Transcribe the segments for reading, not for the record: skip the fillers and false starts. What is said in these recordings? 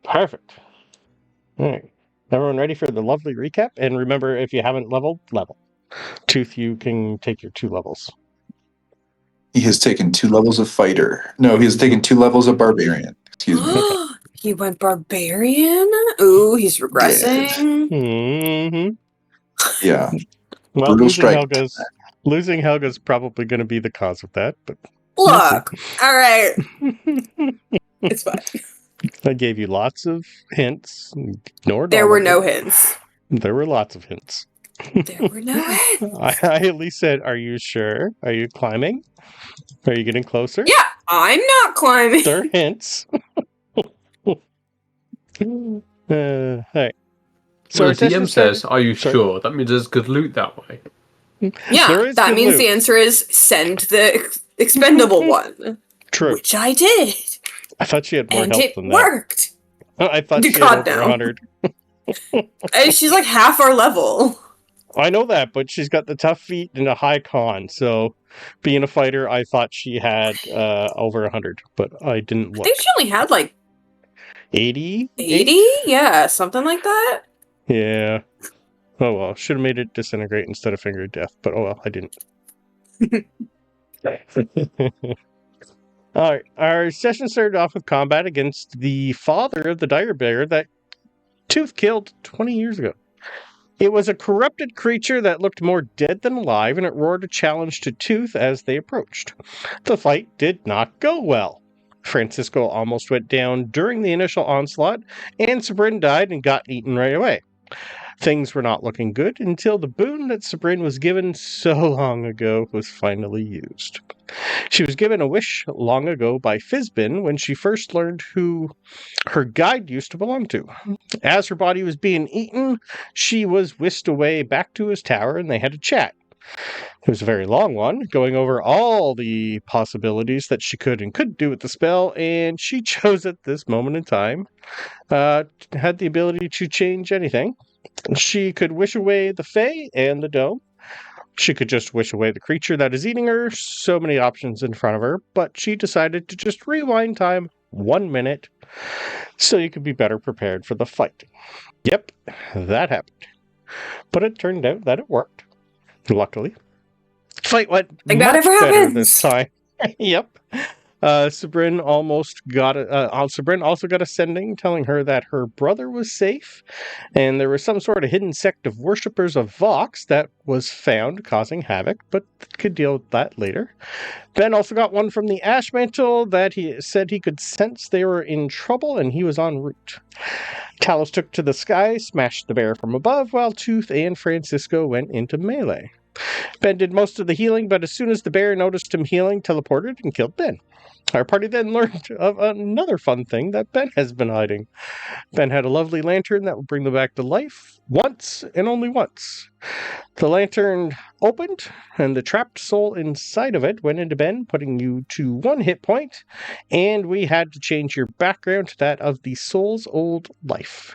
Perfect. All right. Everyone ready for the lovely recap? And remember, if you haven't leveled, level. Tooth, you can take your 2 levels. He has taken 2 levels of fighter. No, he has taken 2 levels of barbarian. Excuse me. He went barbarian? Ooh, he's regressing. Mm-hmm. Yeah. Well, Brutal strike. losing Helga's probably going to be the cause of that, but Look, all right. It's fine. I gave you lots of hints. Ignored There all were of no them. hints. There were lots of hints. There were no hints. I at least said, "Are you sure? Are you climbing? Are you getting closer?" Yeah, I'm not climbing. They're hints. All right. So the DM says, "Are you Sorry. sure?" That means there's good loot that way. Yeah, that means the answer is send the expendable one. True. Which I did. I thought she had more and health it than worked. that. I thought she had over 100. She's like half our level. I know that, but she's got the tough feet and a high con, so being a fighter, I thought she had over 100, but I didn't look. I think she only had like 80? 80? Yeah, something like that. Yeah. Oh well, should have made it disintegrate instead of finger of death, but oh well, I didn't. Alright, our session started off with combat against the father of the dire bear that Tooth killed 20 years ago. It was a corrupted creature that looked more dead than alive, and it roared a challenge to Tooth as they approached. The fight did not go well. Francisco almost went down during the initial onslaught, and Sabryn died and got eaten right away. Things were not looking good until the boon that Sabryn was given so long ago was finally used. She was given a wish long ago by Fizbin when she first learned who her guide used to belong to. As her body was being eaten, she was whisked away back to his tower and they had a chat. It was a very long one, going over all the possibilities that she could and couldn't do with the spell, and she chose at this moment in time, had the ability to change anything. She could wish away the Fae and the Dome. She could just wish away the creature that is eating her. So many options in front of her, but she decided to just rewind time 1 minute so you could be better prepared for the fight. Yep, that happened. But it turned out that it worked. Luckily. Fight went much better this time. Yep. Sabryn Sabryn also got a sending telling her that her brother was safe, and there was some sort of hidden sect of worshippers of Vox that was found causing havoc, but could deal with that later. Ben also got one from the Ash Mantle that he said he could sense they were in trouble and he was en route. Talos took to the sky, smashed the bear from above, while Tooth and Francisco went into melee. Ben did most of the healing, but as soon as the bear noticed him healing, teleported and killed Ben. Our party then learned of another fun thing that Ben has been hiding. Ben had a lovely lantern that would bring them back to life once and only once. The lantern opened, and the trapped soul inside of it went into Ben, putting you to 1 hit point, and we had to change your background to that of the soul's old life.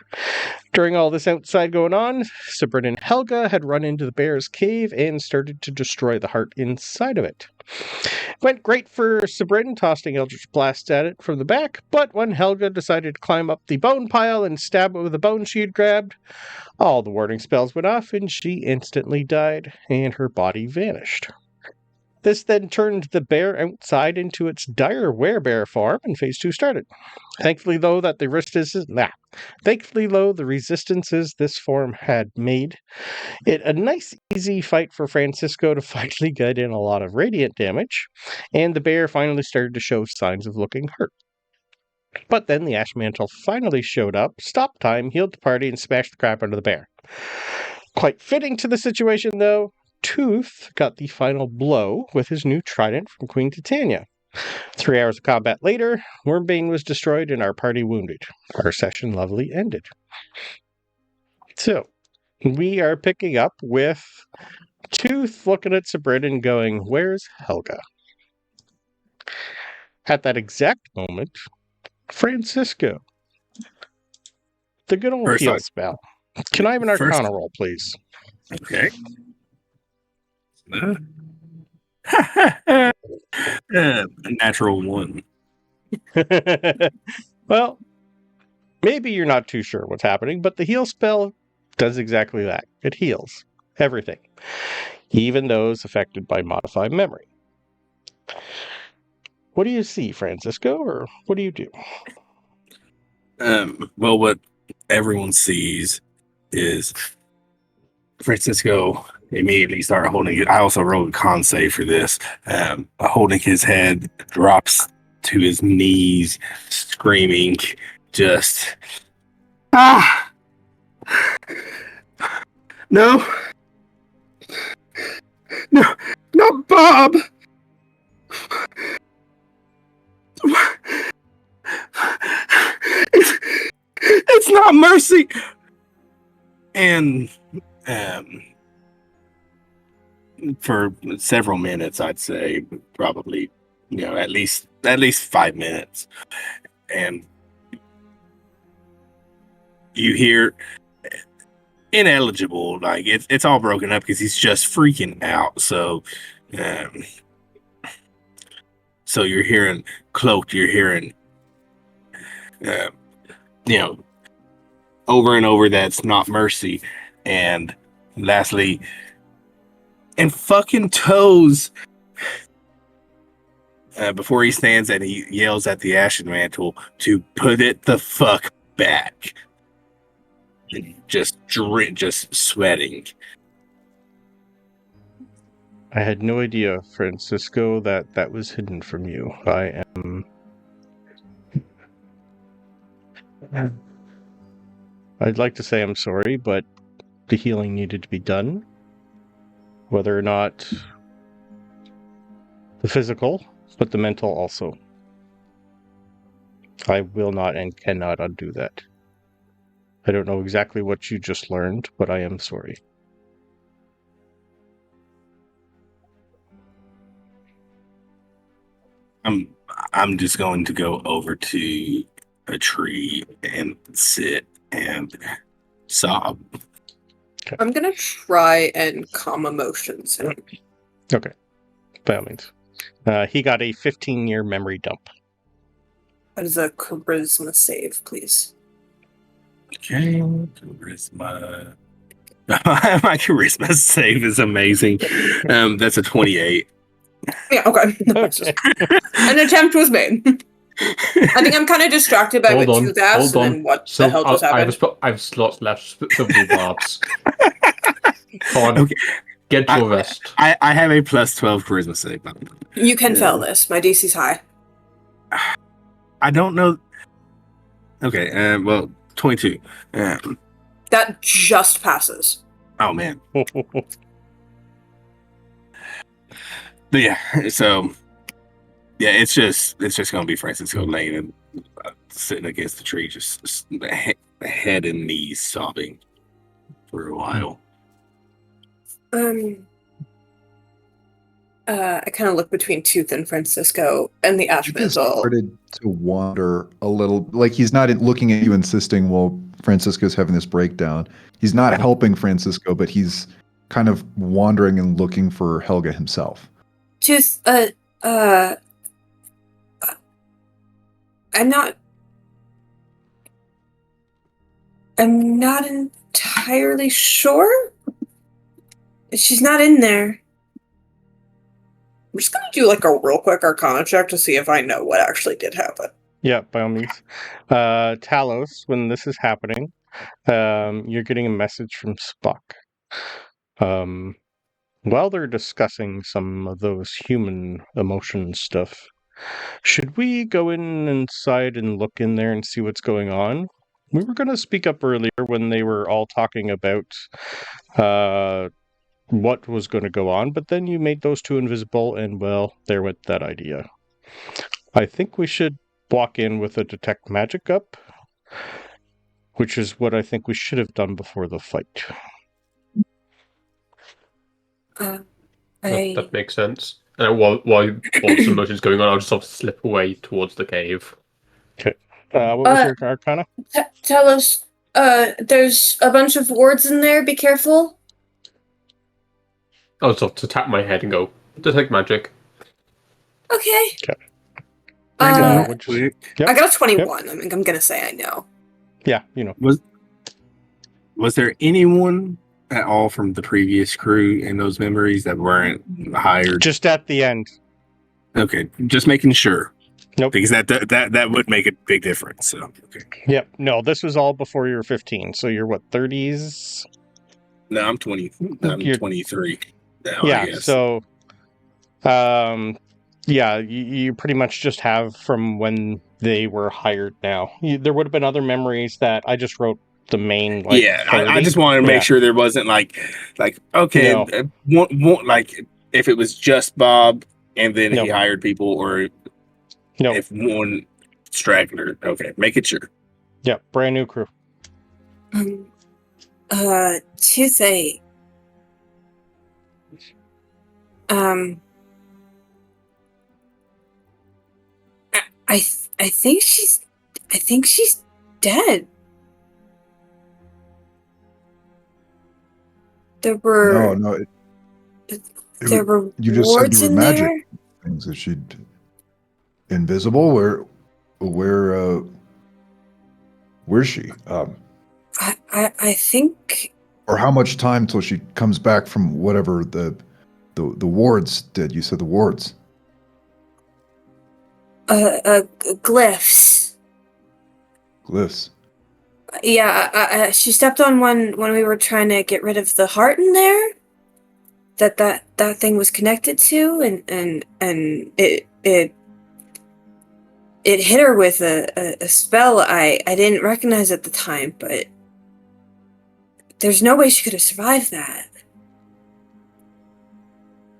During all this outside going on, Sabryn and Helga had run into the bear's cave and started to destroy the heart inside of it. Went great for Sabryn, tossing Eldritch Blast at it from the back, but when Helga decided to climb up the bone pile and stab it with a bone she had grabbed, all the warding spells went off and she instantly died, and her body vanished. This then turned the bear outside into its dire werebear form, and phase 2 started. Thankfully, though, the resistances this form had made it a nice, easy fight for Francisco to finally get in a lot of radiant damage, and the bear finally started to show signs of looking hurt. But then the Ash Mantle finally showed up, stopped time, healed the party, and smashed the crap out of the bear. Quite fitting to the situation, though, Tooth got the final blow with his new trident from Queen Titania. 3 hours of combat later, Wyrmbane was destroyed and our party wounded. Our session lovely ended. So, we are picking up with Tooth looking at Sabryn and going, "Where's Helga?" At that exact moment, Francisco. The good old heal spell. Can I have an Arcana roll, please? Okay. A natural 1. Well, Maybe you're not too sure what's happening, but the heal spell does exactly that. It heals everything, even those affected by modified memory. What do you see, Francisco, or what do you do? Well, what everyone sees is Francisco immediately started holding it. I also wrote a con save for this. Holding his head, drops to his knees, screaming, just no, not Bob. It's not mercy. And for several minutes, I'd say probably, at least 5 minutes, and you hear ineligible, like it's all broken up because he's just freaking out. So you're hearing cloaked, you're hearing over and over, that's not mercy. And lastly, and fucking toes, before he stands and he yells at the Ashen Mantle to put it the fuck back. And just sweating. I had no idea, Francisco, that was hidden from you. I'd like to say I'm sorry, but the healing needed to be done. Whether or not the physical, but the mental also. I will not and cannot undo that. I don't know exactly what you just learned, but I am sorry. I'm just going to go over to a tree and sit and sob. Okay. I'm gonna try and calm emotions. Okay. By all means. He got a 15-year memory dump. That is a charisma save, please. Okay, charisma. My charisma save is amazing. That's a 28. Yeah, okay. Okay. An attempt was made. I think I'm kind of distracted by what you asked and what the hell just happened. I have slots left for blue barbs. Come on, okay. Get your rest. I have a plus 12 charisma save. You can fail this. My DC's high. I don't know. Okay, well, 22. That just passes. Oh, man. But yeah, so yeah, it's just gonna be Francisco laying and sitting against the tree, just head and knees sobbing for a while. I kind of look between Tooth and Francisco, and the Ash Mantle started to wander a little. Like he's not looking at you, insisting while Francisco's having this breakdown. He's not helping Francisco, but he's kind of wandering and looking for Helga himself. Tooth, I'm not entirely sure. She's not in there. I'm just gonna do like a real quick Arcana check to see if I know what actually did happen. Yeah, by all means. Talos, when this is happening, you're getting a message from Spock. While they're discussing some of those human emotion stuff, should we go inside and look in there and see what's going on? We were going to speak up earlier when they were all talking about what was going to go on, but then you made those two invisible, and well, there went that idea. I think we should walk in with a detect magic up, which is what I think we should have done before the fight. That makes sense. And while some motion's going on, I'll just sort of slip away towards the cave. Okay. What was your Arcana? Talos, there's a bunch of wards in there. Be careful. I'll sort of tap my head and go, detect magic. Okay. Okay. I Yep. got a 21. Yep. I'm gonna say I know. Yeah, you know. Was there anyone at all from the previous crew in those memories that weren't hired? Just at the end. Okay, just making sure. Nope. Because that would make a big difference. So okay. Yep. No, this was all before you were 15. So you're what, 30s? No, I'm 20. I'm 23 now. Yeah. I guess. So, yeah, you pretty much just have from when they were hired. Now there would have been other memories that I just wrote the main. Like, yeah, 30. I just wanted to make sure there wasn't like okay, No. One, like if it was just Bob and then Nope. he hired people, or Nope. if one straggler. Okay, make it sure. Yep. Brand new crew. Toothache. I think she's dead. There were No, there were you just said wards there in were magic there. things. Is she invisible? Where's she? I think Or how much time till she comes back from whatever the wards did? You said the wards. glyphs. Glyphs. Yeah, she stepped on one when we were trying to get rid of the heart in there. That thing was connected to, and it hit her with a spell I didn't recognize at the time, but there's no way she could have survived that.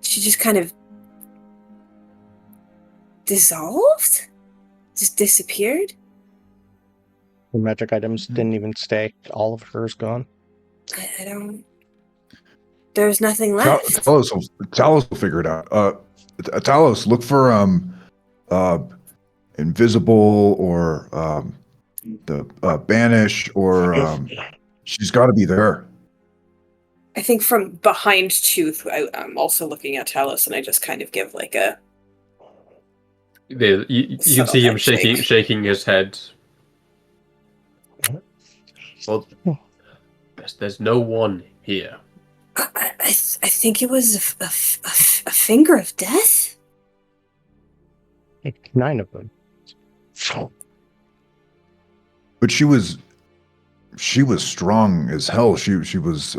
She just kind of dissolved? Just disappeared? The magic items didn't even stay. All of hers gone. I don't... There's nothing left. Talos will figure it out. Talos, look for invisible or the banish, or she's got to be there. I think from behind Tooth, I'm also looking at Talos, and I just kind of give like a... You can see him shaking his head. Well, there's no one here. I think it was a finger of death? 9 of them. But she was strong as hell. She was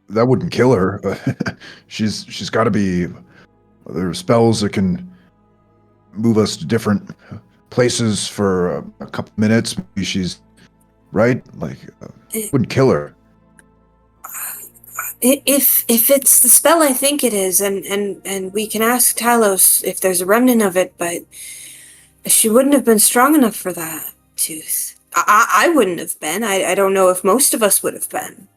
that wouldn't kill her. she's got to be. There are spells that can move us to different places for a couple minutes. Maybe she's right. Like wouldn't kill her. If it's the spell, I think it is, and we can ask Talos if there's a remnant of it, but she wouldn't have been strong enough for that, Tooth. I wouldn't have been. I don't know if most of us would have been.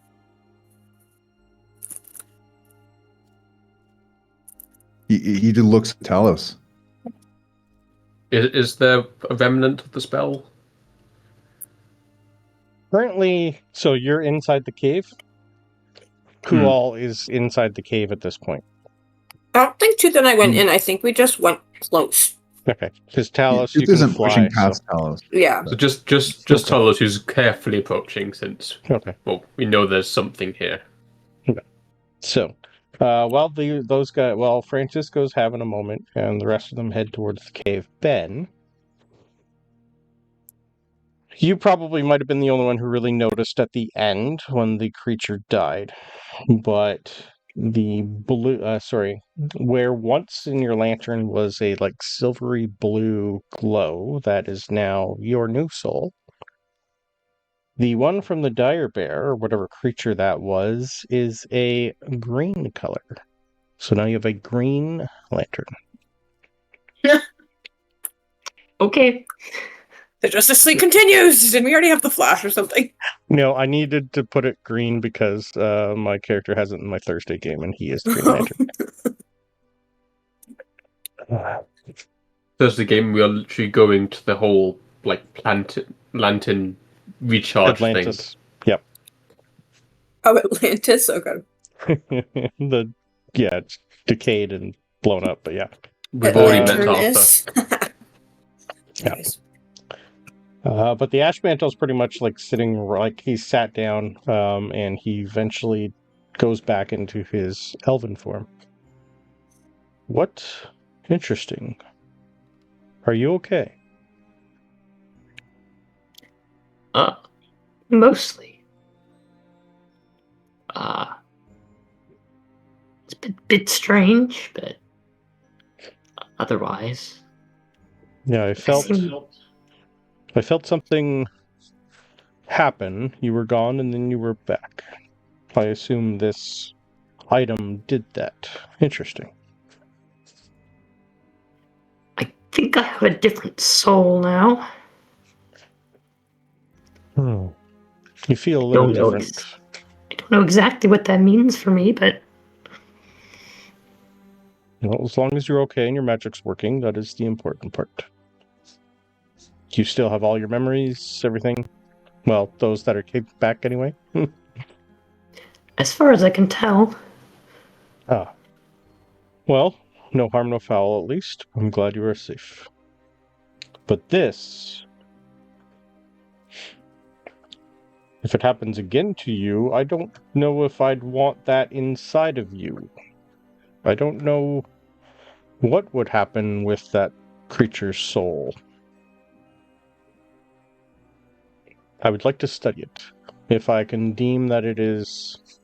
He looks at Talos. Is there a remnant of the spell? Currently, so you're inside the cave? Who all is inside the cave at this point? I don't think Tooth and I went in. I think we just went close. Okay, because Talos, It you can isn't fly. pushing past Talos. Yeah. So just Talos, who's carefully approaching, since we know there's something here. Okay. So, Francisco's having a moment, and the rest of them head towards the cave. Ben, you probably might have been the only one who really noticed at the end when the creature died, but the blue, where once in your lantern was a silvery blue glow that is now your new soul. The one from the dire bear, or whatever creature that was, is a green color. So now you have a green lantern. Okay. The Justice League continues! Didn't we already have the Flash or something? No, I needed to put it green because my character has it in my Thursday game, and he is the Green Lantern. Thursday game, we are literally going to the whole lantern recharge Atlantis. thing. Yep. Oh, Atlantis? Okay. It's decayed and blown up, but yeah. We've already met Arthur. Yes. But the ash mantle's pretty much like sitting, like he's sat down, and he eventually goes back into his elven form. What? Interesting. Are you okay? Mostly. It's a bit strange, but otherwise. Yeah, I felt something happen. You were gone and then you were back. I assume this item did that. Interesting. I think I have a different soul now. You feel a little different. I don't know exactly what that means for me, but Well, as long as you're okay and your magic's working, that is the important part. You still have all your memories, everything? Well, those that are kicked back anyway? as far as I can tell. Ah. Well, no harm, no foul, at least. I'm glad you are safe. But this... If it happens again to you, I don't know if I'd want that inside of you. I don't know what would happen with that creature's soul. I would like to study it. If I can deem that it is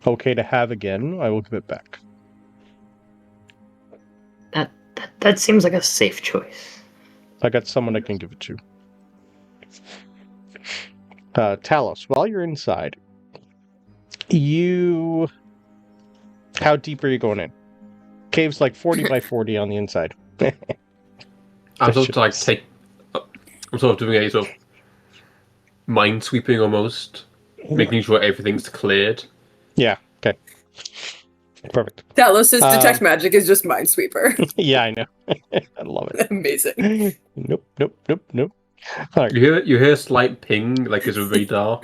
okay to have again, I will give it back. That seems like a safe choice. I got someone I can give it to. Talos, while you're inside, how deep are you going in? Cave's like 40 by 40 on the inside. I'm sort of doing a sort of mind sweeping almost, making sure everything's cleared. Yeah, okay. Perfect. Talos' detect magic is just Minesweeper. Yeah, I know. I love it. Amazing. Nope. All right. You hear a slight ping, like it's a radar.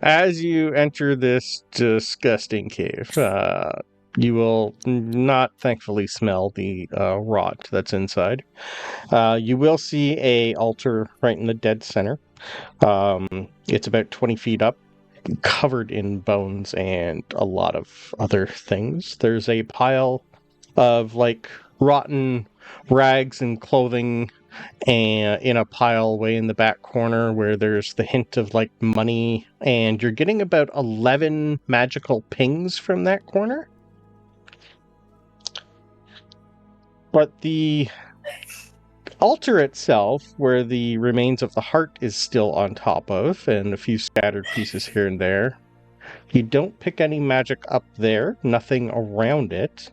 As you enter this disgusting cave, you will not thankfully smell the rot that's inside. You will see a altar right in the dead center. It's about 20 feet up, covered in bones and a lot of other things. There's a pile of like rotten rags and clothing, and in a pile way in the back corner where there's the hint of like money, and you're getting about 11 magical pings from that corner. But the altar itself, where the remains of the heart is still on top of, and a few scattered pieces here and there, you don't pick any magic up there, nothing around it.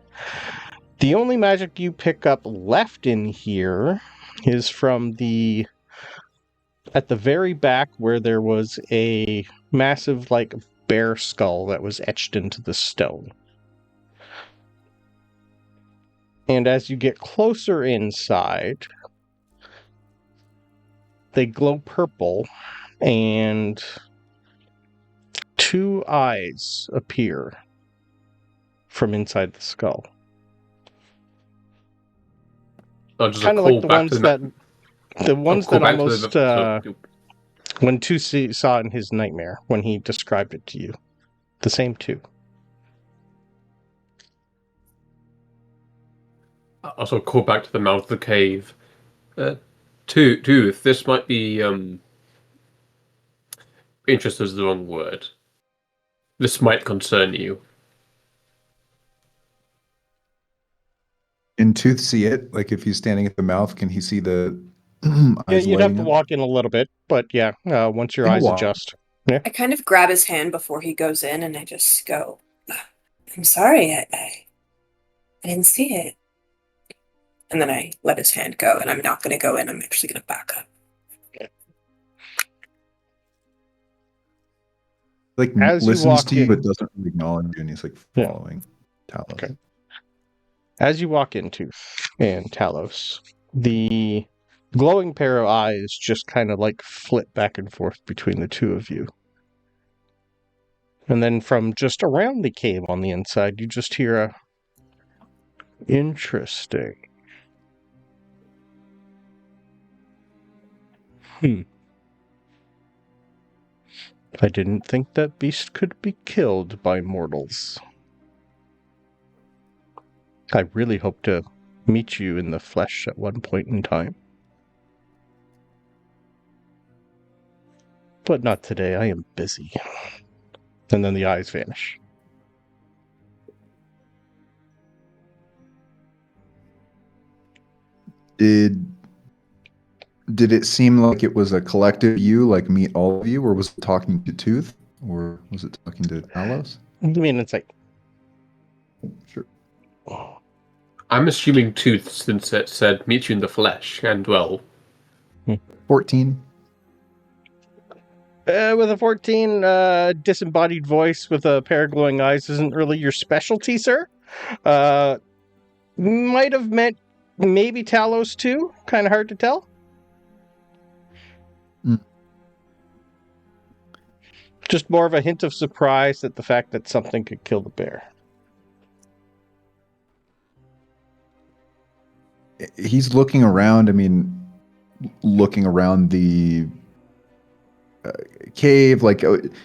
The only magic you pick up left in here is from at the very back where there was a massive, like, bear skull that was etched into the stone. And as you get closer inside, they glow purple, and 2 eyes appear from inside the skull. Kind of like the ones that almost when Tusi saw in his nightmare when he described it to you. The same 2. I'll sort of call back to the mouth of the cave. Tooth, this might be interest is the wrong word. This might concern you. Can Tooth see it? Like if he's standing at the mouth, can he see the Yeah, eyes you'd have to lighting up? walk in a little bit, but yeah, once your I'll eyes walk. adjust. I kind of grab his hand before he goes in, and I just go, I'm sorry, I didn't see it. And then I let his hand go, and I'm not going to go in. I'm actually going to back up. Like As you listens walk to you, in- but doesn't really acknowledge you, and he's like Yeah. following Talos. Okay. As you walk into and Talos, the glowing pair of eyes just kind of like flip back and forth between the 2 of you. And then from just around the cave on the inside, you just hear a interesting. I didn't think that beast could be killed by mortals. I really hope to meet you in the flesh at one point in time. But not today, I am busy. And then the eyes vanish. Did it seem like it was a collective you, like meet all of you, or was it talking to Tooth, or was it talking to Talos? I mean, it's like... Sure. I'm assuming Tooth, since it said meet you in the flesh, and well... 14. With a 14, disembodied voice with a pair of glowing eyes isn't really your specialty, sir. Might have meant maybe Talos too. Kind of hard to tell. Just more of a hint of surprise at the fact that something could kill the bear. He's looking around. I mean, looking around the cave, like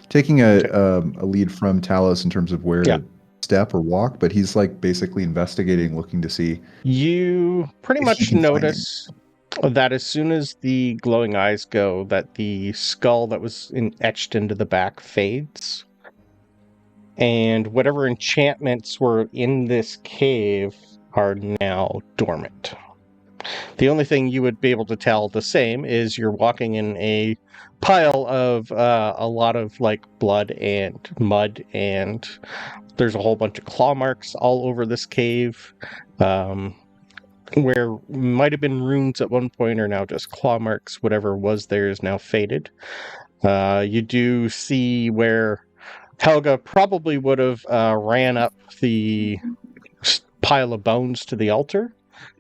taking a lead from Talos in terms of where to step or walk, but he's like basically investigating, looking to see. You pretty if he much can find notice that as soon as the glowing eyes go, that the skull that was etched into the back fades. And whatever enchantments were in this cave are now dormant. The only thing you would be able to tell the same is you're walking in a pile of a lot of like blood and mud, and there's a whole bunch of claw marks all over this cave. Where might have been runes at one point are now just claw marks. Whatever was there is now faded. You do see where Helga probably would have ran up the pile of bones to the altar,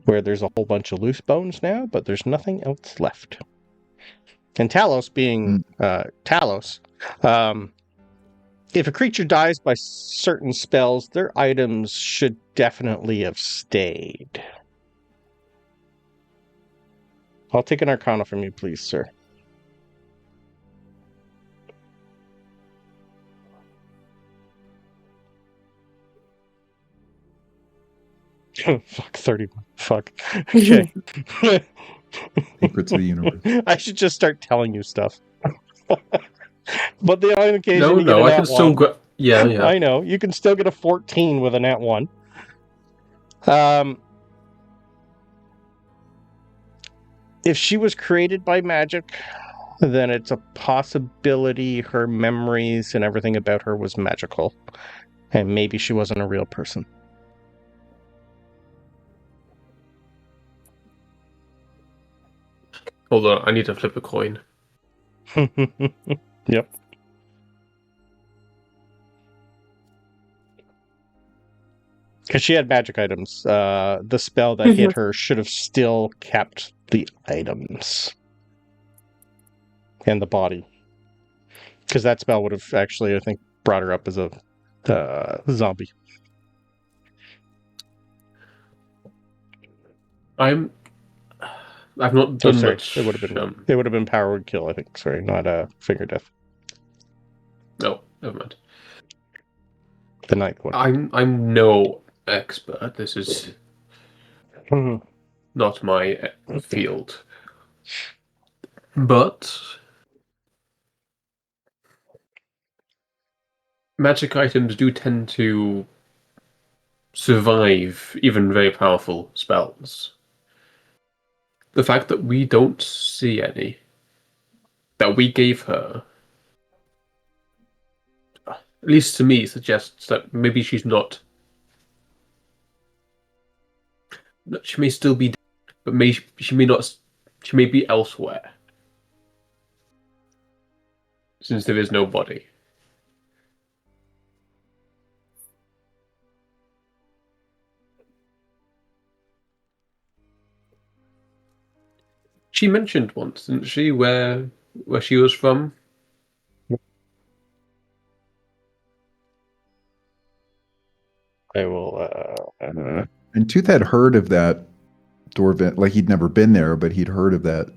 where there's a whole bunch of loose bones now, but there's nothing else left. And Talos being Talos, if a creature dies by certain spells, their items should definitely have stayed. I'll take an Arcana from you, please, sir. Fuck, 31. Fuck. Okay. Secrets of the universe. I should just start telling you stuff. But the only occasion you get No, a I nat can still one- go... Yeah. I know. You can still get a 14 with a nat 1. If she was created by magic, then it's a possibility her memories and everything about her was magical. And maybe she wasn't a real person. Hold on, I need to flip a coin. Yep. Because she had magic items. The spell that hit her should have still kept the items. And the body. Because that spell would have actually, I think, brought her up as a zombie. I've not done sorry. much. It would have been power would kill, I think. Sorry, not finger death. No, never mind. The ninth one. I'm no expert. This is Mhm. not my field. But magic items do tend to survive even very powerful spells. The fact that we don't see any that we gave her, at least to me, suggests that maybe she's not. She may still be, but she may not. She may be elsewhere, since there is no body. She mentioned once, didn't she, where she was from? I will. And Tooth had heard of that Dwarven, like he'd never been there, but he'd heard of that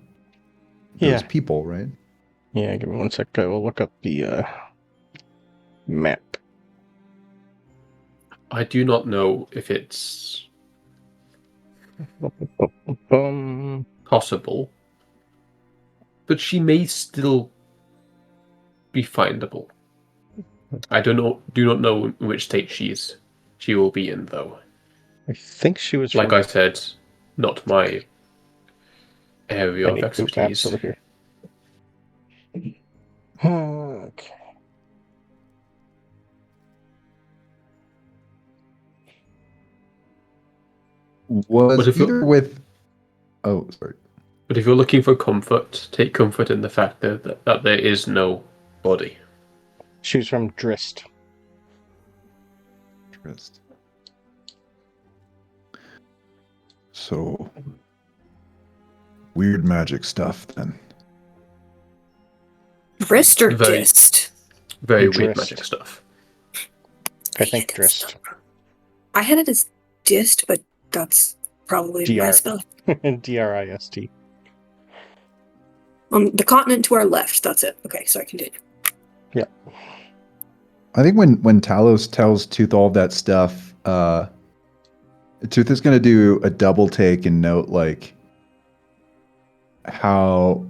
those Yeah. people, right? Yeah, give me 1 sec. I will look up the map. I do not know if it's possible, but she may still be findable. I do not know in which state she will be in, though. I think she was Like from I said, not my area of any group maps expertise. over here. Okay. Was But if you- either with... Oh, sorry. But if you're looking for comfort, take comfort in the fact that there is no body. She was from Drist. Interest. So, weird magic stuff then. Wrist or Very- dist? Very weird Drist. magic stuff. I think Drist. I had it as dist, but that's probably my DR. spell. Drist. The continent to our left. That's it. Okay, sorry, continue. I think when Talos tells Tooth all that stuff, Tooth is going to do a double take and note like how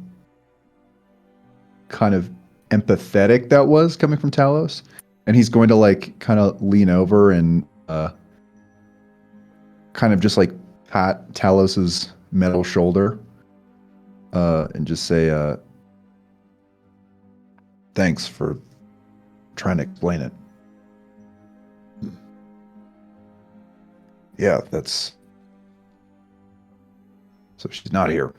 kind of empathetic that was coming from Talos, and he's going to like kind of lean over and kind of just like pat Talos's metal shoulder and just say, "Thanks for trying to explain it." Yeah, that's... So she's not here.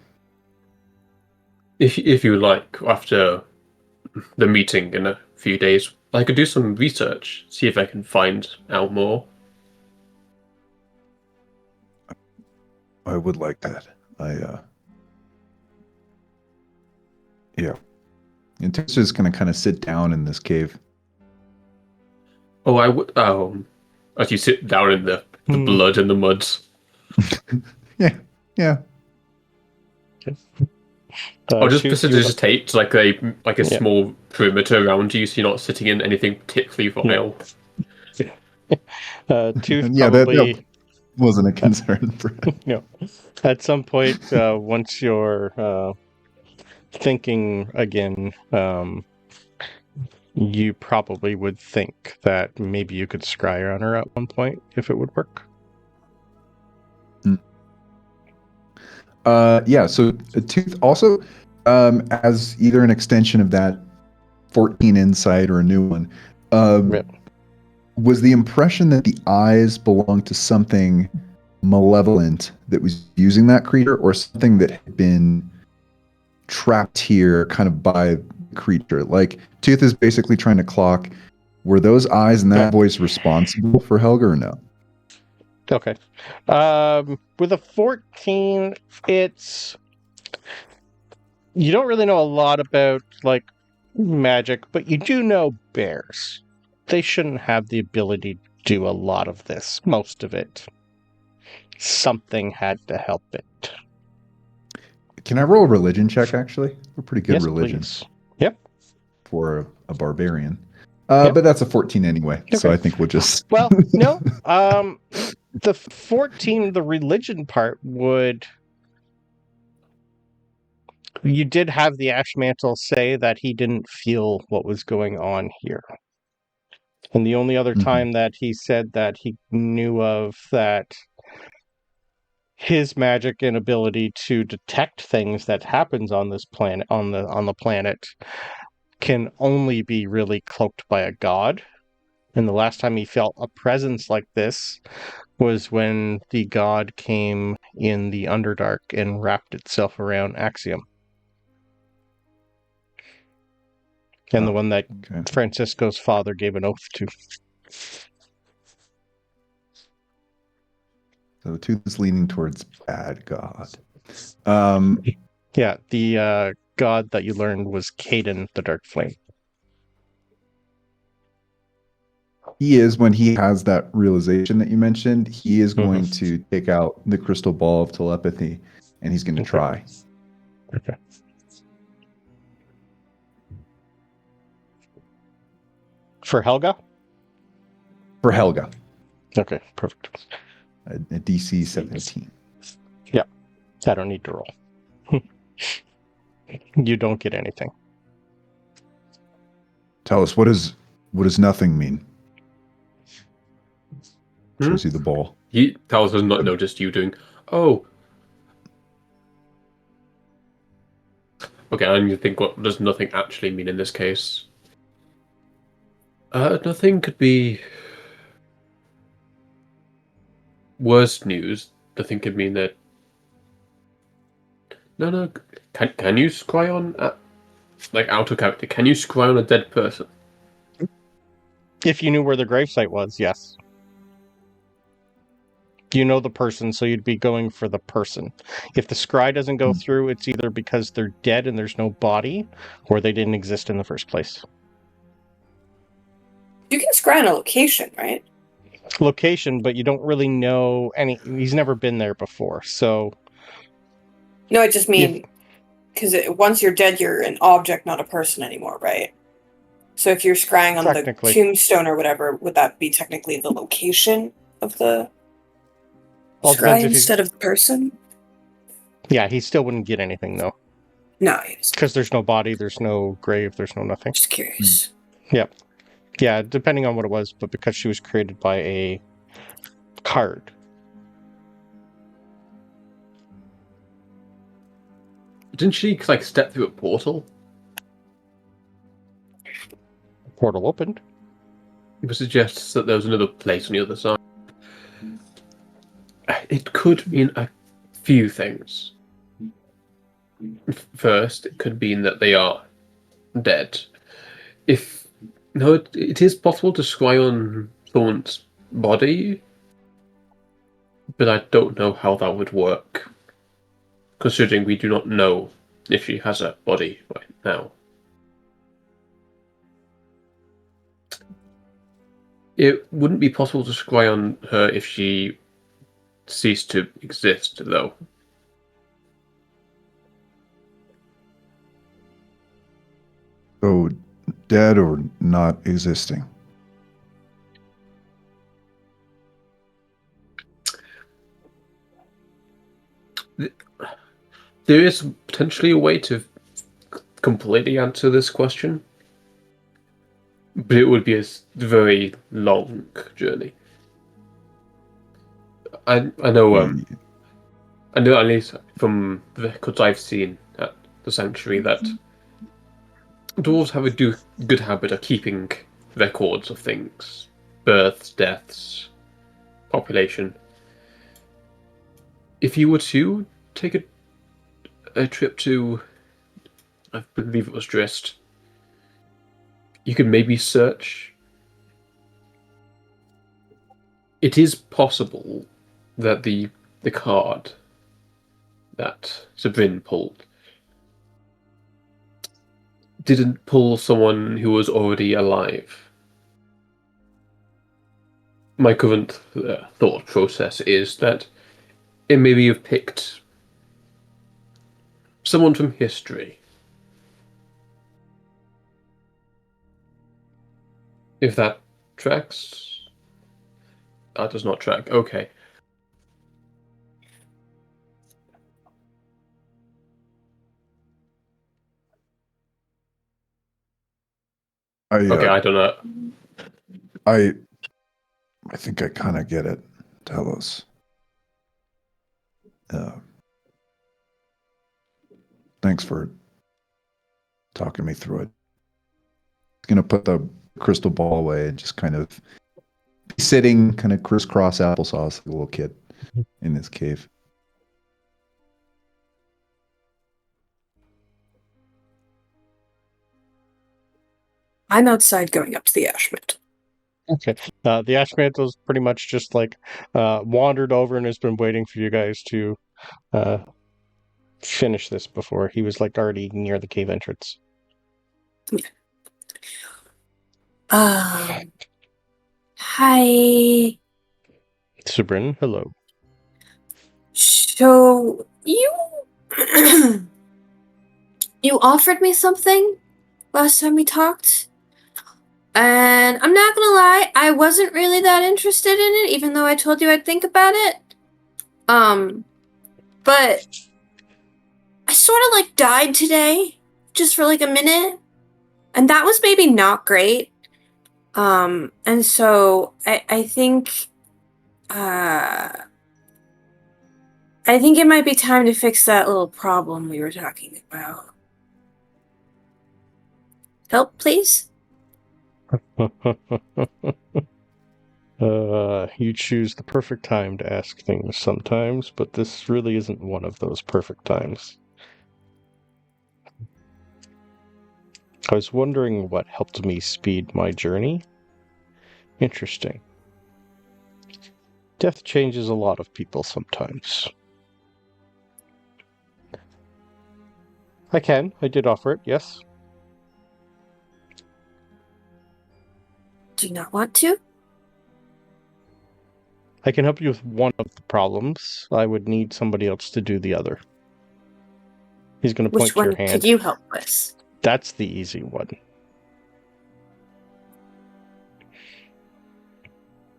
If you like, after the meeting in a few days, I could do some research, see if I can find out more. I would like that. Yeah. And Tooth's just gonna kind of sit down in this cave. Oh, I would. As you sit down in the blood and the mud. Yeah. Or just Tooth, prestidigitate like a Yeah. small perimeter around you, so you're not sitting in anything particularly vile. Tooth Yeah, probably... that wasn't a concern for him. No. At some point, once you're thinking again, you probably would think that maybe you could scry on her at one point if it would work. Yeah, so Tooth also, as either an extension of that 14 insight or a new one, was the impression that the eyes belonged to something malevolent that was using that creature, or something that had been trapped here kind of by the creature. Like, Tooth is basically trying to clock, were those eyes and that voice responsible for Helga or no? Okay. With a 14, it's... You don't really know a lot about, like, magic, but you do know bears. They shouldn't have the ability to do a lot of this, most of it. Something had to help it. Can I roll a religion check, actually? A pretty good religion. Please. Yep. For a barbarian. Yep. But that's a 14 anyway, so Okay. I think we'll just... Well, no. The 14, the religion part would... You did have the Ash Mantle say that he didn't feel what was going on here. And the only other time that he said that he knew of that his magic and ability to detect things that happens on this planet, on the planet, can only be really cloaked by a god. And the last time he felt a presence like this was when the god came in the Underdark and wrapped itself around Axiom. And the one that Francisco's father gave an oath to. So Tooth is leaning towards bad god. Yeah, the god that you learned was Caden, the Dark Flame. He is, when he has that realization that you mentioned, he is going to take out the crystal ball of telepathy, and he's going to try. Okay. For Helga? For Helga. Okay, perfect. A DC 17. Yeah, I don't need to roll. You don't get anything. Tell us, what does nothing mean? Shows you the ball. Talos has not noticed you doing. Oh. Okay, I need to think, what does nothing actually mean in this case? Nothing could be worse news. Nothing could mean that. No. Can you scry on like out of character? Can you scry on a dead person? If you knew where the gravesite was, yes. You know the person, so you'd be going for the person. If the scry doesn't go through, it's either because they're dead and there's no body, or they didn't exist in the first place. You can scry on a location, right? Location, but you don't really know any. He's never been there before, so. No, I just mean because once you're dead, you're an object, not a person anymore, right? So if you're scrying on the tombstone or whatever, would that be technically the location of the scry instead of the person? Yeah, he still wouldn't get anything, though. No. Because there's no body, there's no grave, there's no nothing. Just curious. Yep. Yeah, depending on what it was, but because she was created by a card. Didn't she, like, step through a portal? Portal opened. It suggests that there was another place on the other side. It could mean a few things. First, it could mean that they are dead. It is possible to scry on someone's body, but I don't know how that would work, considering we do not know if she has a body right now. It wouldn't be possible to scry on her if she ceased to exist, though. So, dead or not existing? There is potentially a way to completely answer this question, but it would be a very long journey. I know at least from the records I've seen at the sanctuary that dwarves have a good habit of keeping records of things, births, deaths, population. If you were to take a trip to, I believe it was Drist, you could maybe search. It is possible that the card that Sabryn pulled didn't pull someone who was already alive. My current thought process is that it maybe have picked someone from history. If that tracks? That does not track. Okay. Okay, I don't know. I think I kind of get it, Talos. Thanks for talking me through it. I'm going to put the crystal ball away and just kind of be sitting kind of crisscross applesauce like a little kid in this cave. I'm outside going up to the ash mantle. Okay. The ash mantle's pretty much just like wandered over and has been waiting for you guys to finish this before. He was like already near the cave entrance. Hi. Sabryn, hello. So you you offered me something last time we talked, And I'm not gonna lie, I wasn't really that interested in it, even though I told you I'd think about it. But I sort of like died today, just for like a minute. And that was maybe not great. And so I think it might be time to fix that little problem we were talking about. Help, please? You choose the perfect time to ask things sometimes, but this really isn't one of those perfect times. I was wondering what helped me speed my journey. Interesting. Death changes a lot of people sometimes. I did offer it, yes. Do you not want to? I can help you with one of the problems. I would need somebody else to do the other. He's going to point Which to your one hand. could you help with? That's the easy one.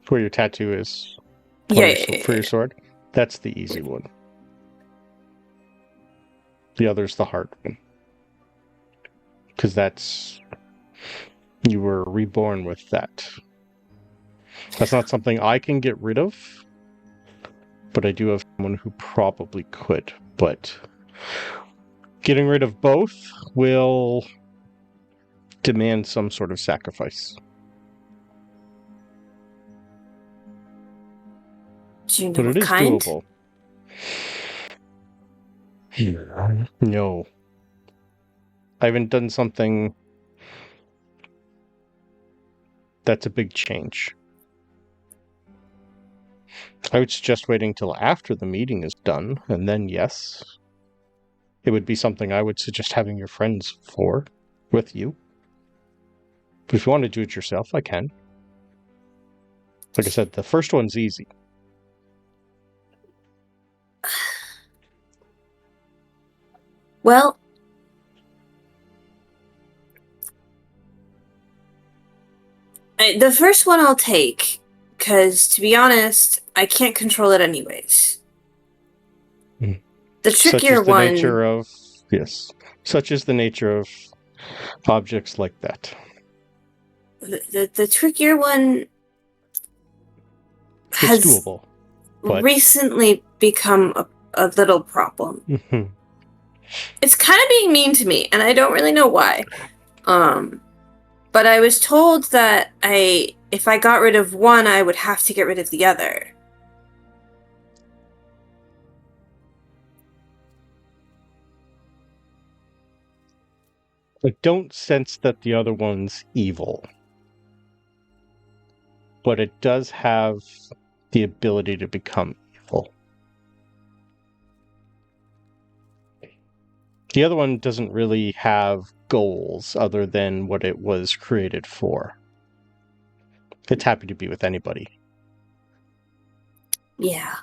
Where your tattoo is for your sword. That's the easy one. The other's the hard one. Because you were reborn with that. That's not something I can get rid of, but I do have someone who probably could. But getting rid of both will demand some sort of sacrifice. Do you know But what it is kind? doable. No. I haven't done something that's a big change. I would suggest waiting till after the meeting is done, and then yes. It would be something I would suggest having your friends with you. But if you want to do it yourself, I can. Like I said, the first one's easy. Well, the first one I'll take, because to be honest, I can't control it anyways. The trickier one. Such is the nature of objects like that. The trickier one It's has doable. But... recently become a little problem. Mm-hmm. It's kind of being mean to me, and I don't really know why. But I was told that if I got rid of one, I would have to get rid of the other. I don't sense that the other one's evil. But it does have the ability to become evil. The other one doesn't really have goals other than what it was created for. It's happy to be with anybody. Yeah.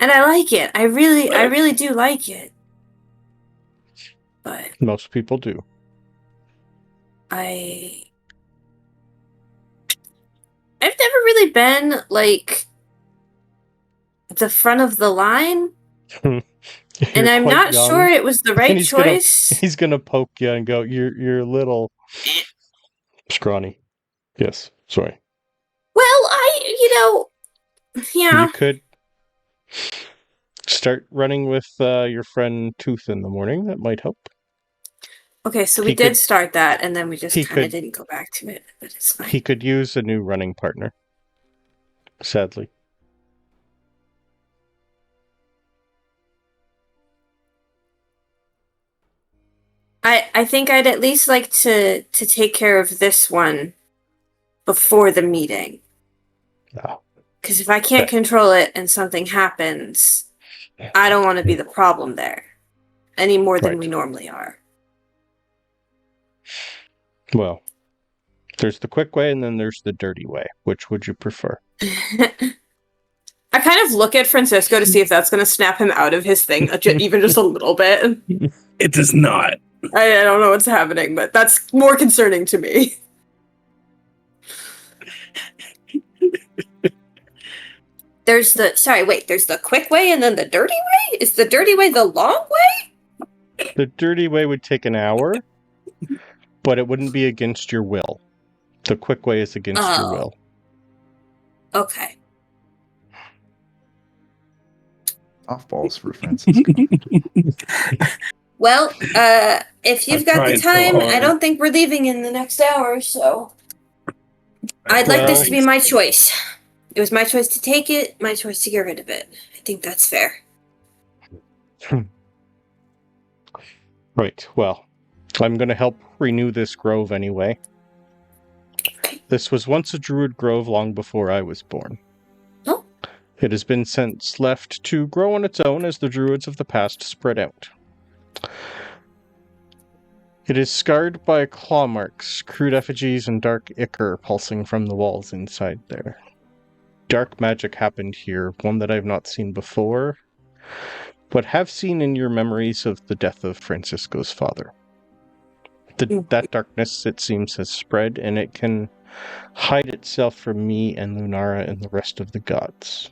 And I like it. I really do like it. But most people do. I've never really been like the front of the line. And I'm not sure it was the right choice. He's gonna poke you and go, you're a little scrawny. Yes, sorry. Well, yeah. You could start running with your friend Tooth in the morning. That might help. Okay, so we did start that, and then we just kind of didn't go back to it, but it's fine. He could use a new running partner. Sadly. I think I'd at least like to take care of this one before the meeting. Because if I can't control it and something happens, I don't want to be the problem there any more than we normally are. Well, there's the quick way and then there's the dirty way. Which would you prefer? I kind of look at Francisco to see if that's going to snap him out of his thing, even just a little bit. It does not. I don't know what's happening, but that's more concerning to me. There's the quick way and then the dirty way? Is the dirty way the long way? The dirty way would take an hour, but it wouldn't be against your will. The quick way is against your will. Okay. Off balls for Francisco. Well, if you've got the trying so time, I hard. don't think we're leaving in the next hour, so I'd like this to be my choice. It was my choice to take it, my choice to get rid of it. I think that's fair. Right, well, I'm going to help renew this grove anyway. This was once a druid grove long before I was born. Oh. It has been since left to grow on its own as the druids of the past spread out. It is scarred by claw marks, crude effigies, and dark ichor pulsing from the walls inside there. Dark magic happened here, one that I've not seen before, but have seen in your memories of the death of Francisco's father. That darkness, it seems, has spread, and it can hide itself from me and Lunara and the rest of the gods.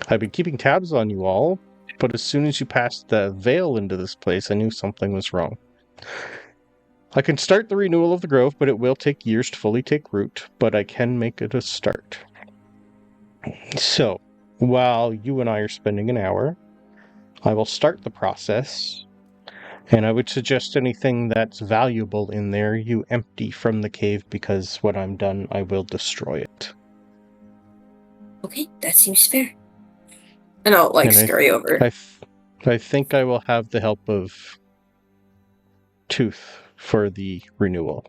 I've been keeping tabs on you all, but as soon as you passed the veil into this place, I knew something was wrong. I can start the renewal of the grove, but it will take years to fully take root, but I can make it a start. So, while you and I are spending an hour, I will start the process, and I would suggest anything that's valuable in there you empty from the cave, because when I'm done, I will destroy it. Okay, that seems fair. And I'll, scurry over. I think I will have the help of Tooth for the renewal.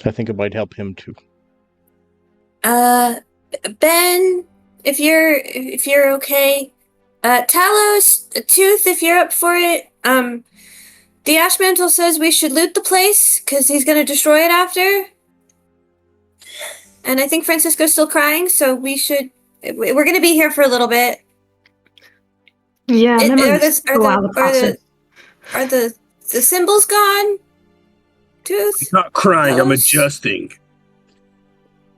I think it might help him too. Ben, if you're okay. Talos, Tooth, if you're up for it. The Ash Mantle says we should loot the place, because he's going to destroy it after. And I think Francisco's still crying, so we're going to be here for a little bit. Yeah, Are the symbols gone? Tooth? He's not crying, I'm Talos? adjusting.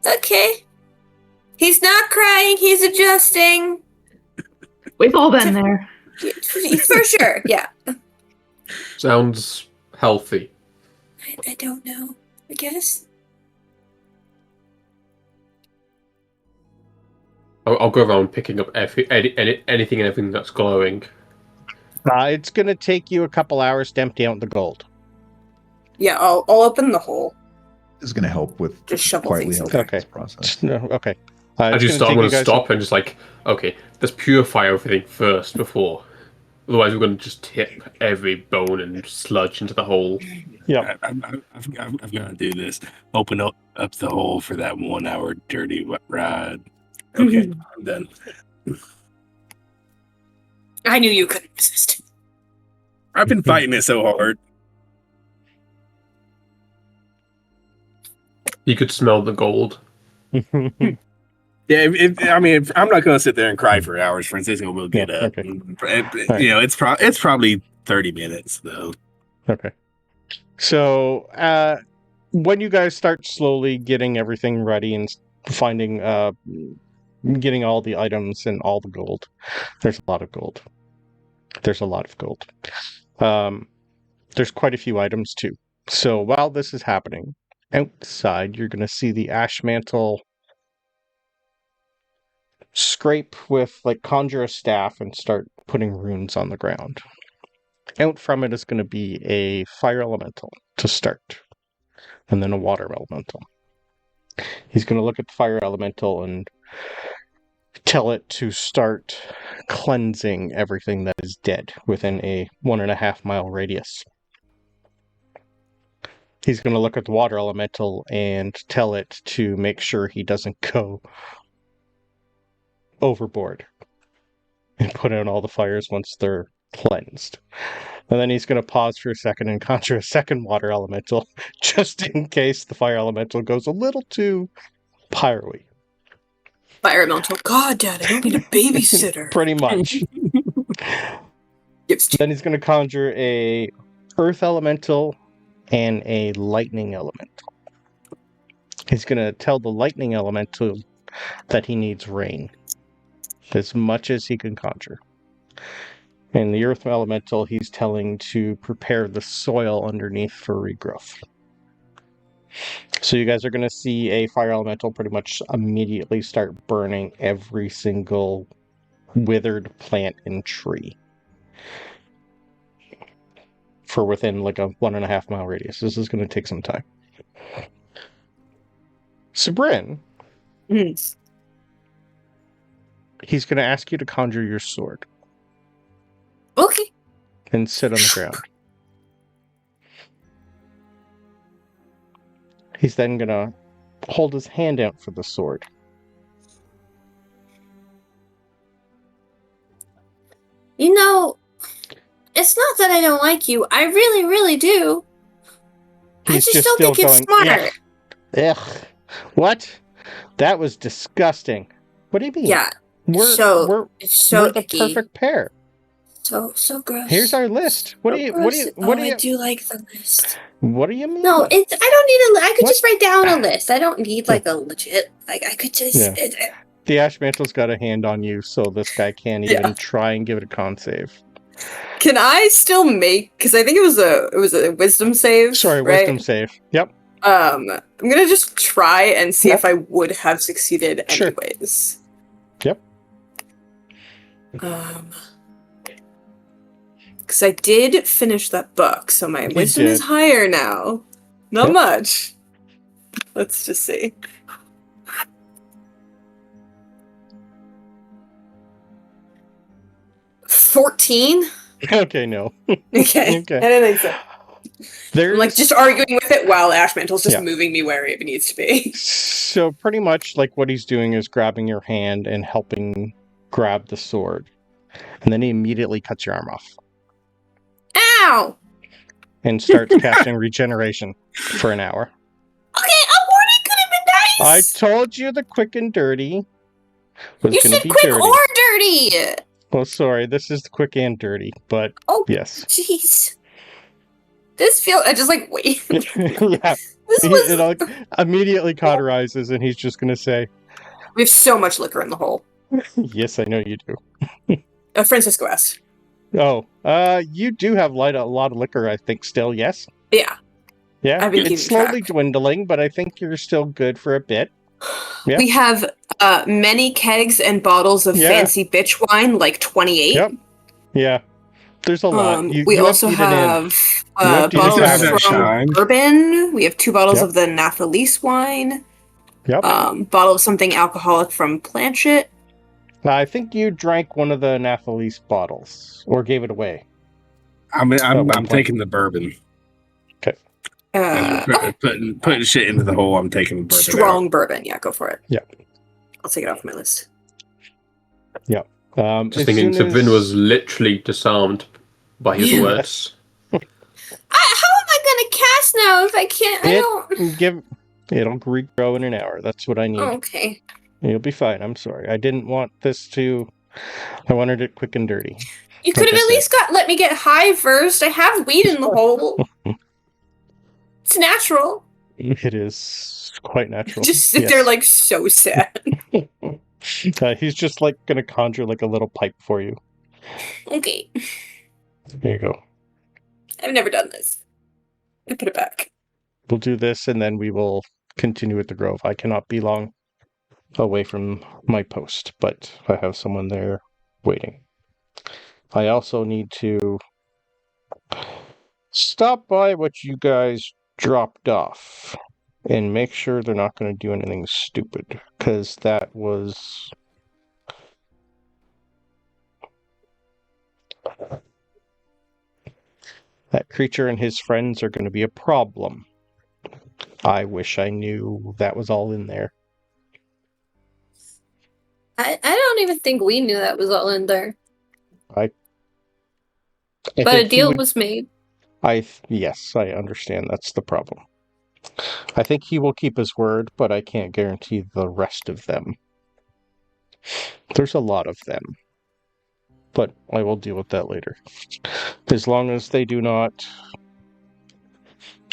Okay. He's not crying, he's adjusting. We've all been there. For sure, yeah. Sounds healthy. I don't know, I guess. I'll go around picking up anything and everything that's glowing. It's going to take you a couple hours to empty out the gold. Yeah, I'll open the hole. This is going to help with Just shovel quietly things helping in. this process. No, okay. I'm it's going take to you guys stop and just okay, let's purify everything first before. Otherwise, we're going to just tip every bone and sludge into the hole. Yeah. I've got to do this. Open up the hole for that 1 hour dirty ride. Okay, I'm done. I knew you couldn't resist. I've been fighting it so hard. You could smell the gold. Yeah, I'm not going to sit there and cry for hours. Francisco will get up. Okay. It's probably 30 minutes though. Okay. So, when you guys start slowly getting everything ready and finding, getting all the items and all the gold, there's a lot of gold. There's quite a few items too. So while this is happening, outside you're going to see the Ash Mantle scrape with, conjure a staff and start putting runes on the ground. Out from it is going to be a fire elemental to start, and then a water elemental. He's going to look at the fire elemental and tell it to start cleansing everything that is dead within a 1.5 mile radius. He's going to look at the water elemental and tell it to make sure he doesn't go overboard and put out all the fires once they're cleansed. And then he's going to pause for a second and conjure a second water elemental, just in case the fire elemental goes a little too pyro-y. Fire elemental. God, Dad, I don't need a babysitter. Pretty much. Then he's going to conjure a earth elemental and a lightning elemental. He's going to tell the lightning elemental that he needs rain. as much as he can conjure. And the earth elemental, he's telling to prepare the soil underneath for regrowth. So you guys are going to see a fire elemental pretty much immediately start burning every single withered plant and tree for within like a 1.5 mile radius. This is going to take some time. Sabryn, Mm. he's going to ask you to conjure your sword Okay. and sit on the ground. He's then going to hold his hand out for the sword. You know, it's not that I don't like you. I really, really do. I He's just don't still think it's going, smart. Ugh. What? That was disgusting. What do you mean? Yeah. We're It's so we're the icky. perfect pair. So gross. Here's our list. What do you I do like the list. what do you mean? No, I don't need I could What? just write down a list. I don't need like a legit. Like I could just. Yeah. The Ash Mantle's got a hand on you, so this guy can't even try and give it a con save. Can I still make? Because I think it was a wisdom save. Sorry, right? wisdom save. Yep. I'm gonna just try and see if I would have succeeded Sure. anyways. Yep. Because I did finish that book, so my wisdom is did. higher now. Not Yep. much. Let's just see. 14? Okay, no. Okay. Okay. I didn't think so. There's I'm like just arguing with it while Ashmantle's just moving me where it needs to be. So pretty much like what he's doing is grabbing your hand and helping grab the sword. And then he immediately cuts your arm off Ow! and starts casting regeneration for an hour. Okay, a warning could have been I nice! told you the quick and dirty was You going to said be quick dirty. or dirty! Well, sorry, this is the quick and dirty, but Oh, yes. jeez. This feels... I just like, wait. Yeah. This was... It all immediately cauterizes, and he's just going to say, We have so much liquor in the hole. yes, I know you do. Francisco asked. Oh, you do have a lot of liquor, I think, still, yes? Yeah. Yeah, I've been it's keeping slowly track. dwindling, but I think you're still good for a bit. Yeah. We have many kegs and bottles of Yeah. fancy bitch wine, like 28. Yep. Yeah. There's a lot. We also eaten in. have You have to bottles eat that from shine. bourbon. We have 2 bottles Yep. of the Nathalise wine. Yep. Bottle of something alcoholic from Planchet. I think you drank one of the Nathalise bottles, or gave it away. I'm one point. taking the bourbon. Okay. Putting shit into the hole. I'm taking the bourbon. Strong bourbon. Yeah, go for it. Yeah. I'll take it off my list. Just thinking, Sabryn was literally disarmed by his words. How am I gonna cast now if I can't? I don't. It'll regrow in an hour. That's what I need. Okay. You'll be fine. I'm sorry. I didn't want this to. I wanted it quick and dirty. You could have Like I at least let me get high first. I have weed in the hole. It's natural. It is quite natural. Just sit there like so sad. He's just like gonna conjure like a little pipe for you. Okay. There you go. I've never done this. I put it back. We'll do this and then we will continue with the grove. I cannot be long away from my post, but I have someone there waiting. I also need to stop by what you guys dropped off and make sure they're not going to do anything stupid, because that was... That creature and his friends are going to be a problem. I wish I knew that was all in there. I don't even think we knew that was all in there. I But a think he deal would- was made. Yes, I understand that's the problem. I think he will keep his word, but I can't guarantee the rest of them. There's a lot of them. But I will deal with that later. As long as they do not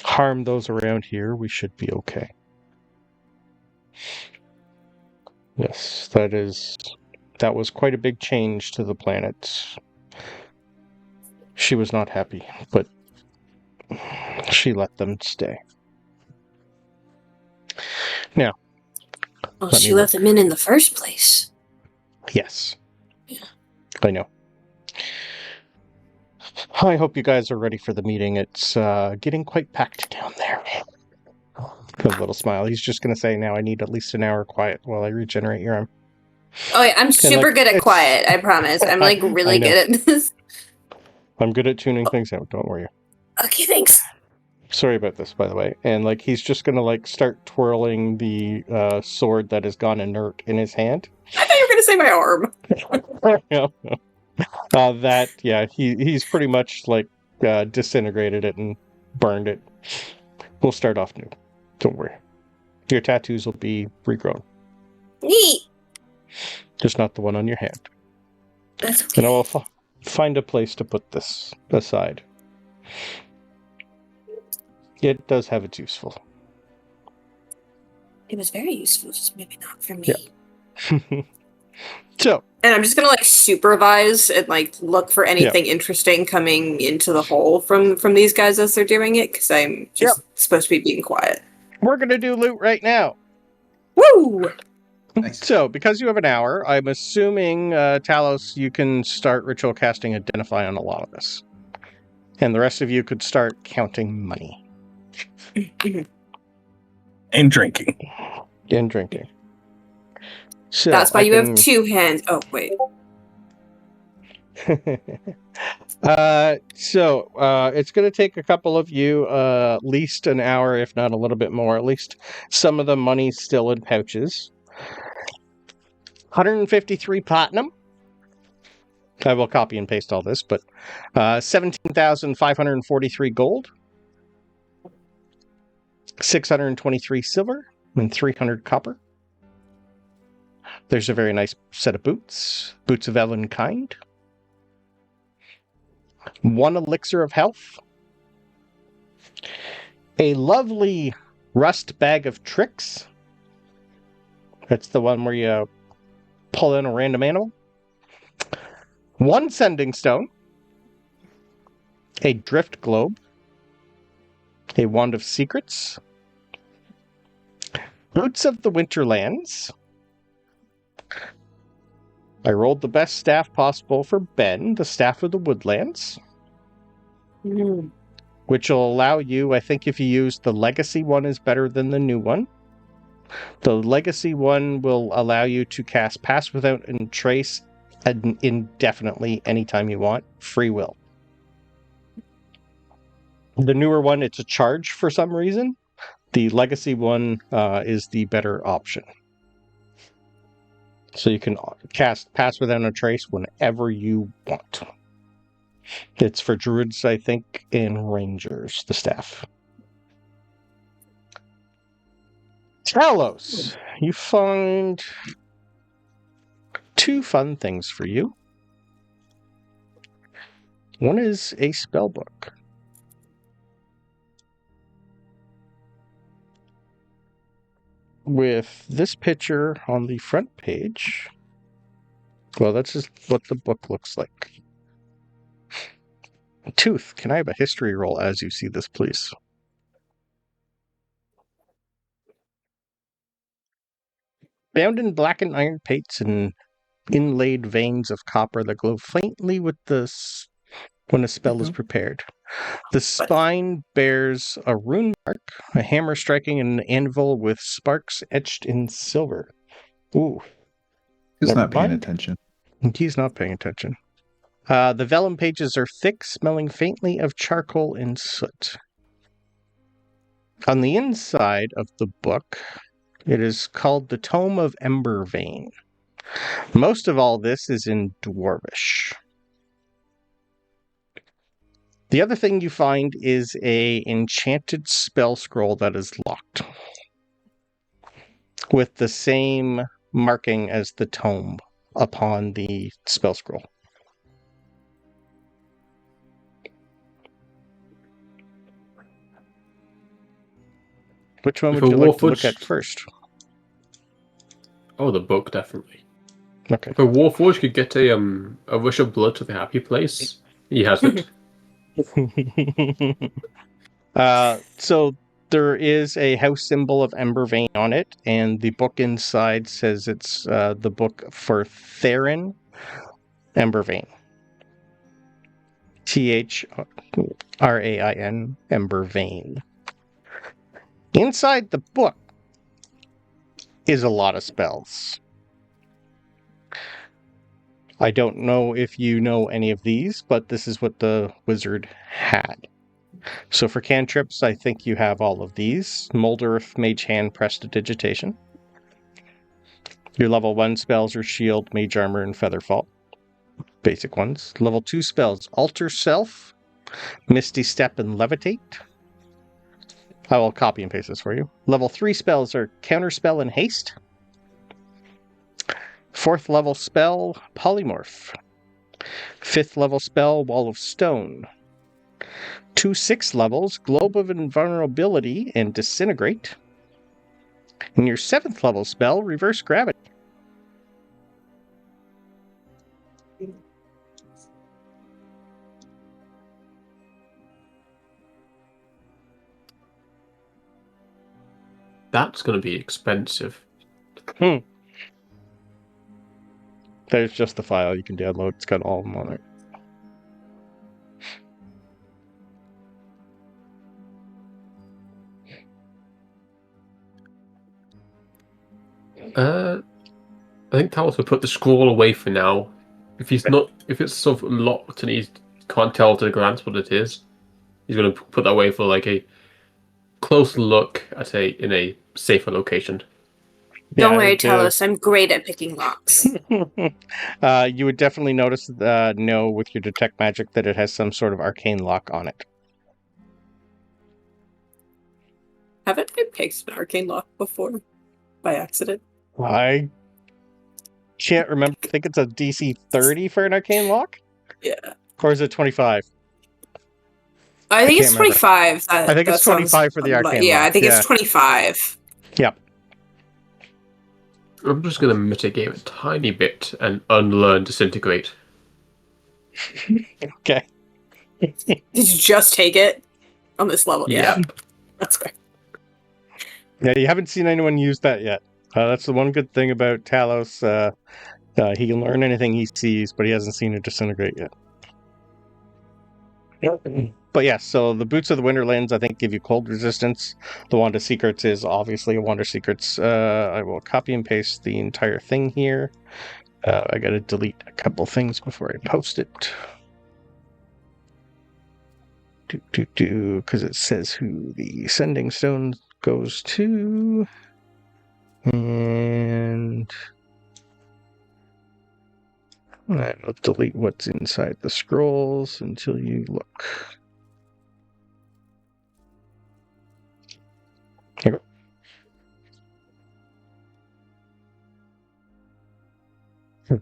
harm those around here, we should be okay. Yes, that is That was quite a big change to the planet. She was not happy, but she let them stay. Now, Well, let she me let look. them in the first place. Yes. Yeah. I know. I hope you guys are ready for the meeting. It's getting quite packed down there. A little smile. He's just going to say, now I need at least an hour quiet while I regenerate your arm. Oh, yeah, I'm super good at it's- quiet, I promise. I'm like I really know. good at this. I'm good at tuning things out, don't worry. Okay, thanks. Sorry about this, by the way. And like he's just going to like start twirling the sword that has gone inert in his hand. I thought you were going to say my arm. He's pretty much like disintegrated it and burned it. We'll start off new. Don't worry. Your tattoos will be regrown. Neat. Just not the one on your hand. That's okay. And I will find a place to put this aside. It does have its useful. It was very useful, just maybe not for me. Yeah. So, and I'm just gonna like supervise and like look for anything interesting coming into the hole from these guys as they're doing it, because I'm just supposed to be being quiet. We're gonna do loot right now. Woo! Nice. So, because you have an hour, I'm assuming, Talos, you can start ritual casting Identify on a lot of this. And the rest of you could start counting money. And drinking. And drinking. So That's why you have 2 hands. Oh, wait. It's going to take a couple of you at least an hour, if not a little bit more. At least some of the money's still in pouches. 153 platinum. I will copy and paste all this, but 17,543 gold, 623 silver, and 300 copper. There's a very nice set of boots of Ellen kind. 1 elixir of health. A lovely rust bag of tricks. That's the one where you pull in a random animal. 1 sending stone. A drift globe. A wand of secrets. Boots of the Winterlands. I rolled the best staff possible for Ben, the Staff of the Woodlands. Which will allow you, I think if you use the legacy one is better than the new one. The legacy one will allow you to cast Pass Without a Trace indefinitely anytime you want. Free will. The newer one, it's a charge for some reason. The legacy one is the better option. So you can cast Pass Without a Trace whenever you want. It's for druids, I think, and rangers, the staff. Talos, you find 2 fun things for you. One is a spell book. With this picture on the front page. Well, that's just what the book looks like. Tooth, can I have a history roll as you see this, please? Bound in blackened iron plates and inlaid veins of copper that glow faintly with when a spell is prepared. The spine bears a rune mark, a hammer striking an anvil with sparks etched in silver. Ooh. He's not paying attention. He's not paying attention. The vellum pages are thick, smelling faintly of charcoal and soot. On the inside of the book, it is called the Tome of Embervane. Most of all this is in Dwarvish. The other thing you find is a enchanted spell scroll that is locked, with the same marking as the tome upon the spell scroll. Which one would you like to look at first? Oh, the book, definitely. Okay. If a Warforged could get a rush of blood to the happy place, he has it. So there is a house symbol of Embervane on it, and the book inside says it's the book for Theron Embervane. THRAIN Embervane. Inside the book is a lot of spells. I don't know if you know any of these, but this is what the wizard had. So for cantrips, I think you have all of these. Mold Earth, Mage Hand, Prestidigitation. Your level 1 spells are Shield, Mage Armor, and Featherfall. Basic ones. Level 2 spells, Alter Self, Misty Step, and Levitate. I will copy and paste this for you. Level 3 spells are Counterspell and Haste. 4th level spell, Polymorph. 5th level spell, Wall of Stone. 2 6th levels, Globe of Invulnerability and Disintegrate. And your 7th level spell, Reverse Gravity. That's going to be expensive. There's just the file you can download. It's got all of them on it. I think Talos will put the scroll away for now. If it's sort of locked and he can't tell at a glance what it is, he's going to put that away for like a close look at in a safer location. Don't worry, Talos. I'm great at picking locks. You would definitely notice, know with your detect magic that it has some sort of arcane lock on it. Haven't I picked an arcane lock before by accident? I can't remember. I think it's a DC 30 for an arcane lock? Yeah. Or is it 25? I think it's can't remember. 25. I think it's 25 for the arcane Yeah, lock. I think it's 25. Yep. I'm just going to mitigate a tiny bit and unlearn Disintegrate. Okay. Did you just take it on this level? Yeah. That's fair. Yeah, you haven't seen anyone use that yet. That's the one good thing about Talos. He can learn anything he sees, but he hasn't seen it disintegrate yet. But yeah, so the Boots of the Winterlands, I think, give you cold resistance. The Wand of Secrets is obviously a Wand of Secrets. I will copy and paste the entire thing here. I gotta delete a couple things before I post it. Because it says who the Sending Stone goes to. And I'll delete what's inside the scrolls until you look. Here.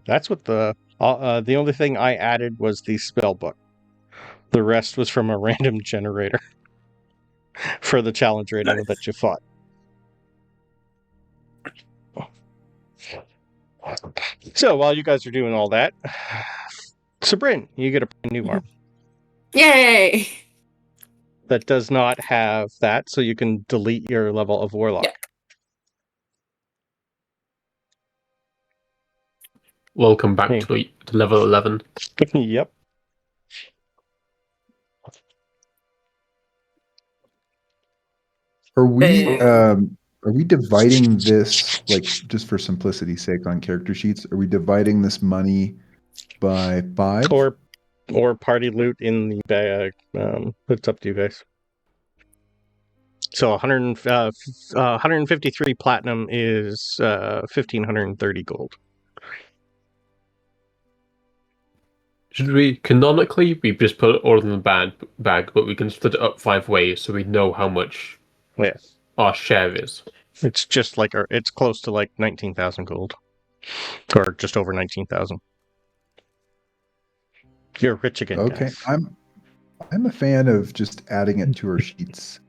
That's what the only thing I added was the spell book. The rest was from a random generator for the challenge rating that you fought. So while you guys are doing all that, Sabryn, you get a brand new arm. Yay! That does not have that, so you can delete your level of Warlock. Yeah. Welcome back to level 11. Yep. Are we dividing this, like, just for simplicity's sake on character sheets, are we dividing this money by 5? Or party loot in the bag. It's up to you guys. So 153 platinum is 1,530 gold. Should we canonically just put it all in the bag, but we can split it up 5 ways so we know how much our share is. It's just like it's close to like 19,000 gold, or just over 19,000. You're rich again. Okay, guys. I'm a fan of just adding it to our sheets,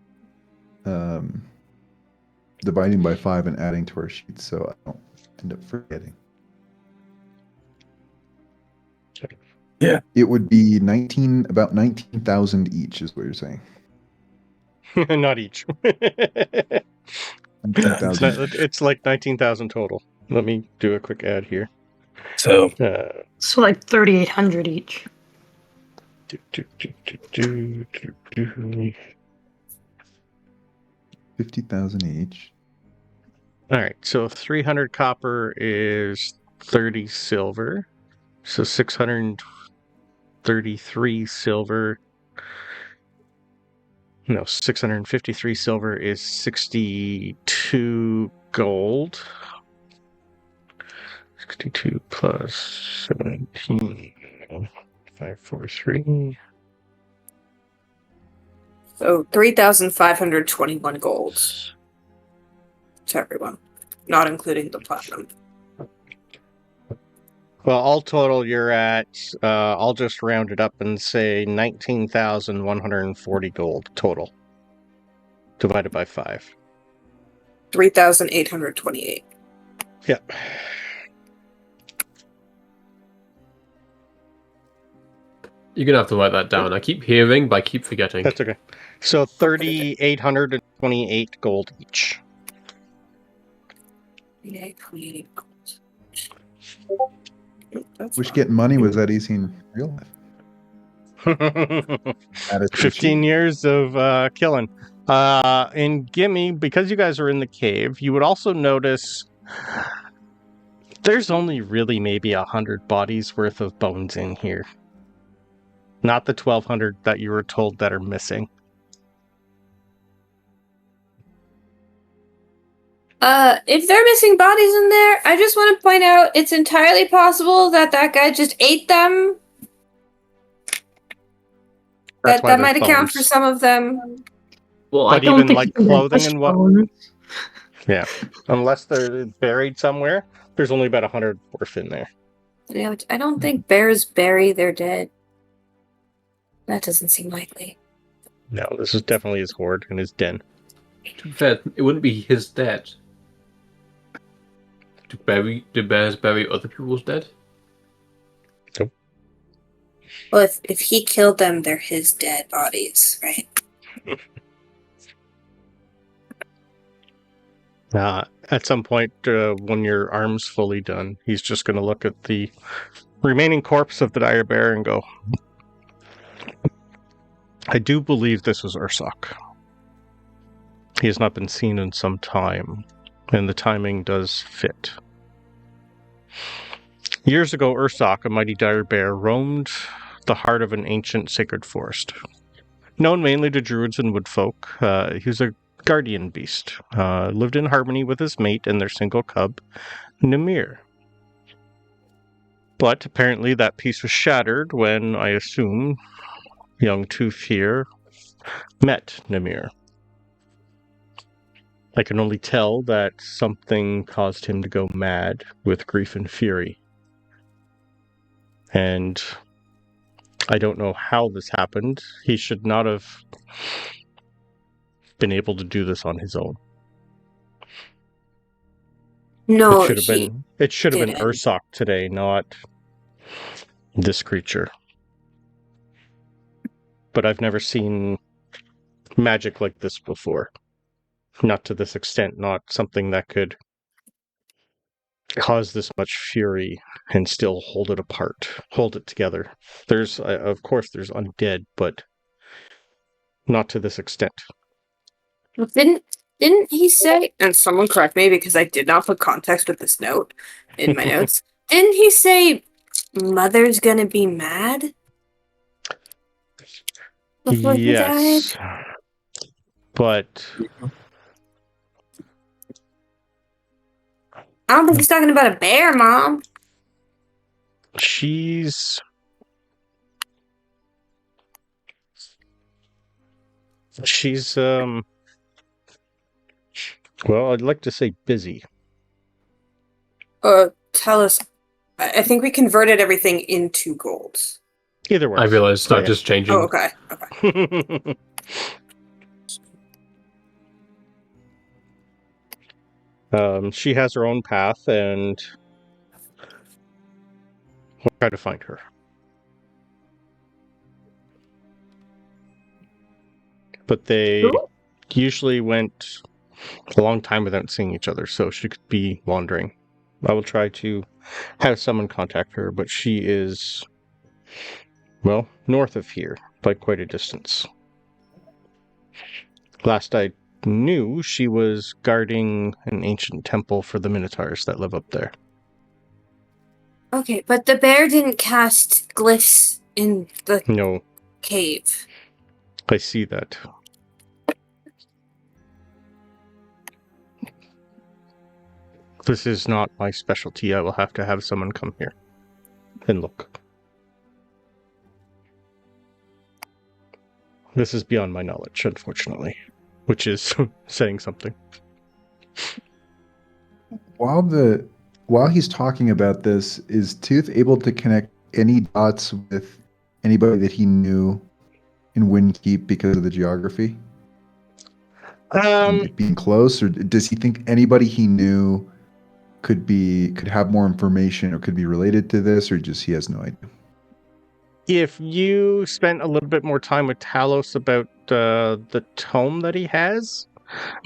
dividing by 5 and adding to our sheets, so I don't end up forgetting. It would be about 19,000 each, is what you're saying. Not each. it's, 19,000. it's like 19,000 total. Let me do a quick add here. So So like 3,800 each. 50,000 each. All right, so 300 copper is 30 silver. So 633 silver. No, 653 silver is 62 gold. 62 plus 17. 543. So 3,521 golds to everyone, not including the platinum. Well, all total, you're at, I'll just round it up and say 19,140 gold total. Divided by 5. 3,828. Yep. You're gonna have to write that down. I keep hearing, but I keep forgetting. That's okay. So 3,828 gold each. 3,828 golds. Wish getting money was that easy in real life. That is 15 years of killing. In Gimme, because you guys are in the cave, you would also notice there's only really maybe 100 bodies worth of bones in here. Not the 1,200 that you were told that are missing. If they're missing bodies in there, I just want to point out it's entirely possible that guy just ate them. That's why That there's might account bones. for some of them. Well, But I don't even, think like, you can clothing touch and what- bones. Yeah. Unless they're buried somewhere, there's only about 100 worth in there. Yeah, I don't think bears bury their dead. That doesn't seem likely. No, this is definitely his hoard and his den. To be fair, it wouldn't be his dead. Do bears bury other people's dead? Well, if he killed them, they're his dead bodies, right? At some point, when your arm's fully done, he's just going to look at the remaining corpse of the dire bear and go, I do believe this was Ursoc. He has not been seen in some time, and the timing does fit. Years ago, Ursoc, a mighty dire bear, roamed the heart of an ancient sacred forest. Known mainly to druids and woodfolk, he was a guardian beast, lived in harmony with his mate and their single cub, Nimir. But apparently that peace was shattered when, I assume, young Tooth here met Nimir. I can only tell that something caused him to go mad with grief and fury. And I don't know how this happened. He should not have been able to do this on his own. No, It should have been didn't. Ursoc today, not this creature. But I've never seen magic like this before. Not to this extent, not something that could cause this much fury and still hold it apart, hold it together. There's, of course, there's undead, but not to this extent. Well, didn't he say? And someone correct me because I did not put context with this note in my notes. Didn't he say Mother's gonna be mad before he died? Yes, but I don't think he's talking about a bear, Mom. she's well, I'd like to say busy. Tell us. I think we converted everything into golds. Either way. I realized that just changing. Oh, okay. She has her own path, and we'll try to find her. but they Who? usually went a long time without seeing each other, so she could be wandering. I will try to have someone contact her, but she is, well, north of here by quite a distance. Last I knew, she was guarding an ancient temple for the Minotaurs that live up there. Okay, but the bear didn't cast glyphs in the No, cave. I see that. This is not my specialty. I will have to have someone come here and look. This is beyond my knowledge, unfortunately, which is saying something. While he's talking about this, is Tooth able to connect any dots with anybody that he knew in Windkeep because of the geography? And it being close, or does he think anybody he knew could have more information or could be related to this, or just he has no idea? If you spent a little bit more time with Talos about the tome that he has,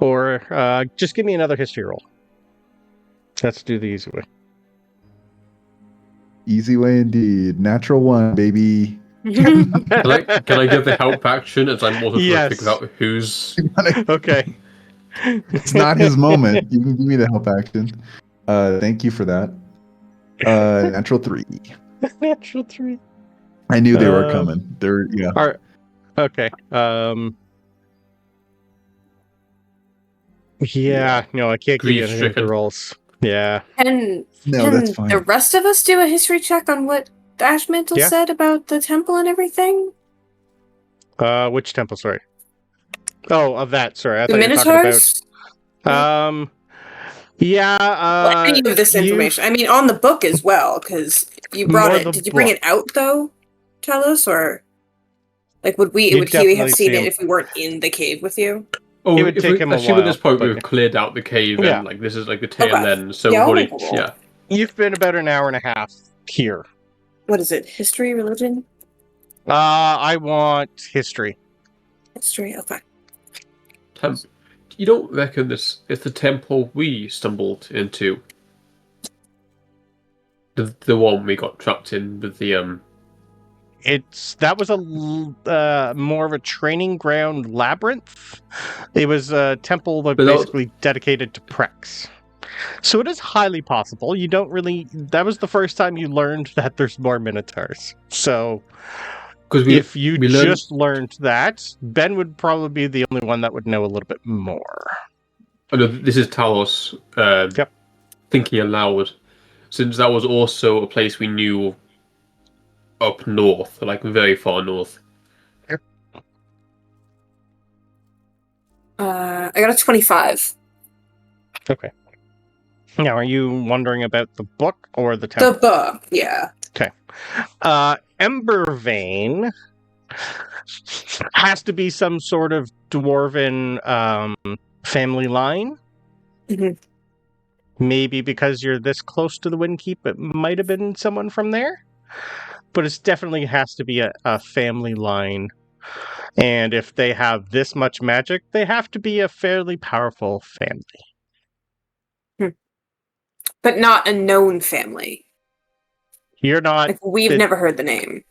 or just give me another history roll. Let's do the easy way. Easy way indeed. Natural 1, baby. Can I give the help action as I'm also trying Yes. to figure out who's... Okay. It's not his moment. You can give me the help action. Thank you for that. Natural 3. Natural 3. I knew they were coming. They're Okay. Yeah, no, I can't give you any of the rolls. Yeah. Can that's fine. the rest of us do a history check on what Ashmantle Yeah. said about the temple and everything? Which temple, sorry? Oh, of that, sorry. I The thought you were Minotaurs? talking about... Yeah, Any of this information. I mean, on the book as well, because you brought More it. the Did you bring book. it out, though? Tell us, or... Like, would You'd he definitely have seen see it him. if we weren't in the cave with you? Oh, It would take him a assume at while, this point but we've cleared out the cave Yeah. and like this is like the tail Okay. end, so Yeah, I'll probably, make a roll. yeah. You've been about an hour and a half here. What is it? History, religion? I want history. History, okay. You don't reckon this is the temple we stumbled into? The one we got trapped in with the That was more of a training ground labyrinth. It was a temple that But that- basically dedicated to Prex. So it is highly possible. You don't really. That was the first time you learned that there's more Minotaurs. So because if you we learned- just learned that, Ben would probably be the only one that would know a little bit more. I know this is Talos Yep. thinking aloud, since that was also a place we knew up north, like very far north. I got a 25. Okay. Now, are you wondering about the book or the The temple? book, yeah. Embervane has to be some sort of dwarven family line. Mhm. Maybe because you're this close to the Windkeep, it might have been someone from there. But it definitely has to be a family line. And if they have this much magic, they have to be a fairly powerful family. But not a known family. You're not... Like, we've it- never heard the name.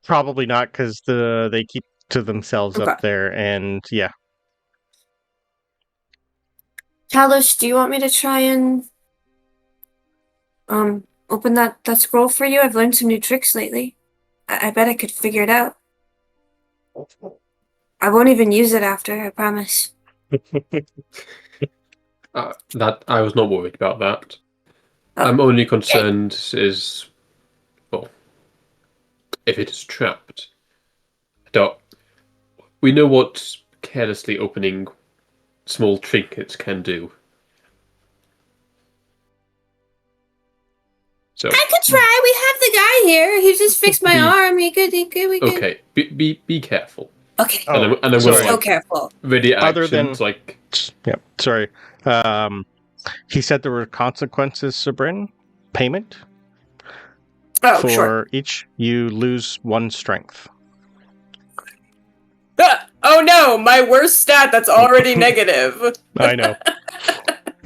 Probably not, because they keep to themselves Okay. up there, and yeah. Talos, do you want me to try and open that scroll for you? I've learned some new tricks lately. I bet I could figure it out. I won't even use it after, I promise. That I was not worried about that. Oh. I'm only concerned is, well, if it is trapped. We know what carelessly opening small trinkets can do. So I could try. We have the guy here. He just fixed my arm. We could. okay, be careful. Okay. Oh, and I'm sorry. gonna So like careful. ready Other actions than- like Yep, sorry. He said there were consequences, Sabryn. Payment. Oh, For sure. each, you lose 1 strength. Ah! Oh no, my worst stat that's already negative. I know.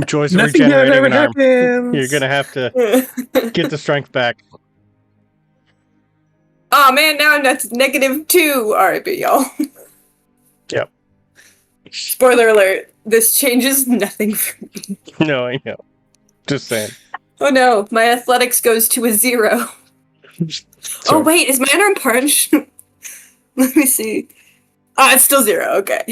Joys of Nothing good regenerating ever an arm. happens. You're gonna have to get the strength back. Oh man, now I'm at -2. Alright, but y'all. Yep. Spoiler alert, this changes nothing for me. No, I know. Just saying. Oh no, my athletics goes to a 0. Oh Sorry. wait, is my unarmed punch? Let me see. It's still 0, okay.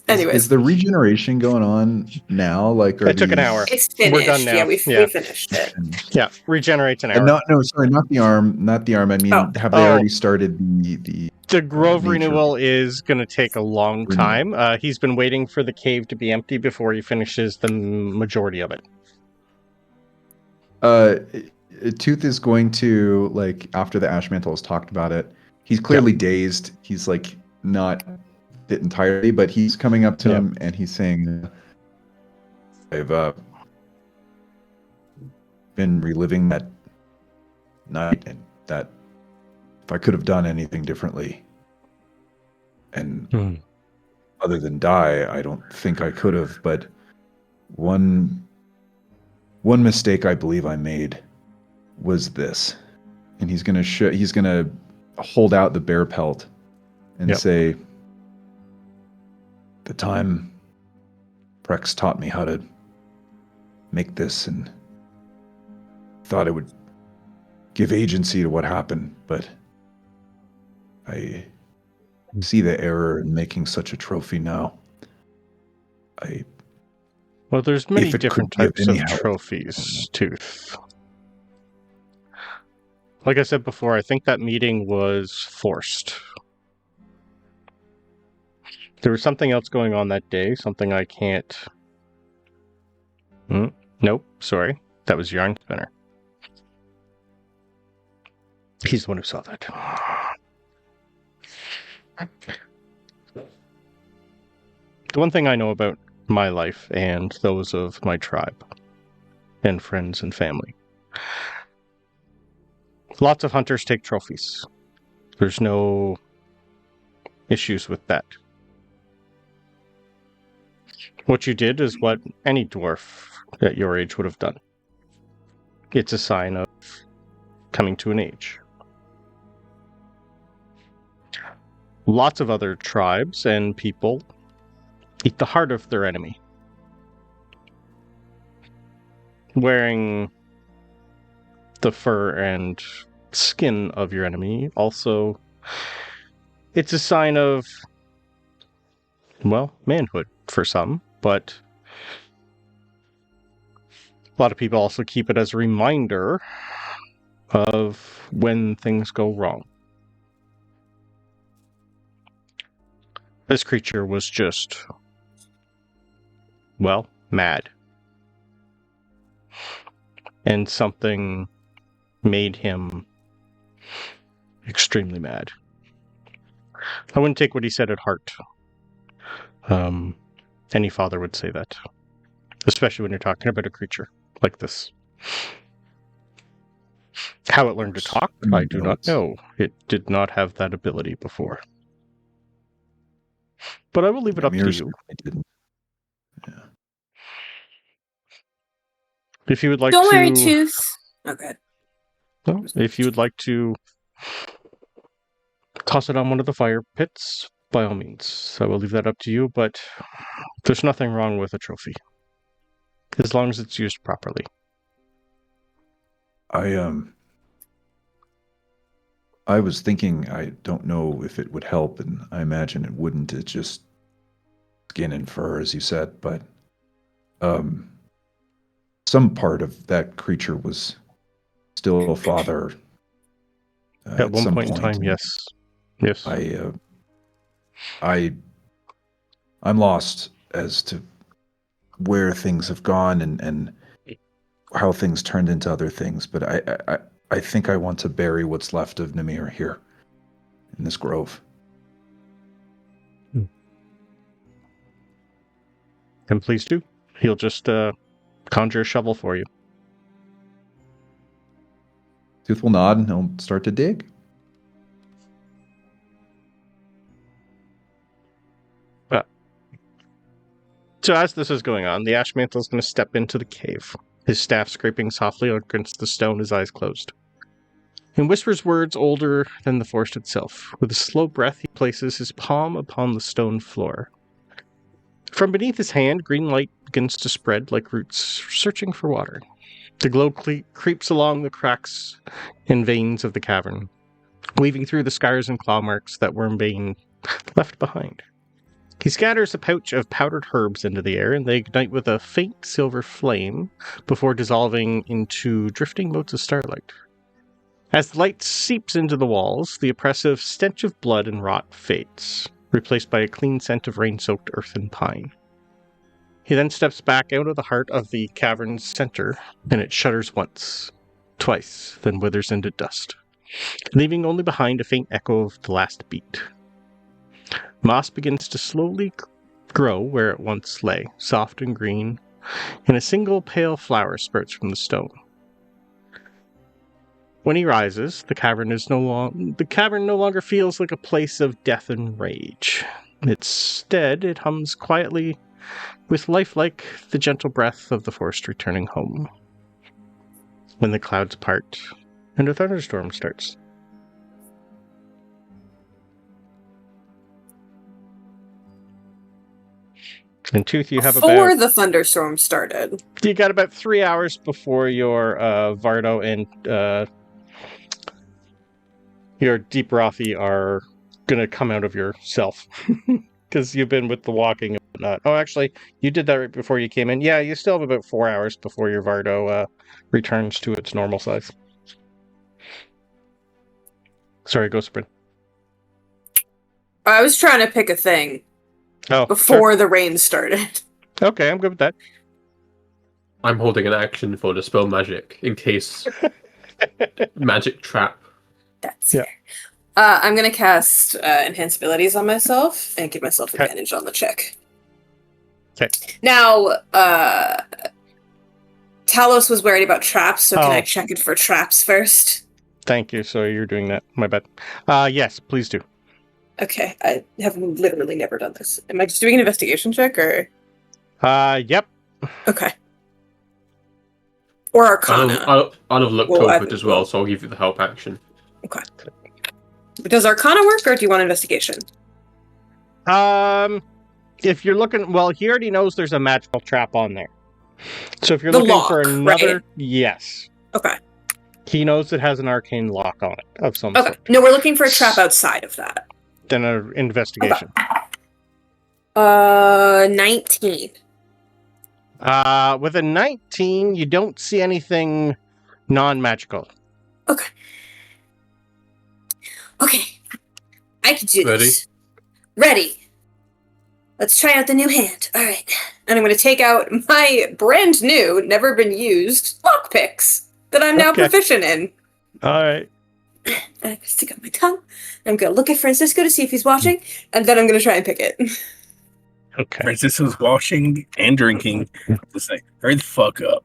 Anyways. Is the regeneration going on now? Like, are It took an hour. It's finished. We're done now. Yeah, we Yeah. finished it. Yeah, regenerates an hour. Not the arm. Not the arm. I mean, have they already started the The Grove nature? renewal is going to take a long time. He's been waiting for the cave to be empty before he finishes the majority of it. Tooth is going to, like, after the Ash Mantle has talked about it, he's clearly dazed. He's like not fit entirely, but he's coming up to him and he's saying, I've been reliving that night, and that if I could have done anything differently, and other than die, I don't think I could have, but one mistake I believe I made was this. And he's gonna hold out the bear pelt and say, the time Prex taught me how to make this, and thought it would give agency to what happened, but I see the error in making such a trophy now. Well, there's many if it different could give types any of help. trophies, Tooth. Like I said before, I think that meeting was forced. There was something else going on that day, something I can't... Nope, sorry. That was Yarn Spinner. He's the one who saw that. The one thing I know about my life and those of my tribe and friends and family. Lots of hunters take trophies. There's no issues with that. What you did is what any dwarf at your age would have done. It's a sign of coming to an age. Lots of other tribes and people eat the heart of their enemy. Wearing the fur and skin of your enemy also, it's a sign of, well, manhood for some, but a lot of people also keep it as a reminder of when things go wrong. This creature was just, well, mad. And something made him extremely mad. I wouldn't take what he said at heart. Any father would say that. Especially when you're talking about a creature like this. How it learned to talk, I do not know. It did not have that ability before. But I will leave it up to you. Yeah. If you would like Don't to... worry, Tooth. Okay. Well, if you would like to toss it on one of the fire pits, by all means. I will leave that up to you, but there's nothing wrong with a trophy. As long as it's used properly. I was thinking, I don't know if it would help, and I imagine it wouldn't. It's just skin and fur, as you said, but some part of that creature was still a father. At one point in time, yes. Yes. I'm lost as to where things have gone and how things turned into other things, but I think I want to bury what's left of Namir here in this grove. And please do. He'll just conjure a shovel for you. Tooth will nod and he'll start to dig. So as this is going on, the Ash Mantle is going to step into the cave, his staff scraping softly against the stone, his eyes closed. He whispers words older than the forest itself. With a slow breath, he places his palm upon the stone floor. From beneath his hand, green light begins to spread like roots searching for water. The glow creeps along the cracks and veins of the cavern, weaving through the scars and claw marks that Wyrmbane left behind. He scatters a pouch of powdered herbs into the air, and they ignite with a faint silver flame before dissolving into drifting motes of starlight. As the light seeps into the walls, the oppressive stench of blood and rot fades, replaced by a clean scent of rain-soaked earth and pine. He then steps back out of the heart of the cavern's center, and it shudders once, twice, then withers into dust, leaving only behind a faint echo of the last beat. Moss begins to slowly grow where it once lay, soft and green, and a single pale flower sprouts from the stone. When he rises, the cavern no longer feels like a place of death and rage. Instead, it hums quietly, with life like the gentle breath of the forest returning home. When the clouds part, and a thunderstorm starts. And Tooth, you have Before the thunderstorm started. You got about 3 hours before your Vardo and your Deep Rothy are going to come out of yourself. Because you've been with the walking and whatnot. Oh, actually, you did that right before you came in. Yeah, you still have about 4 hours before your Vardo returns to its normal size. Sorry, go Sabryn. I was trying to pick a thing before the rain started. Okay, I'm good with that. I'm holding an action for Dispel Magic in case magic trap. That's fair. I'm going to cast Enhance Abilities on myself and give myself advantage on the check. Okay. Now, Talos was worried about traps, so can I check it for traps first? Thank you. So you're doing that. My bad. Yes, please do. Okay, I have literally never done this. Am I just doing an investigation check, or? Yep. Okay. Or Arcana. I'll have looked over it as well, so I'll give you the help action. Okay. Does Arcana work, or do you want investigation? If you're looking, well, he already knows there's a magical trap on there. So if you're looking for another, right? Yes. Okay. He knows it has an arcane lock on it of some sort. No, we're looking for a trap outside of that. Then an investigation. Okay. 19. With a 19, you don't see anything non-magical. Okay. I can do this. Ready. Let's try out the new hand. All right. And I'm going to take out my brand new, never been used lockpicks that I'm now proficient in. All right. I'm going to stick out my tongue. I'm going to look at Francisco to see if he's watching, and then I'm going to try and pick it. Okay. Francisco's washing and drinking. Just say, hurry the fuck up.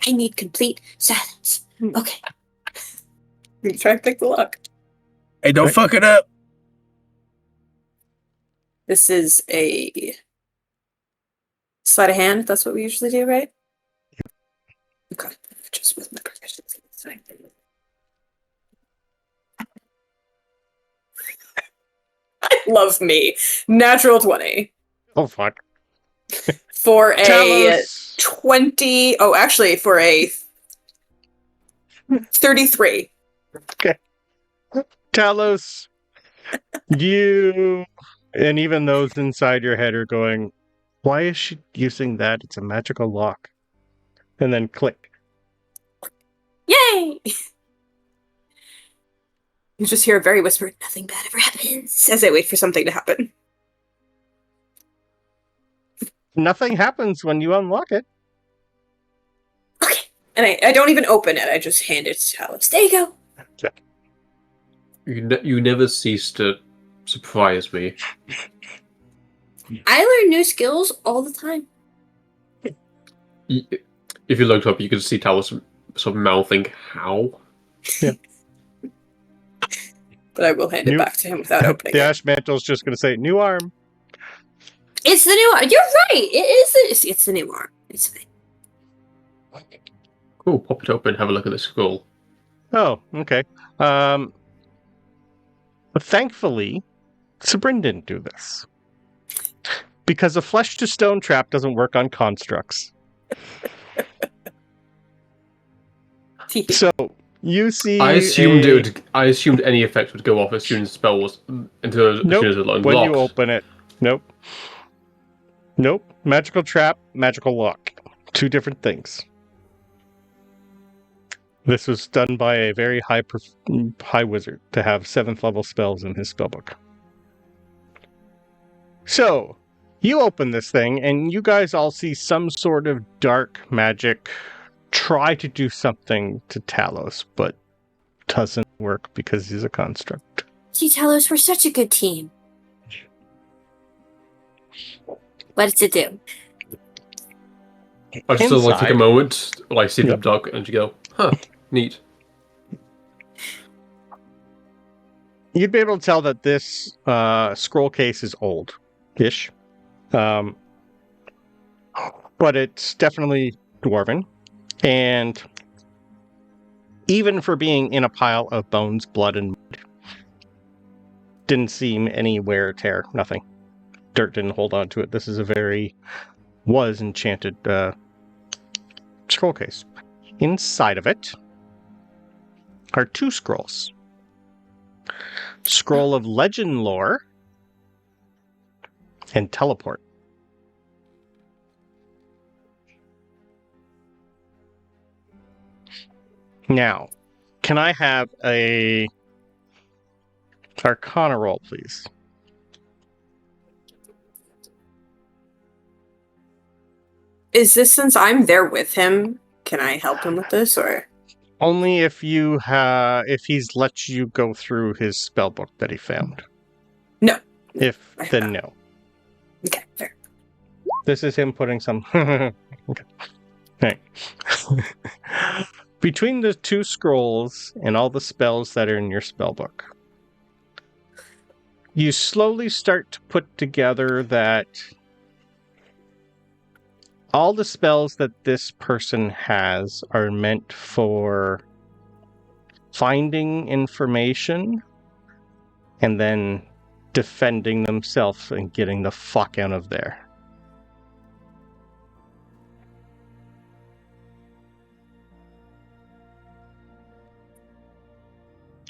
I need complete silence. Okay. I'm going to try and pick the lock. Hey, don't fuck it up. This is a sleight of hand. That's what we usually do, right? Okay. Just with my proficiency. Sorry. I love me. Natural 20. Oh, fuck. For a 20. Oh, actually, for a 33. Okay. Talos, you and even those inside your head are going, why is she using that? It's a magical lock. And then click. Yay! You just hear a very whispered, nothing bad ever happens, as I wait for something to happen. Nothing happens when you unlock it. Okay. And I don't even open it. I just hand it to Talos. There you go. Okay. You never cease to surprise me. I learn new skills all the time. If you looked up, you could see Talos sort of mouthing, how? Yeah. But I will hand it back to him without opening the it. Ash Mantle's just going to say, new arm. It's the new arm. You're right. It is. It's the new arm. It's fine. Cool. Pop it open. Have a look at the scroll. Oh, okay. But thankfully, Sabryn didn't do this. Because a flesh to stone trap doesn't work on constructs. So you see, I assumed any effect would go off as soon as the spell was Nope. as soon as it unlocked. When you open it, nope. Magical trap, magical lock, 2 different things. This was done by a very high wizard to have 7th level spells in his spellbook. So you open this thing, and you guys all see some sort of dark magic try to do something to Talos, but doesn't work because he's a construct. See, Talos, we're such a good team. What does it do? I just sort of like take a Inside- moment, like see the Yep. dog, and you go, huh, neat. You'd be able to tell that this scroll case is old-ish. But it's definitely dwarven. And even for being in a pile of bones, blood, and mud, didn't seem any wear or tear. Nothing. Dirt didn't hold on to it. This is a was enchanted scroll case. Inside of it are 2 scrolls. Scroll of Legend Lore and Teleport. Now, can I have a Arcana roll, please? Is this since I'm there with him? Can I help him with this, or? Only if he's let you go through his spellbook that he found. No. If then no. Okay, fair. This is him putting some. Okay. Right. Between the 2 scrolls and all the spells that are in your spellbook, you slowly start to put together that all the spells that this person has are meant for finding information and then defending themselves and getting the fuck out of there.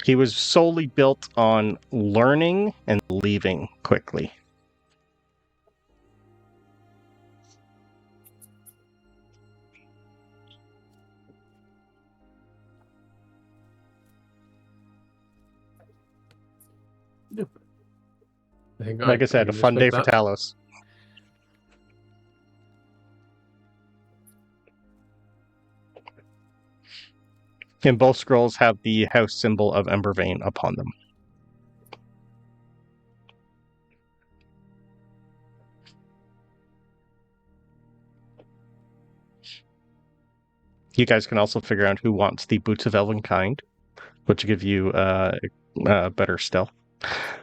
He was solely built on learning and leaving quickly. Like I said, a fun day for Talos. And both scrolls have the house symbol of Embervane upon them. You guys can also figure out who wants the Boots of Elvenkind, which will give you better stealth.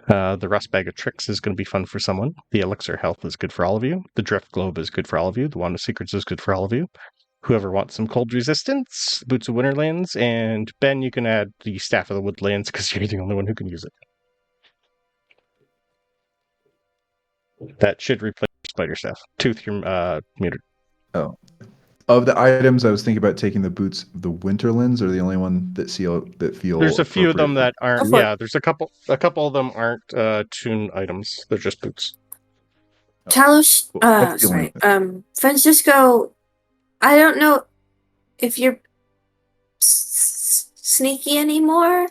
The Rust Bag of Tricks is going to be fun for someone. The Elixir Health is good for all of you. The Drift Globe is good for all of you. The Wand of Secrets is good for all of you. Whoever wants some cold resistance, Boots of Winterlands, and Ben, you can add the Staff of the Woodlands because you're the only one who can use it. That should replace Spider Staff. Tooth, you're muted. Oh. Of the items, I was thinking about taking the Boots of the Winterlands, or the only one that feel. There's a few of them appropriate. that aren't. for it. Yeah, there's a couple of them aren't tune items. They're just boots. Talos, Cool. That's the sorry, only Francisco, I don't know if you're sneaky anymore.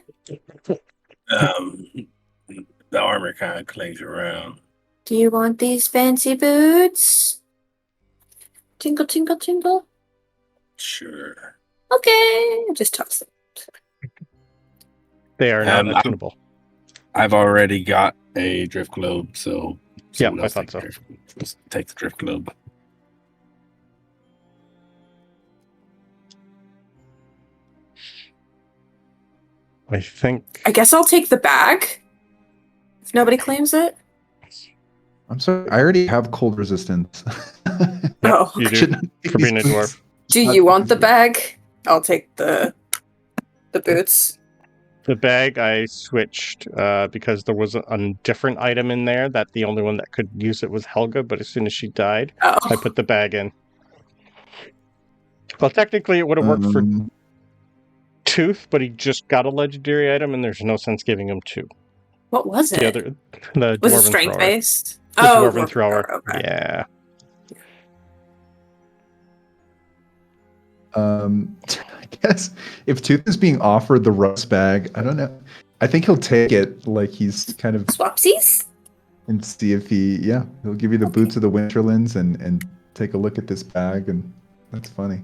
The armor kind of clings around. Do you want these fancy boots? Tingle, tingle, tingle. Sure. Okay, just toss them. They are not I'm- tunable. I've already got a drift globe, so Yeah, someone I else thought take so. the drift- let's take the drift globe. I think. I guess I'll take the bag if nobody claims it. I'm sorry. I already have cold resistance. Oh, You I do, shouldn't for being a use dwarf. do you want the bag? I'll take the boots. The bag I switched because there was a different item in there that the only one that could use it was Helga, but as soon as she died, I Oh, put the bag in. Well, technically it would have worked for Tooth, but he just got a legendary item and there's no sense giving him two. what was it? The Was it Dwarven strength Thrower. based? The Oh, Dwarven Thrower. Okay. Yeah. I guess if Tooth is being offered the rust bag, I don't know. I think he'll take it like he's kind of Swapsies? and see if he'll give you the boots of the Winterlands and take a look at this bag, and that's funny.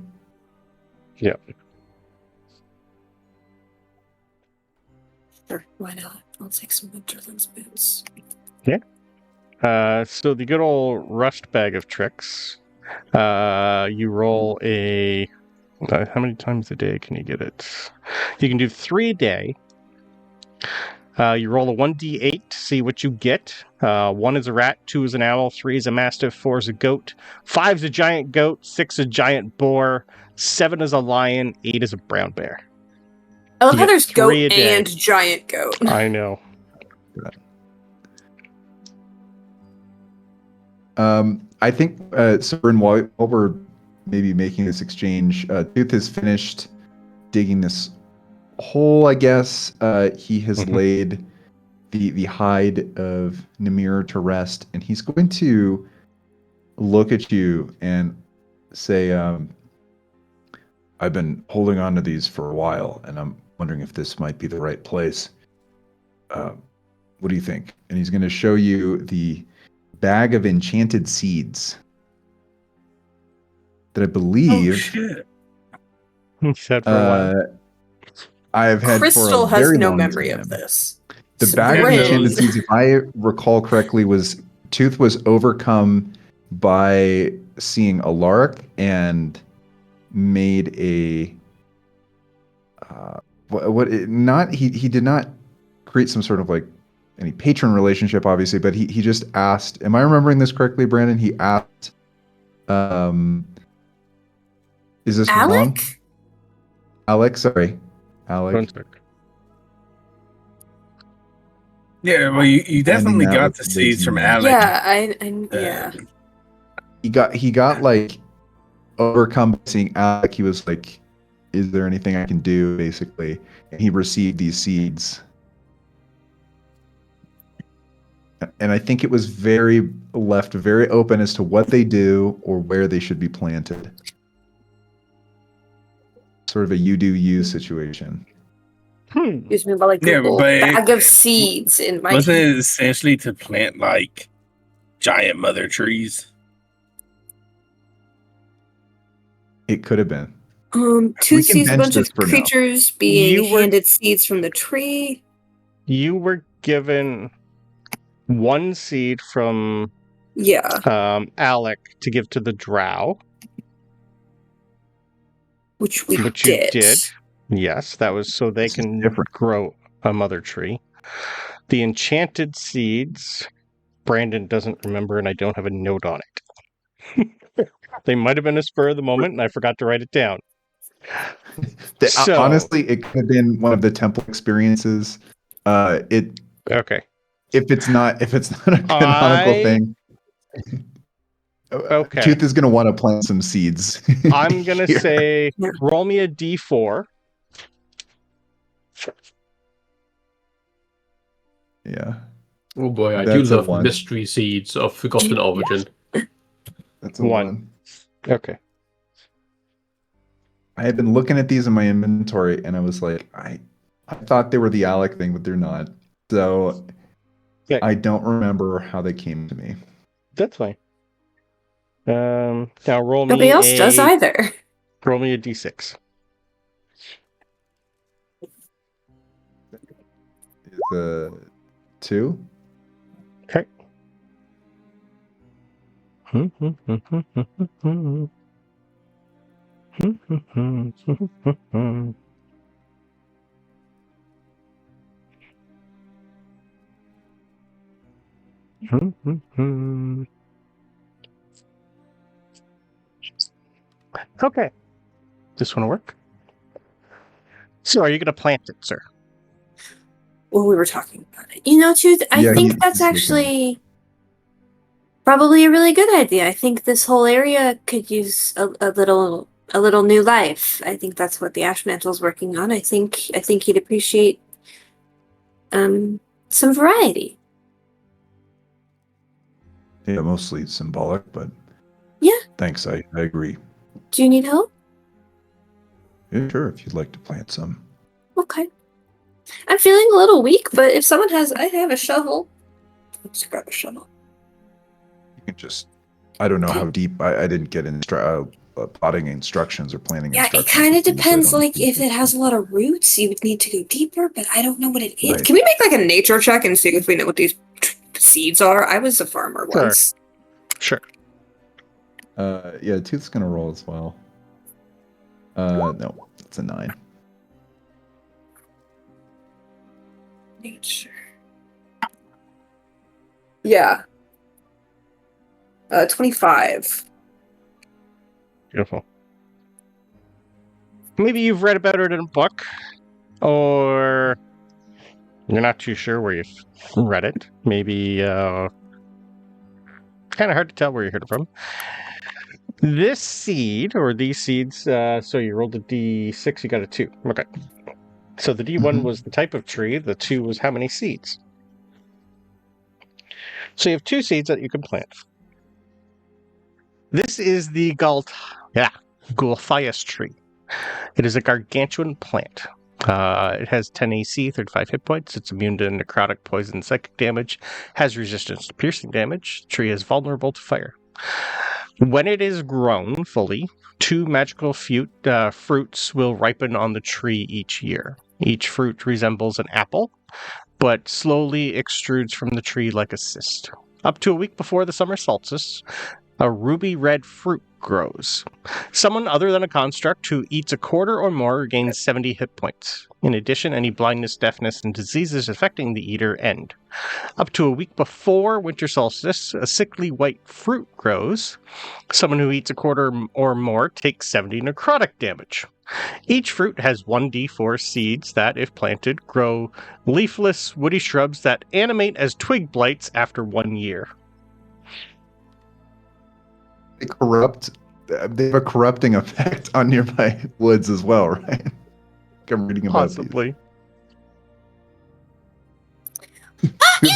Yeah. Sure, why not? I'll take some Winterlands boots. So the good old rust bag of tricks. You roll a. How many times a day can you get it? You can do 3 a day. You roll a 1d8 to see what you get. 1 is a rat, 2 is an owl, 3 is a mastiff, 4 is a goat, 5 is a giant goat, 6 is a giant boar, 7 is a lion, 8 is a brown bear. I love You how get there's 3 goat a day. and giant goat. I know. I think, Sabryn, while we're maybe making this exchange, Tooth has finished digging this hole, I guess. He has laid the hide of Namir to rest, and he's going to look at you and say, I've been holding on to these for a while, and I'm wondering if this might be the right place. What do you think? And he's going to show you the bag of enchanted seeds that I believe shit. He said for a while. I've had Crystal for a has very no long memory time. of this. The bag of Sabryn. enchanted seeds, if I recall correctly, was Tooth was overcome by seeing a lark and made a he did not create some sort of like any patron relationship, obviously, but he just asked. Am I remembering this correctly, Brandon? He asked, is this Alec? wrong? Alex, sorry, Alec. Brunswick. Yeah, well, you definitely that got with the the seeds from lazy man. Alec. Yeah. He got like overcome by seeing Alec. He was like, is there anything I can do, basically? And he received these seeds. And I think it was left very open as to what they do or where they should be planted. Sort of a you do you situation. Excuse me, but like Yeah, Google but bag of seeds in my Wasn't it essentially to plant like giant mother trees? It could have been. Tooth can sees a bench bunch this of for now. creatures being You were- handed seeds from the tree. You were given 1 seed from Yeah, Alec to give to the Drow, which we which did. you did. Yes, that was so they This is can different. grow a mother tree. The enchanted seeds, Brandon doesn't remember, and I don't have a note on it. They might have been a spur of the moment, and I forgot to write it down. So- Honestly, it could have been one of the temple experiences. Okay. If it's not a canonical thing. Okay. Tooth is going to want to plant some seeds. I'm going to here. say, roll me a d4. Yeah. Oh boy, I That's do a love 1. mystery seeds of forgotten origin. That's a 1. 1. Okay. I had been looking at these in my inventory, and I was like, I thought they were the Alec thing, but they're not. So Okay. I don't remember how they came to me. That's fine. Now roll me Nobody else does either. Roll me a d6. It's a 2. Okay. Okay. This one will work. So, are you going to plant it, sir? Well, we were talking about it. You know, Tooth, I Yeah, think he's that's looking. actually probably a really good idea. I think this whole area could use a little new life. I think that's what the Ash Mantle's working on. I think he'd appreciate some variety. Yeah, mostly symbolic, but Yeah. thanks. I agree. Do you need help? Yeah, sure, if you'd like to plant some. Okay. I'm feeling a little weak, but if someone has, I have a shovel. Let's grab a shovel. You can just, I don't know how deep, I didn't get plotting instructions or planning Yeah, instructions. it kind of with you, so I depends. don't Like, know. if it has a lot of roots, you would need to go deeper, but I don't know what it is. Right. Can we make like a nature check and see if we know what these seeds are? I was a farmer Sure. once. Sure. Yeah, Tooth's gonna roll as well. No, it's a 9. Nature. Yeah. 25. Beautiful. Maybe you've read about it in a book, or you're not too sure where you've read it. Maybe kind of hard to tell where you heard it from. This seed, or these seeds, so you rolled a d6, you got a 2. Okay. So the d1 was the type of tree, the 2 was how many seeds. So you have 2 seeds that you can plant. This is the Gulthias tree. It is a gargantuan plant. It has 10 AC, 35 hit points. It's immune to necrotic, poison, psychic damage. Has resistance to piercing damage. The tree is vulnerable to fire. When it is grown fully, 2 magical fruits will ripen on the tree each year. Each fruit resembles an apple, but slowly extrudes from the tree like a cyst. Up to a week before the summer solstice, a ruby red fruit grows. Someone other than a construct who eats a quarter or more gains 70 hit points. In addition, any blindness, deafness, and diseases affecting the eater end. Up to a week before winter solstice, a sickly white fruit grows. Someone who eats a quarter or more takes 70 necrotic damage. Each fruit has 1d4 seeds that, if planted, grow leafless, woody shrubs that animate as twig blights after 1 year. They have a corrupting effect on nearby woods as well, right? I'm reading about Possibly. these.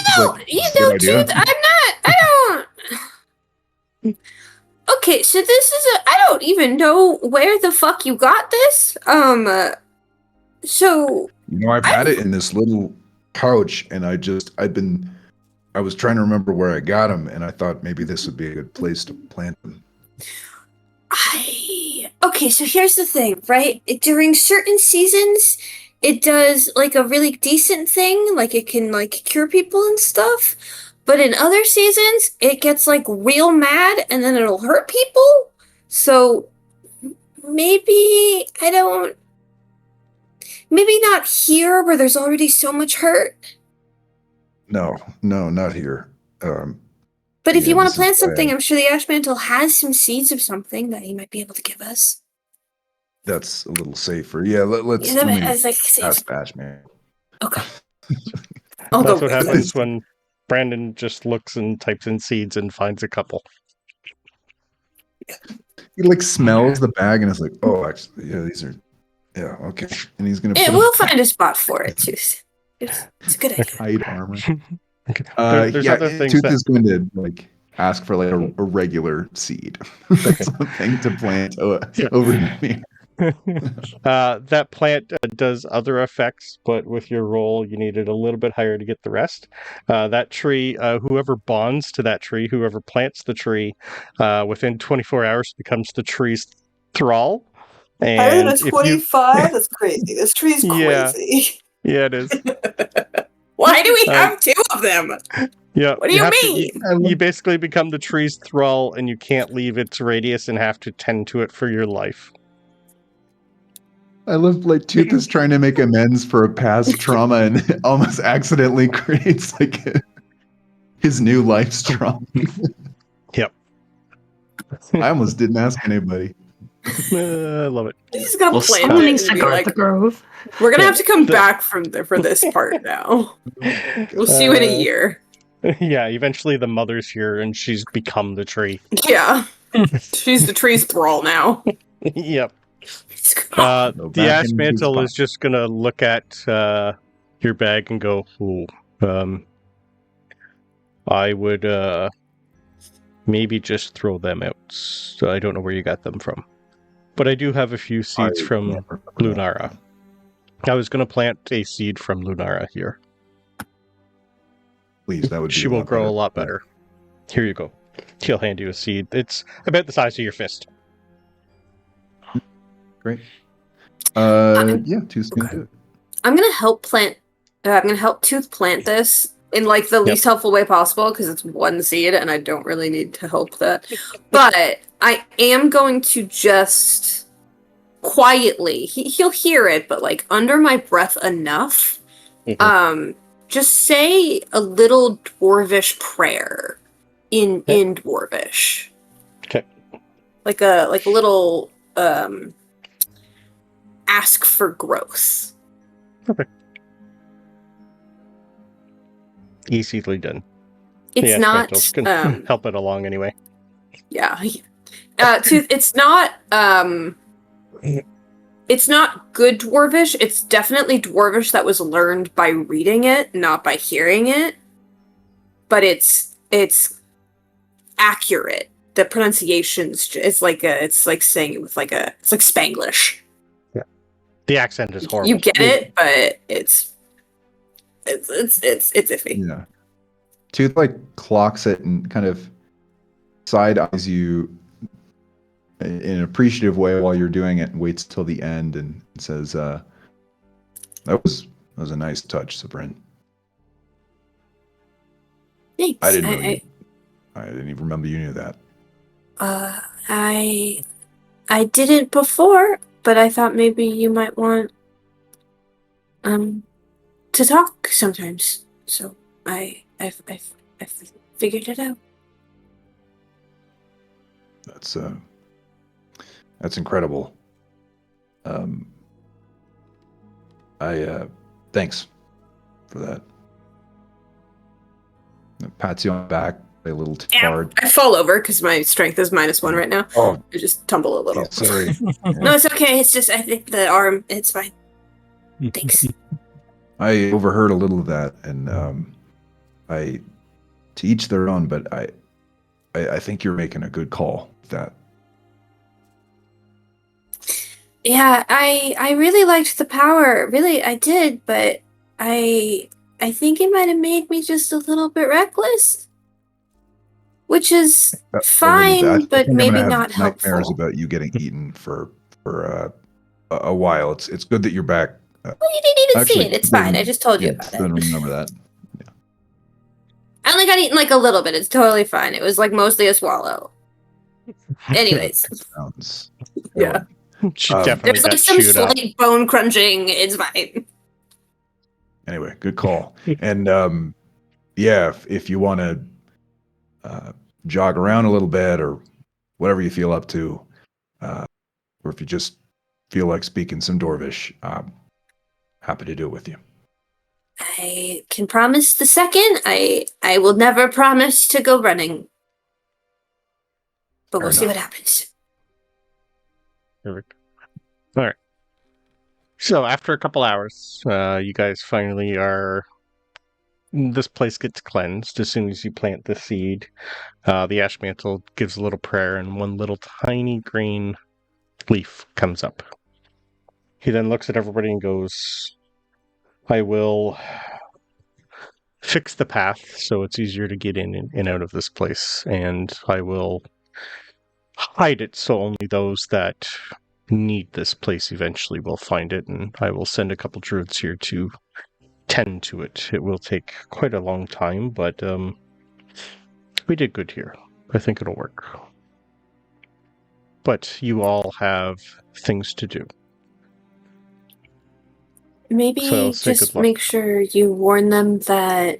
Tooth, I don't. Okay, so this is I don't even know where the fuck you got this. So. I've had it in this little pouch, and I was trying to remember where I got them, and I thought maybe this would be a good place to plant them. Okay, so here's the thing, right? During certain seasons, it does like a really decent thing, like it can like cure people and stuff. But in other seasons, it gets like real mad and then it'll hurt people. So maybe maybe not here where there's already so much hurt. No, not here. But if you want this to plant is why something, I'm sure the Ash Mantle has some seeds of something that he might be able to give us. That's a little safer. Yeah, let's Yeah, let me I was like, ask Ash, man. okay. That's what happens when Brandon just looks and types in seeds and finds a couple. He like smells the bag and is like, oh, actually, yeah, these are, yeah, okay. And he's gonna. We'll find a spot for it too. It's a good idea. Hide armor. Okay. There's Yeah, other things Tooth that... is going to like ask for like a regular seed, something to plant over here. That plant does other effects, but with your roll, you needed a little bit higher to get the rest. That tree, whoever bonds to that tree, whoever plants the tree, within 24 hours becomes the tree's thrall. And higher than a 25? That's crazy. This tree's crazy. Yeah, it is. Why do we have 2 of them? Yeah. What do you mean? You basically become the tree's thrall, and you can't leave its radius and have to tend to it for your life. I love like Tooth is trying to make amends for a past trauma and almost accidentally creates like his new life strong. Yep. I almost didn't ask anybody. I love it. He's just gonna Well, plant someone it needs and to be guard like, the grove. we're gonna have to come The- back for this part now. We'll see you in a year. Yeah, eventually the mother's here and she's become the tree. Yeah. She's the tree's thrall now. Yep. Go The back ash into mantle spot. is just gonna look at your bag and go, "Ooh, I would maybe just throw them out. So I don't know where you got them from, but I do have a few seeds from can't remember that. Lunara. I was gonna plant a seed from Lunara here. Please, that would be She will grow a lot better. Here you go. He'll hand you a seed. It's about the size of your fist. Great. Yeah, Tooth's gonna do it. I'm gonna help plant. I'm gonna help Tooth plant this in like the least helpful way possible because it's one seed and I don't really need to help that. But I am going to just quietly. He'll hear it, but like under my breath enough. Just say a little dwarvish prayer in dwarvish. Okay. Like a little ask for growth. Perfect. Easily done. It's Yeah, not Spectals can help it along anyway. yeah. It's not it's not good dwarvish. It's definitely dwarvish that was learned by reading it, not by hearing it. But it's accurate. The pronunciations it's like saying it with it's like Spanglish. Yeah. The accent is horrible. You get it, but it's iffy. Yeah. Tooth like clocks it and kind of side eyes you in an appreciative way while you're doing it and waits till the end and says, that was a nice touch, Sabryn. Thanks. I didn't know I didn't even remember you knew that. I didn't before, but I thought maybe you might want to talk sometimes. So I figured it out. That's incredible. Thanks for that. Pats you on the back a little too hard. I fall over because my strength is -1 right now. Oh, I just tumble a little. sorry. No, it's okay. It's just I think the arm. It's fine. Thanks. I overheard a little of that, and to each their own. But I think you're making a good call with that. Yeah, I really liked the power. Really, I did, but I think it might have made me just a little bit reckless, which is fine, but maybe not helpful. Nightmares about you getting eaten for a while. It's good that you're back. Well, you didn't even see it. It's fine. I just told you about I it. don't remember that. I only got eaten like a little bit. It's totally fine. It was like mostly a swallow. Anyways. Sounds. Yeah. She definitely There's like got some chewed up. slight bone crunching. It's fine. Anyway, good call. And yeah, if you want to jog around a little bit or whatever you feel up to, or if you just feel like speaking some Dwarvish, happy to do it with you. I can promise the second. I will never promise to go running. But we'll see what happens. Perfect. All right. So after a couple hours, you guys finally are. This place gets cleansed as soon as you plant the seed. The ash mantle gives a little prayer, and one little tiny green leaf comes up. He then looks at everybody and goes, "I will fix the path so it's easier to get in and out of this place, and I will hide it so only those that need this place eventually will find it, and I will send a couple druids here to tend to it. It will take quite a long time, but we did good here. I think it'll work. But you all have things to do. Maybe So say just good luck. make sure you warn them that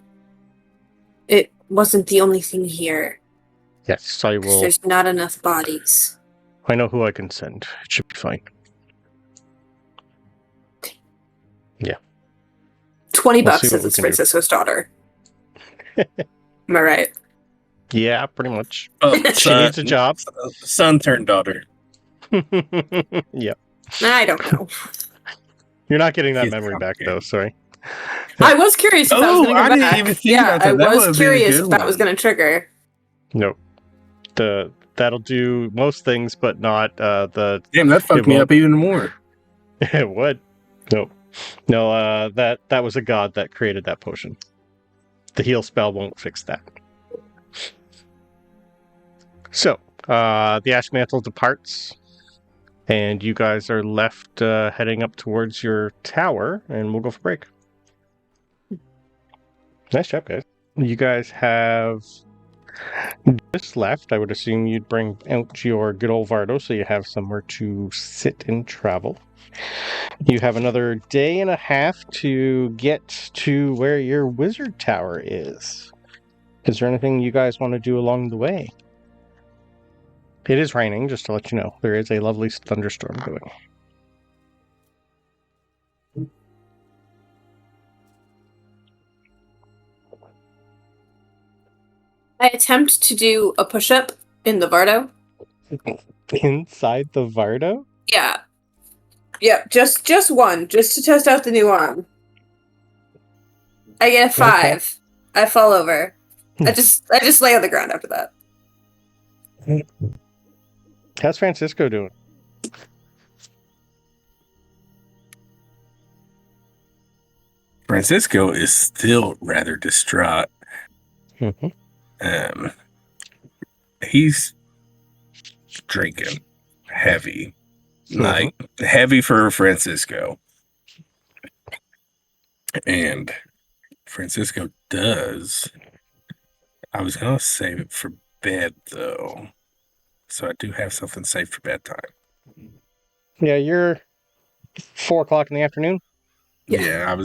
wasn't the only thing here. Yes, I 'Cause will. there's not enough bodies. I know who I can send. It should be fine. 20 We'll see bucks what if we it's can do. Francisco's daughter. Am I right? Yeah, pretty much. Oh, She needs a job. Son turned daughter. Yep. I don't know. You're not getting that It's memory back, though. complicated. Sorry. I was curious if that was Oh, going to I go didn't back. even think about that. I That was would've been a curious good if that was one. going to trigger. No. That'll do most things, but not the. Damn, that fucked It me won't. up even more. It would. No. That was a god that created that potion. The heal spell won't fix that. So, the Ash Mantle departs, and you guys are left heading up towards your tower, and we'll go for break. Nice job, guys. You guys have just left. I would assume you'd bring out your good old Vardo so you have somewhere to sit and travel. You have another day and a half to get to where your wizard tower is. Is there anything you guys want to do along the way? It is raining, just to let you know. There is a lovely thunderstorm going. I attempt to do a push-up in the Vardo. Inside the Vardo? Yeah. Yep, just one, just to test out the new arm. I get a 5. Okay. I fall over. I just lay on the ground after that. How's Francisco doing? Francisco is still rather distraught. Mm-hmm. He's drinking heavy, like heavy for Francisco. And Francisco does. I was gonna save it for bed though, so I do have something saved for bedtime. Yeah, you're 4 o'clock in the afternoon. Yeah,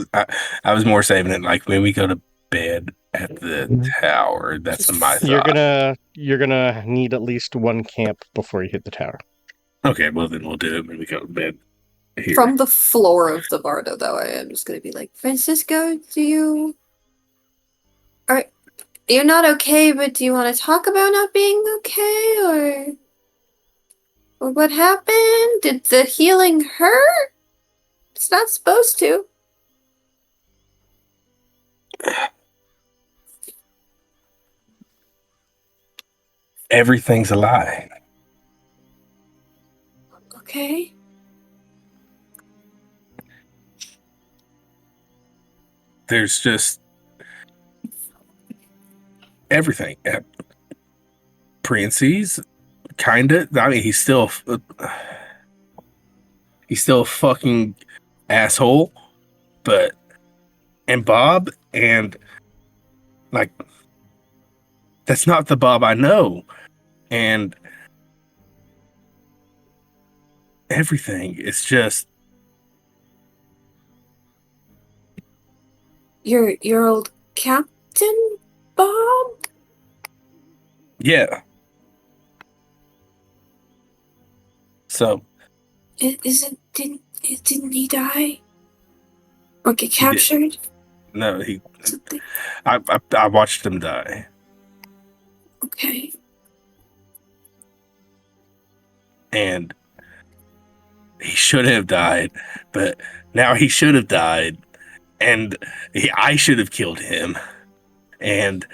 I was more saving it like when we go to bed at the tower. That's my thought. You're gonna need at least one camp before you hit the tower. Okay, well then we'll do it when we go to bed here. From the floor of the Vardo, though, I am just going to be like, Francisco, you're not okay, but do you want to talk about not being okay, or what happened? Did the healing hurt? It's not supposed to. Everything's a lie. Okay. There's just everything. Prince's kinda. I mean, he's still a fucking asshole. But and Bob and like that's not the Bob I know. And everything. It's just Your old Captain Bob? yeah. So Didn't he die? Or get captured? no, he. Something. I watched him die. Okay. And he should have died, but now he should have died, and I should have killed him, and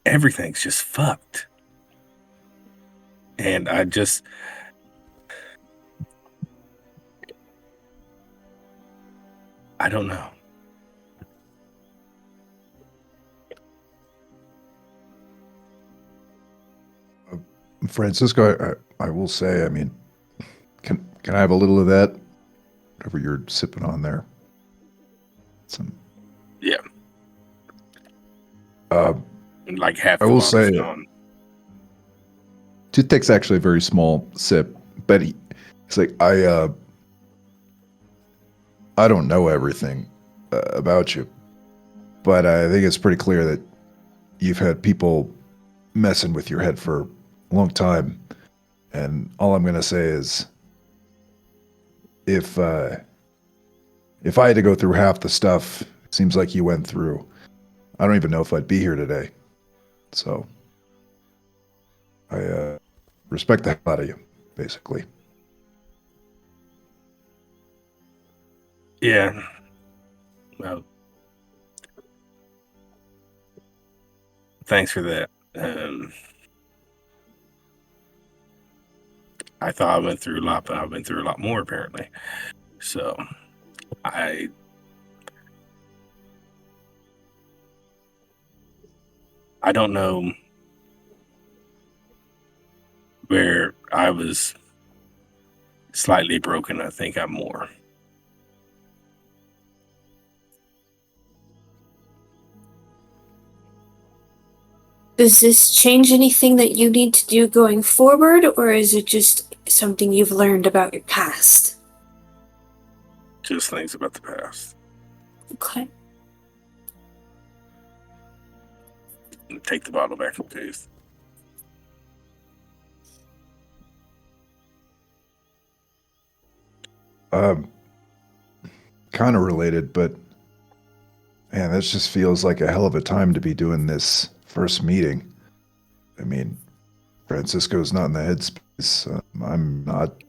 everything's just fucked. And I don't know. Francisco, I will say, I mean, can I have a little of that? Whatever you're sipping on there. Yeah. Uh, Like half. I will say, gone. It takes actually a very small sip, but he's like, I don't know everything about you. But I think it's pretty clear that you've had people messing with your head for a long time. And all I'm going to say is, if I had to go through half the stuff it seems like you went through, I don't even know if I'd be here today. So I respect the hell out of you, basically. Yeah. Well, thanks for that. I thought I went through a lot, but I've been through a lot more apparently. So I don't know where I was slightly broken. I think I'm more. Does this change anything that you need to do going forward, or is it just something you've learned about your past? Just things about the past. Okay. Take the bottle back from Keith. Kind of related, but man, this just feels like a hell of a time to be doing this first meeting. I mean, Francisco's not in the headspace. I'm not.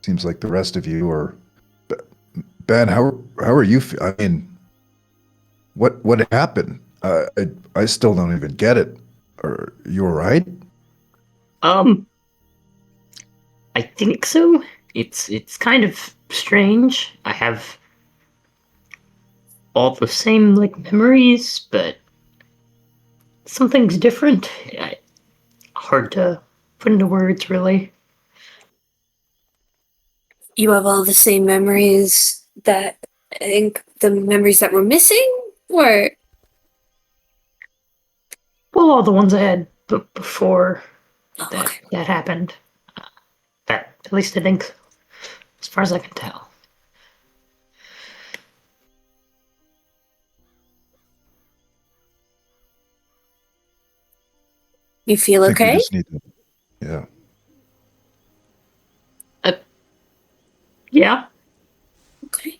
Seems like the rest of you are. Ben, how are you? I mean, what happened? I still don't even get it. Are you all right? I think so. It's kind of strange. I have all the same memories, but something's different. Hard to put into words, really. You have all the same memories that I think the memories that were missing, or Well, all the ones I had before that okay. that happened. That at least I think, as far as I can tell. You feel I think we okay? just need to. Yeah. Yeah. Okay.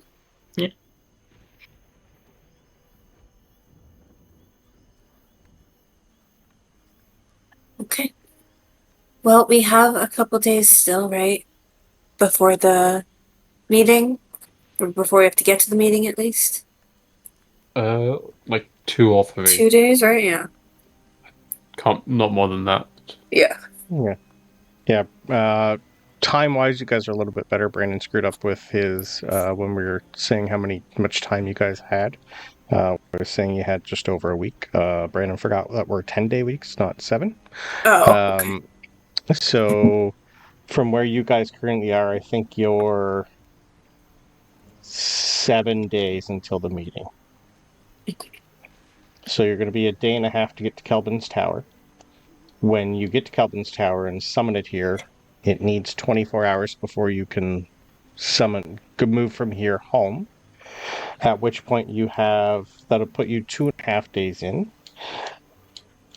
Yeah. Okay. Well, we have a couple days still, right? Before the meeting? Or before we have to get to the meeting, at least? Like 2 or 3. 2 days, right? Yeah. Not more than that. Yeah. Yeah. Time-wise, you guys are a little bit better. Brandon screwed up with his when we were saying much time you guys had. We were saying you had just over a week. Brandon forgot that we're 10-day weeks, not 7. Oh, okay. So from where you guys currently are, I think you're 7 days until the meeting. So you're going to be a day and a half to get to Kelvin's Tower. When you get to Kelvin's Tower and summon it here, it needs 24 hours before you can move from here home. At which point that'll put you 2.5 days in.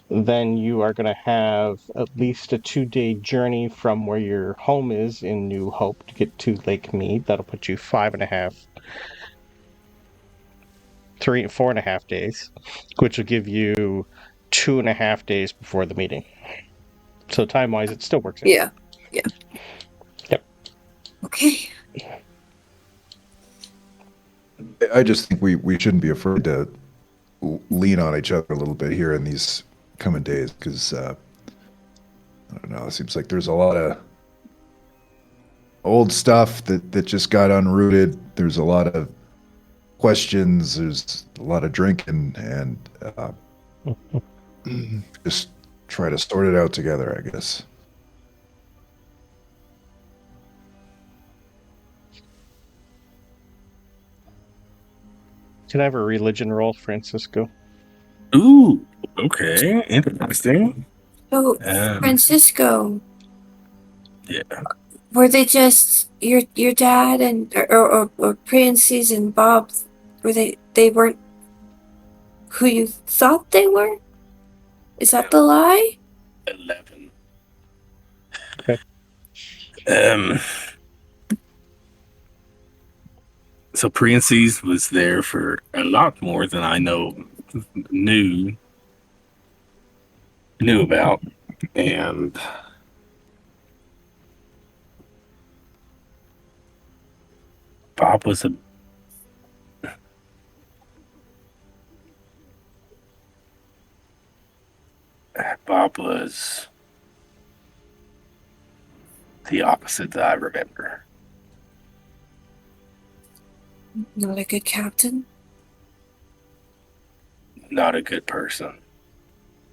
Then you are going to have at least a 2-day journey from where your home is in New Hope to get to Lake Mead. That'll put you 4.5 days, which will give you 2.5 days before the meeting. So time-wise, it still works out. Yeah. Yep. Okay. I just think we shouldn't be afraid to lean on each other a little bit here in these coming days, because I don't know, it seems like there's a lot of old stuff that just got unrooted. There's a lot of questions. There's a lot of drinking, and just try to sort it out together, I guess. Can I have a religion roll, Francisco? Ooh, okay, interesting. So, Francisco, Yeah. were they just your dad and or Princess and Bob Were they weren't who you thought they were? Is that the lie? 11. Okay. So Princess was there for a lot more than I knew about, and Bob was the opposite that I remember. Not a good captain. Not a good person.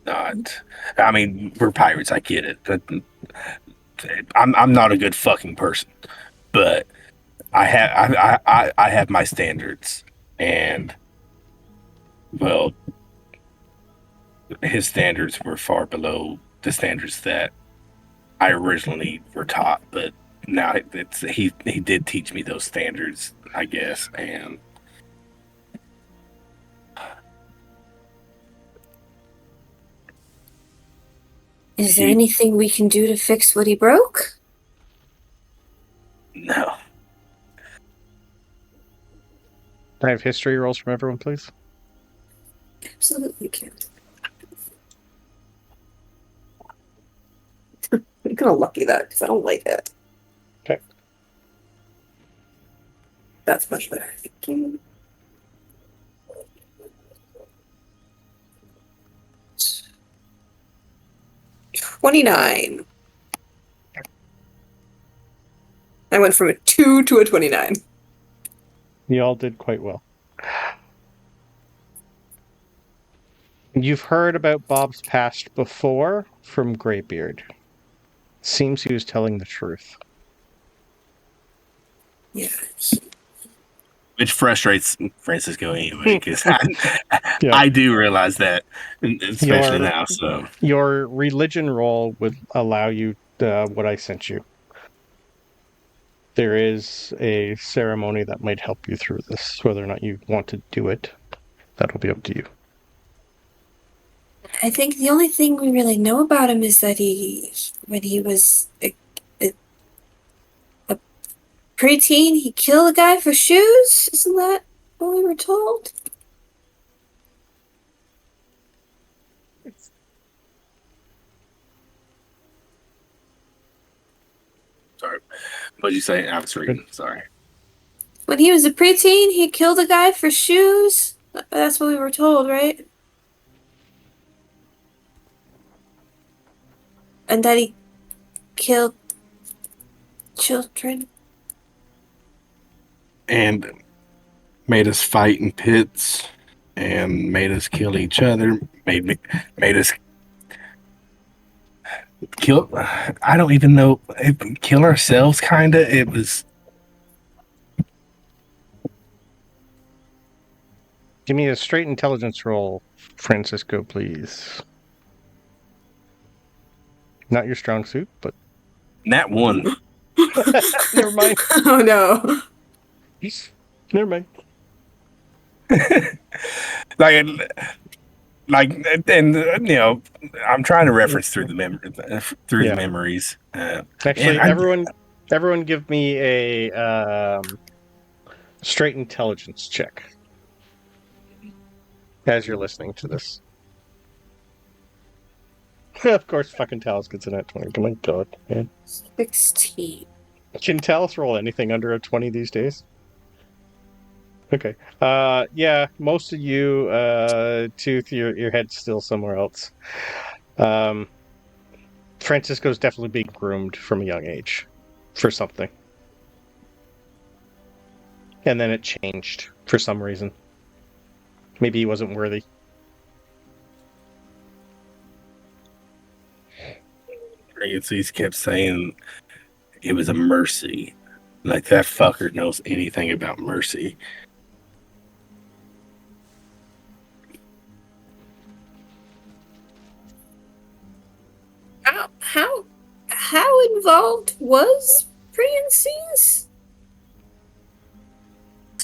I mean, we're pirates. I get it, but I'm not a good fucking person. But I have my standards, and well, his standards were far below the standards that I originally were taught. But now he did teach me those standards, I guess, and. Is there anything we can do to fix what he broke? No. Can I have history rolls from everyone, please? Absolutely can. I'm gonna lucky that because I don't like it. Okay. That's much better. 29. I went from a 2 to a 29. You all did quite well. You've heard about Bob's past before from Greybeard. Seems he was telling the truth. Yeah. Which frustrates Francisco anyway, because Yeah. I do realize that, especially now. So your religion roll would allow you what I sent you. There is a ceremony that might help you through this. Whether or not you want to do it, that'll be up to you. I think the only thing we really know about him is that when he was a preteen, he killed a guy for shoes? Isn't that what we were told? sorry, what'd you say? I was reading. Sorry. When he was a preteen, he killed a guy for shoes? That's what we were told, right? And that he killed children. And made us fight in pits, and made us kill each other. Made us kill. I don't even know. Kill ourselves, kinda. It was. Give me a straight intelligence roll, Francisco, please. Not your strong suit, but Nat 1. never mind. Oh no. Never mind. And I'm trying to reference through the the memories. Actually, everyone, give me a straight intelligence check as you're listening to this. Of course, fucking Talos gets in at 20. Oh my god, man. 16. Can Talos roll anything under a 20 these days? Okay. Yeah, most of you, Tooth, your head's still somewhere else. Francisco's definitely being groomed from a young age for something. And then it changed for some reason. Maybe he wasn't worthy. He kept saying it was a mercy. Like, that fucker knows anything about mercy. How involved was Princess?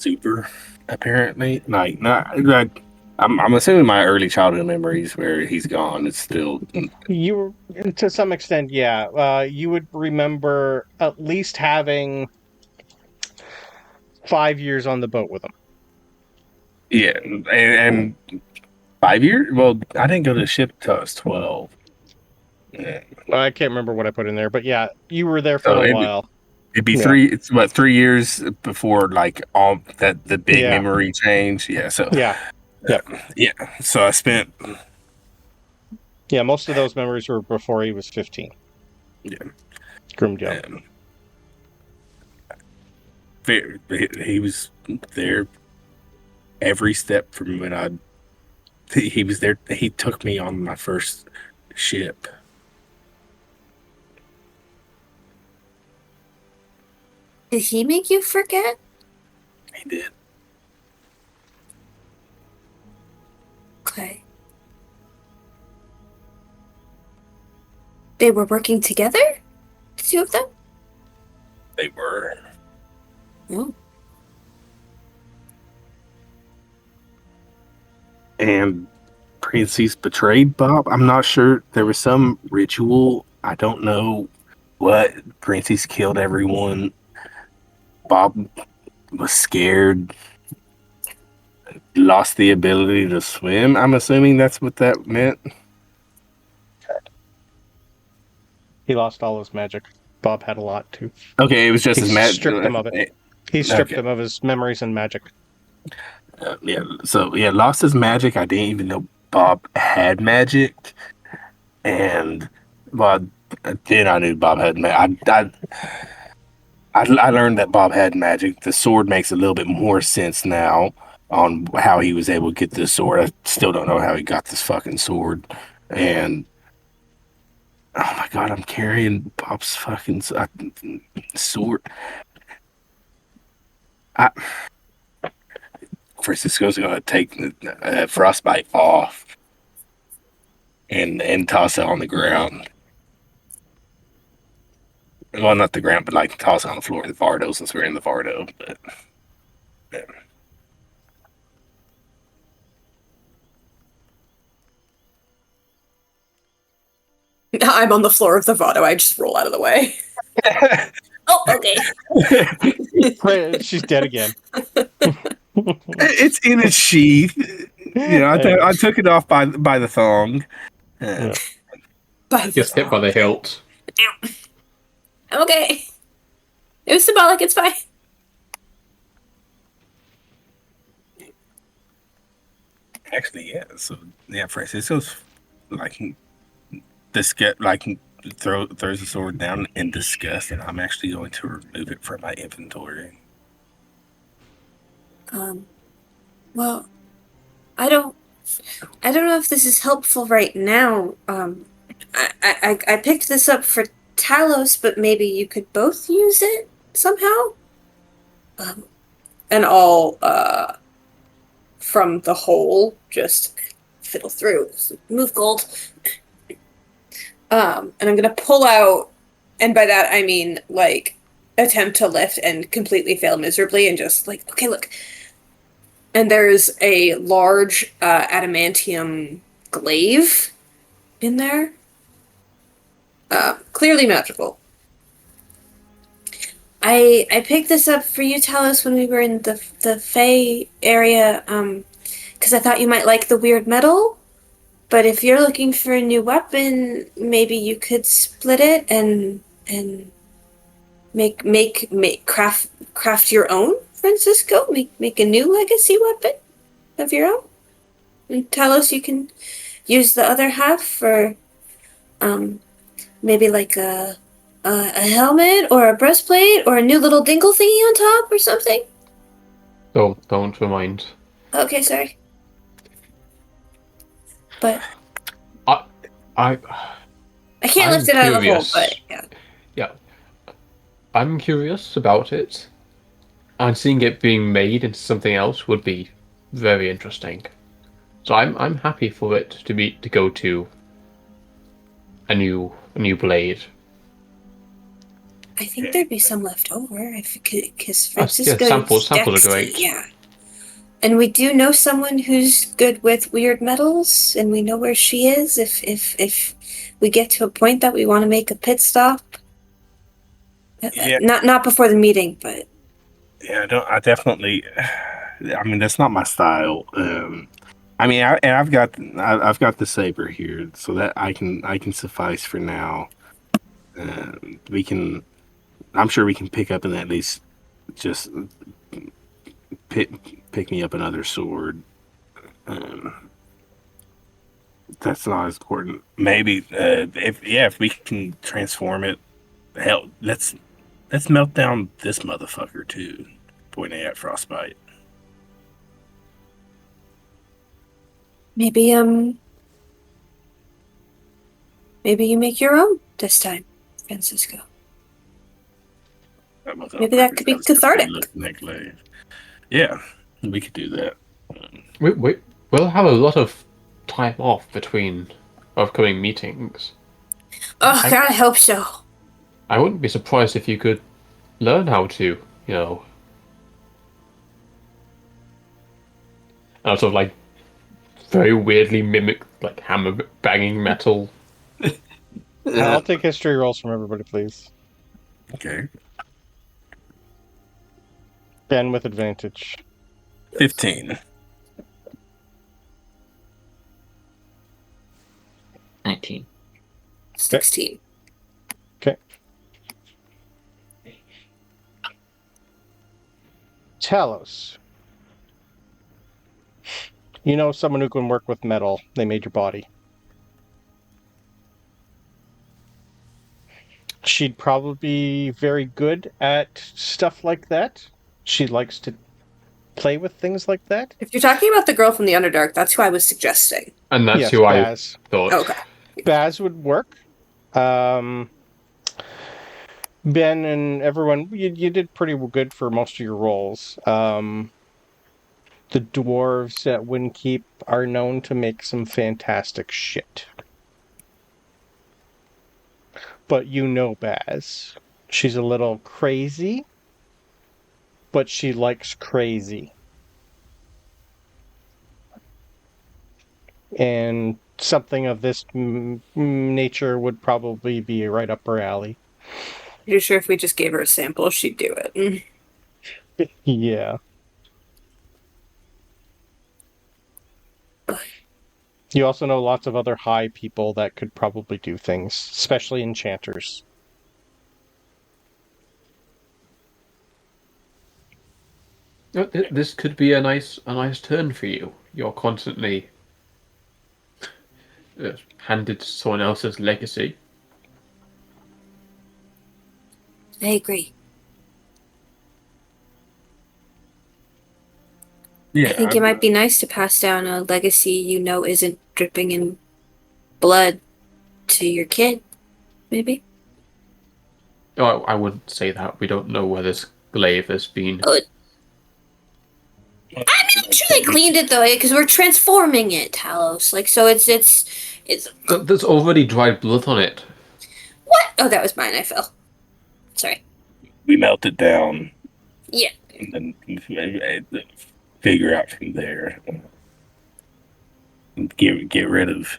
super. Apparently, like not like I'm assuming my early childhood memories where he's gone. It's still You, to some extent, yeah. You would remember at least having 5 years on the boat with him. yeah, and 5 years. Well, I didn't go to the ship until I was 12. Yeah. I can't remember what I put in there, but yeah, you were there for So a while. it'd be Yeah. 3. It's what 3 years before like all that the big Yeah. memory change. Yeah. So Yeah. Yep. yeah. So I spent. Yeah, most of those memories were before he was 15. Yeah. Groomed young. He was there every step from when he was there. He took me on my first ship. Did he make you forget? He did. Okay. They were working together? The two of them? They were. Oh. And Princess betrayed Bob. I'm not sure. There was some ritual. I don't know what. Princess killed everyone. Bob was scared. Lost the ability to swim. I'm assuming that's what that meant. He lost all his magic. Bob had a lot too. Okay, it was just He his magic. stripped him of it. He stripped Okay. him of his memories and magic. Yeah, so yeah, lost his magic. I didn't even know Bob had magic, and well, then I knew Bob had magic. I learned that Bob had magic. The sword makes a little bit more sense now on how he was able to get this sword. I still don't know how he got this fucking sword, and oh my god, I'm carrying Bob's fucking sword. Francisco's gonna take frostbite off and toss it on the ground. Well, not the ground, but like toss it on the floor of the Vardo since we're in the Vardo. But I'm on the floor of the Vado. I just roll out of the way. Oh, okay. She's dead again. it's in its sheath. You know, I took it off by the thong. Yeah. Gets hit by the hilt. I'm okay. It was symbolic. It's fine. Actually, yeah. So yeah, Francisco's like throws the sword down in disgust, and I'm actually going to remove it from my inventory. Well, I don't know if this is helpful right now. I picked this up for Talos, but maybe you could both use it somehow. And all from the hole, just fiddle through. So move gold. And I'm gonna pull out, and by that I mean like attempt to lift and completely fail miserably, and just like, okay, look. And there's a large adamantium glaive in there. Clearly magical. I picked this up for you, Talos, when we were in the Fae area, because I thought you might like the weird metal. But if you're looking for a new weapon, maybe you could split it and craft your own, Francisco. Make a new legacy weapon of your own. And Talos, you can use the other half for maybe like a helmet or a breastplate or a new little dingle thingy on top or something. Don't remind. Okay, sorry. But I can't lift it out of the hole, but yeah. I'm curious about it, and seeing it being made into something else would be very interesting. So I'm happy for it to go to a new blade. I think there'd be some left over because Yeah, Francisco's samples are Dexty, great. yeah. And we do know someone who's good with weird metals, and we know where she is if we get to a point that we want to make a pit stop. Yeah. Not before the meeting, but Yeah, I definitely. I mean, that's not my style. I mean, I've got the saber here, so that I can suffice for now. We can. I'm sure we can pick up and at least just pick me up another sword. That's not as important. Maybe if we can transform it, hell, let's melt down this motherfucker too. Pointing at Frostbite. maybe you make your own this time, Francisco. Maybe that could be cathartic. Yeah, we could do that. We'll have a lot of time off between upcoming meetings. Oh, God, I hope so. I wouldn't be surprised if you could learn how to, sort of like very weirdly mimic like hammer banging metal. I'll take history rolls from everybody, please. Okay. Ben with advantage. 15. 19. 16. Okay. Talos. You know someone who can work with metal. They made your body. She'd probably be very good at stuff like that. She likes to play with things like that. If you're talking about the girl from the Underdark, that's who I was suggesting. And that's Yes, who Baz. I thought. Okay. Baz would work. Ben and everyone, you did pretty good for most of your roles. The dwarves at Windkeep are known to make some fantastic shit. But you know Baz. She's a little crazy, but she likes crazy. And something of this nature would probably be right up her alley. Pretty sure if we just gave her a sample, she'd do it. Yeah. You also know lots of other high people that could probably do things, especially enchanters. This could be a nice turn for you. You're constantly handed to someone else's legacy. I agree. Yeah, I think it might be nice to pass down a legacy you know isn't dripping in blood to your kid, maybe? Oh, I wouldn't say that. We don't know where this glaive has been. Oh, I mean, I'm sure they cleaned it though, because we're transforming it, Talos. Like, so it's. There's already dried blood on it. What? Oh, that was mine. I fell. Sorry. we melt it down. Yeah. And then figure out from there. Get rid of.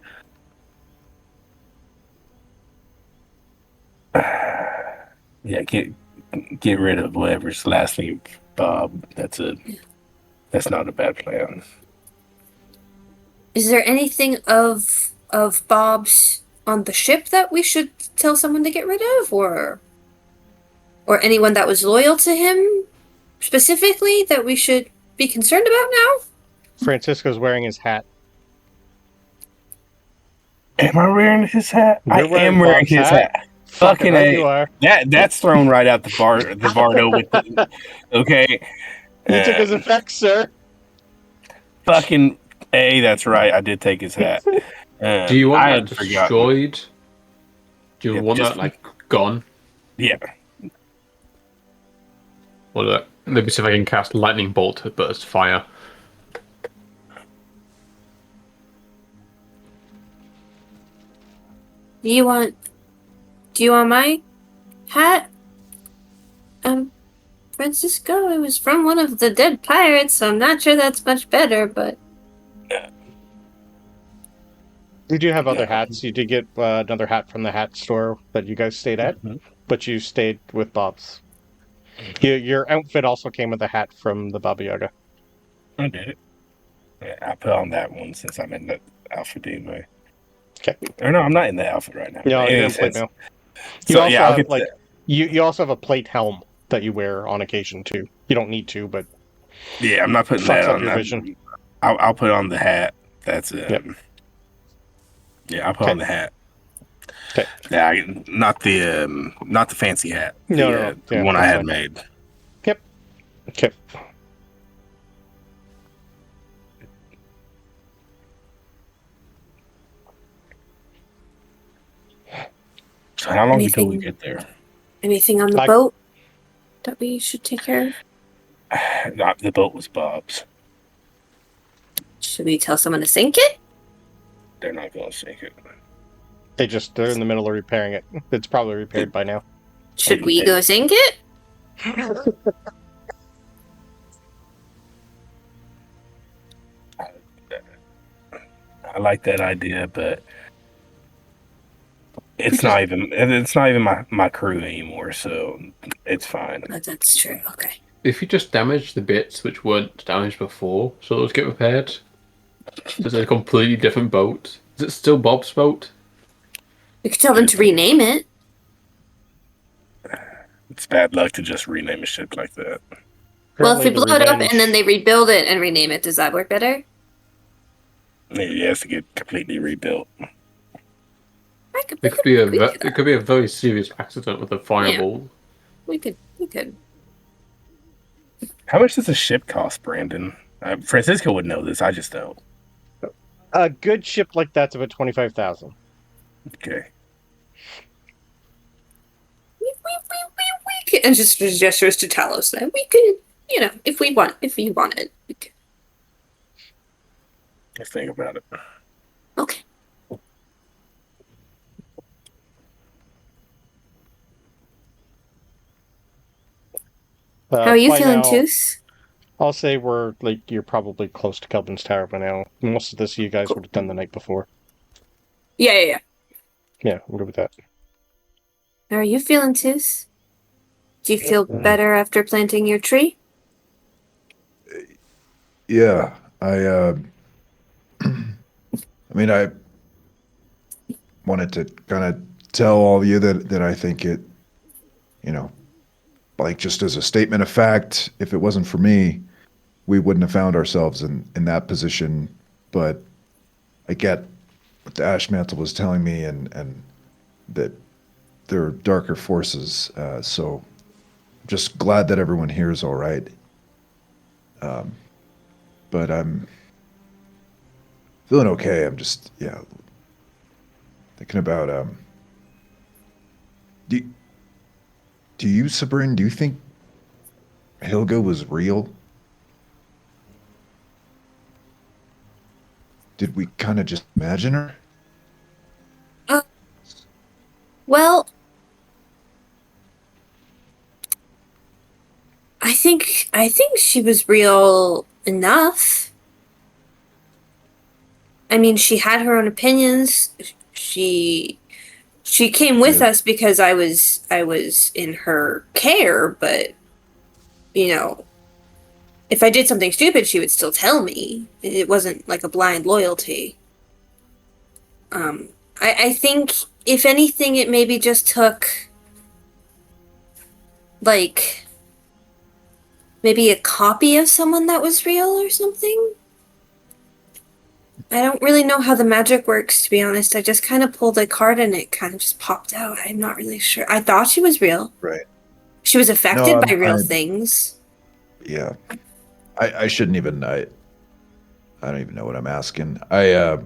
Yeah, get rid of whatever's lasting, Bob. That's not a bad plan. Is there anything of Bob's on the ship that we should tell someone to get rid of, or anyone that was loyal to him specifically that we should be concerned about now? Francisco's wearing his hat. Am I wearing his hat? I You're wearing am wearing Bob's his hat. Fucking Fucking right A. you are. That's thrown right out the Bardo with the, okay. You took his effects, sir. Fucking A, that's right. I did take his hat. Do you want I that had forgotten. destroyed? Do you Yeah, want just- that like gone? Yeah. Well, let me see if I can cast lightning bolt to burst fire. Do you want my hat, Francisco, it was from one of the dead pirates, so I'm not sure that's much better, but... You do have other hats. You did get another hat from the hat store that you guys stayed at, but you stayed with Bob's. Your outfit also came with a hat from the Baba Yaga. I did it. Yeah, I put on that one since I'm in the outfit anyway. Okay. Or no, I'm not in the outfit right now. No, you're in plate now. So yeah, I'll get that. You also have a plate helm that you wear on occasion too. You don't need to, but Yeah, I'm not putting fucks that up on. your vision. I'll put on the hat. That's it. Yep. Yeah, I'll put on the hat. Okay. Yeah, not the fancy hat. No. The one I had made. Yep. Okay. So how long until we get there? Anything on the boat that we should take care of? The boat was Bob's. Should we tell someone to sink it? They're not going to sink it. They're in the middle of repairing it. It's probably repaired by now. Should we go sink it? I like that idea, but it's not even my crew anymore, so it's fine. That's true. Okay. If you just damage the bits which weren't damaged before, so those get repaired, there's a completely different boat. Is it still Bob's boat? We could tell them to rename it. It's bad luck to just rename a ship like that. Well, if we blow it up and then they rebuild it and rename it, does that work better? It has to get completely rebuilt. It could be a very serious accident with a fireball. Yeah. We could. How much does a ship cost, Brandon? Francisco would know this. I just don't. A good ship like that's about 25,000. Okay. We could, and just gestures to Talos. That we could, if you wanted, we could. Let's think about it. Okay. How are you feeling, Tooth? I'll say you're probably close to Kelvin's Tower by now. Most of this you guys would have done the night before. Yeah. Yeah, I'm good with that. How are you feeling, Tooth? Do you feel better after planting your tree? Yeah, I mean, I wanted to kind of tell all of you that I think it, just as a statement of fact, if it wasn't for me, we wouldn't have found ourselves in that position. But I get what the Ash Mantle was telling me, and that there are darker forces. So I'm just glad that everyone here is all right. But I'm feeling okay. I'm just, thinking about, do you, Sabryn, do you think Helga was real? Did we kind of just imagine her? Well, I think she was real enough. I mean, she had her own opinions. She came with us because I was in her care, but if I did something stupid, she would still tell me. It wasn't like a blind loyalty. I think if anything, it maybe just took maybe a copy of someone that was real or something. I don't really know how the magic works, to be honest. I just kind of pulled a card and it kind of just popped out. I'm not really sure. I thought she was real. Right. She was affected by real things. Yeah. I shouldn't even. I don't even know what I'm asking. I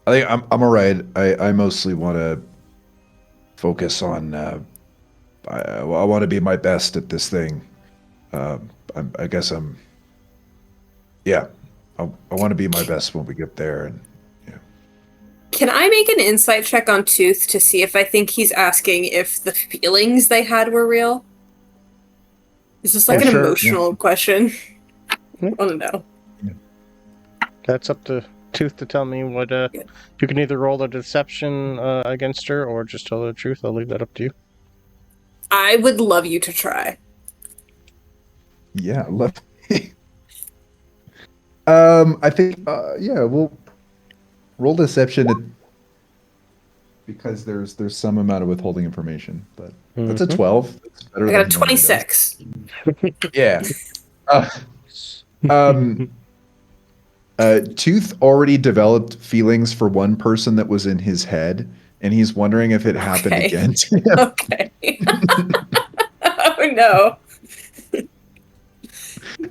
think I'm all right. I mostly want to focus on. I want to be my best at this thing. I guess I'm. Yeah. I want to be my best when we get there, and Can I make an insight check on Tooth to see if I think he's asking if the feelings they had were real? Is this like Oh, an sure, emotional question? Hmm? I want to know. That's up to Tooth to tell me what. You can either roll the deception against her or just tell her the truth. I'll leave that up to you. I would love you to try. Yeah, love. I think we'll roll deception because there's some amount of withholding information, but that's a 12. That's better I got a than he normally does. 26. Yeah. Tooth already developed feelings for one person that was in his head, and he's wondering if it happened Okay. again to him. Okay. Oh no.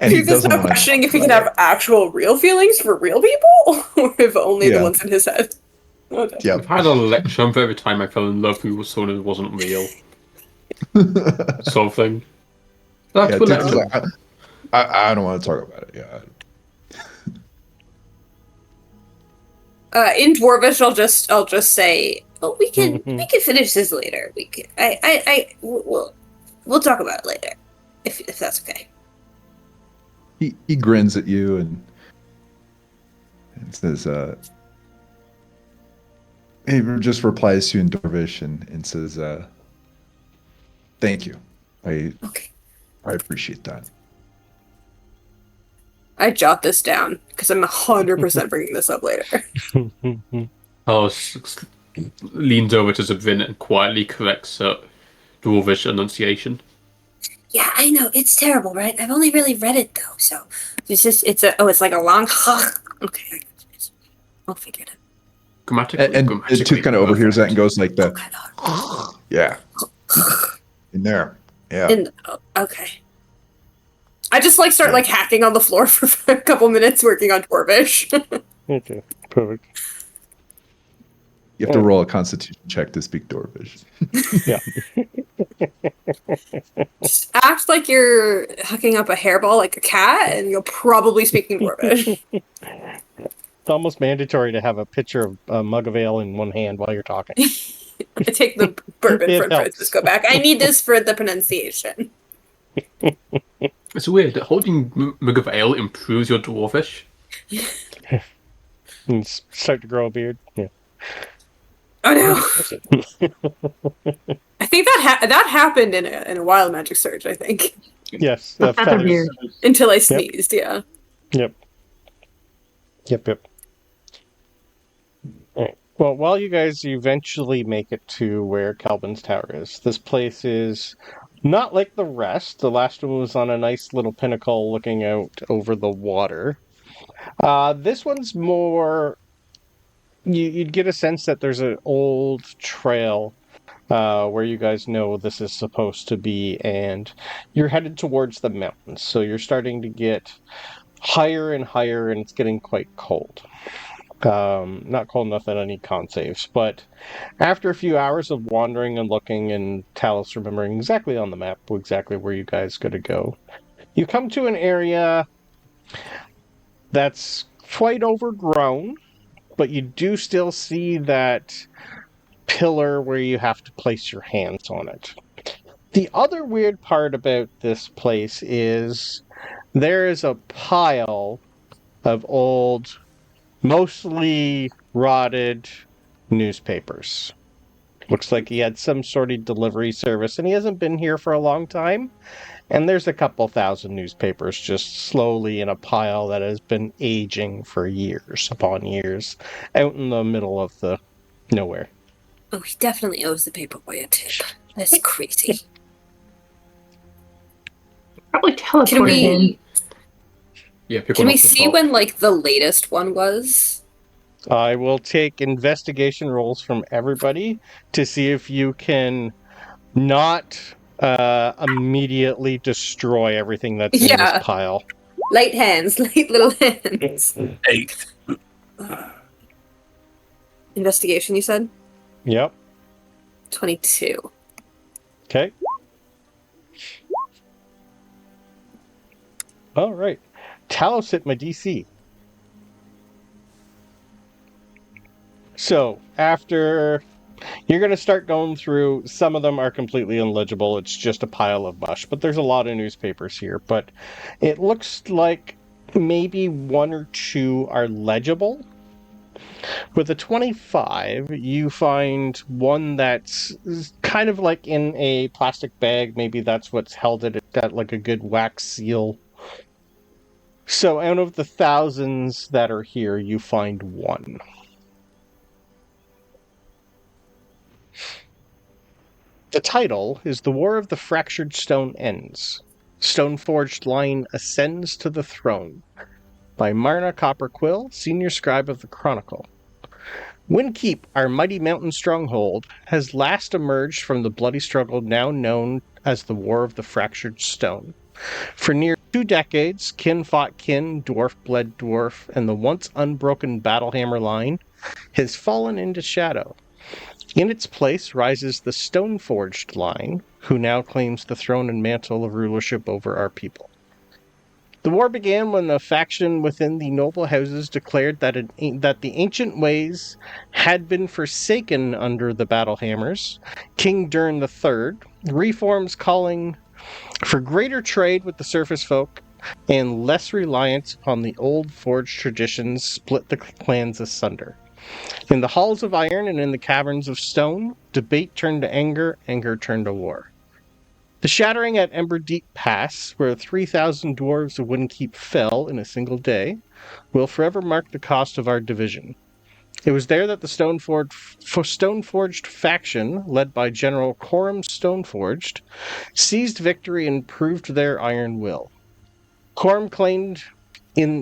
And he Tooth is doesn't now want to. questioning if he can have actual real feelings for real people, or if only the Yeah. ones in his head. Okay. Yep. I've had a lecture for every time I fell in love with someone who wasn't real. Sort of thing. That's Yeah, what Tooth is lecture. like, I don't want to talk about it. Yeah. In Dwarvish, I'll just say, oh, we can finish this later. We can, we'll talk about it later, if that's okay. He grins at you and says, he just replies to you in Dwarvish and says, thank you. I appreciate that. I jot this down because I'm 100% bringing this up later. Talos leans over to Sabryn and quietly corrects her Dwarvish enunciation. Yeah, I know it's terrible, right? I've only really read it though, so it's like a long. Okay, I'll figure it out. Grammatically, And grammatically Tooth kind of overhears that and perfect. goes like the, yeah, in there, yeah. Okay. I just start hacking on the floor for a couple minutes working on Dwarvish. Okay, perfect. You have to roll a Constitution check to speak Dwarvish. Yeah. Just act like you're hooking up a hairball like a cat, and you're probably speaking Dwarvish. It's almost mandatory to have a pitcher of a mug of ale in one hand while you're talking. I take the bourbon It from helps. Francisco back. I need this for the pronunciation. It's weird that holding mug of ale improves your Dwarvish. And start to grow a beard. Yeah. Oh no! I think that happened in a wild magic surge. I think Yes. The feather beard. until I sneezed. Yeah. Yep. All right. Well, while you guys eventually make it to where Calvin's Tower is, this place is not like the rest. The last one was on a nice little pinnacle looking out over the water. This one's more... You'd get a sense that there's an old trail where you guys know this is supposed to be, and you're headed towards the mountains. So you're starting to get higher and higher, and it's getting quite cold. Not cold enough that I need con saves, but after a few hours of wandering and looking, and Talos remembering exactly on the map exactly where you guys got to go, you come to an area that's quite overgrown, but you do still see that pillar where you have to place your hands on it. The other weird part about this place is there is a pile of old, mostly rotted newspapers. Looks like he had some sort of delivery service, and he hasn't been here for a long time. And there's a couple thousand newspapers just slowly in a pile that has been aging for years upon years, out in the middle of the nowhere. Oh, he definitely owes the paperboy a tip. That's crazy. Probably teleported Can we him. Yeah, pick can one we off the see top. when the latest one was? I will take investigation rolls from everybody to see if you can not immediately destroy everything that's in Yeah. this pile. Light hands, light little hands. 8. Investigation, you said? Yep. 22. Okay. All right. Talos hit my DC. So, after You're going to start going through. Some of them are completely illegible. It's just a pile of mush. But there's a lot of newspapers here. But it looks like maybe one or two are legible. With a 25, you find one that's kind of like in a plastic bag. Maybe that's what's held it. It's got like a good wax seal. So out of the thousands that are here, you find one. The title is The War of the Fractured Stone Ends. Stoneforged line ascends to the throne. By Marna Copperquill, Senior Scribe of the Chronicle. Windkeep, our mighty mountain stronghold, has last emerged from the bloody struggle now known as the War of the Fractured Stone. For near 2 decades, kin fought kin, dwarf bled dwarf, and the once unbroken Battlehammer line has fallen into shadow. In its place rises the Stoneforged line, who now claims the throne and mantle of rulership over our people. The war began when a faction within the noble houses declared that the ancient ways had been forsaken under the Battlehammers. King Dern III, reforms calling for greater trade with the surface folk and less reliance upon the old forged traditions split the clans asunder. In the halls of iron and in the caverns of stone, debate turned to anger, anger turned to war. The shattering at Emberdeep Pass, where 3,000 dwarves of Windkeep fell in a single day, will forever mark the cost of our division. It was there that the Stoneforged faction, led by General Coram Stoneforged, seized victory and proved their iron will. Coram claimed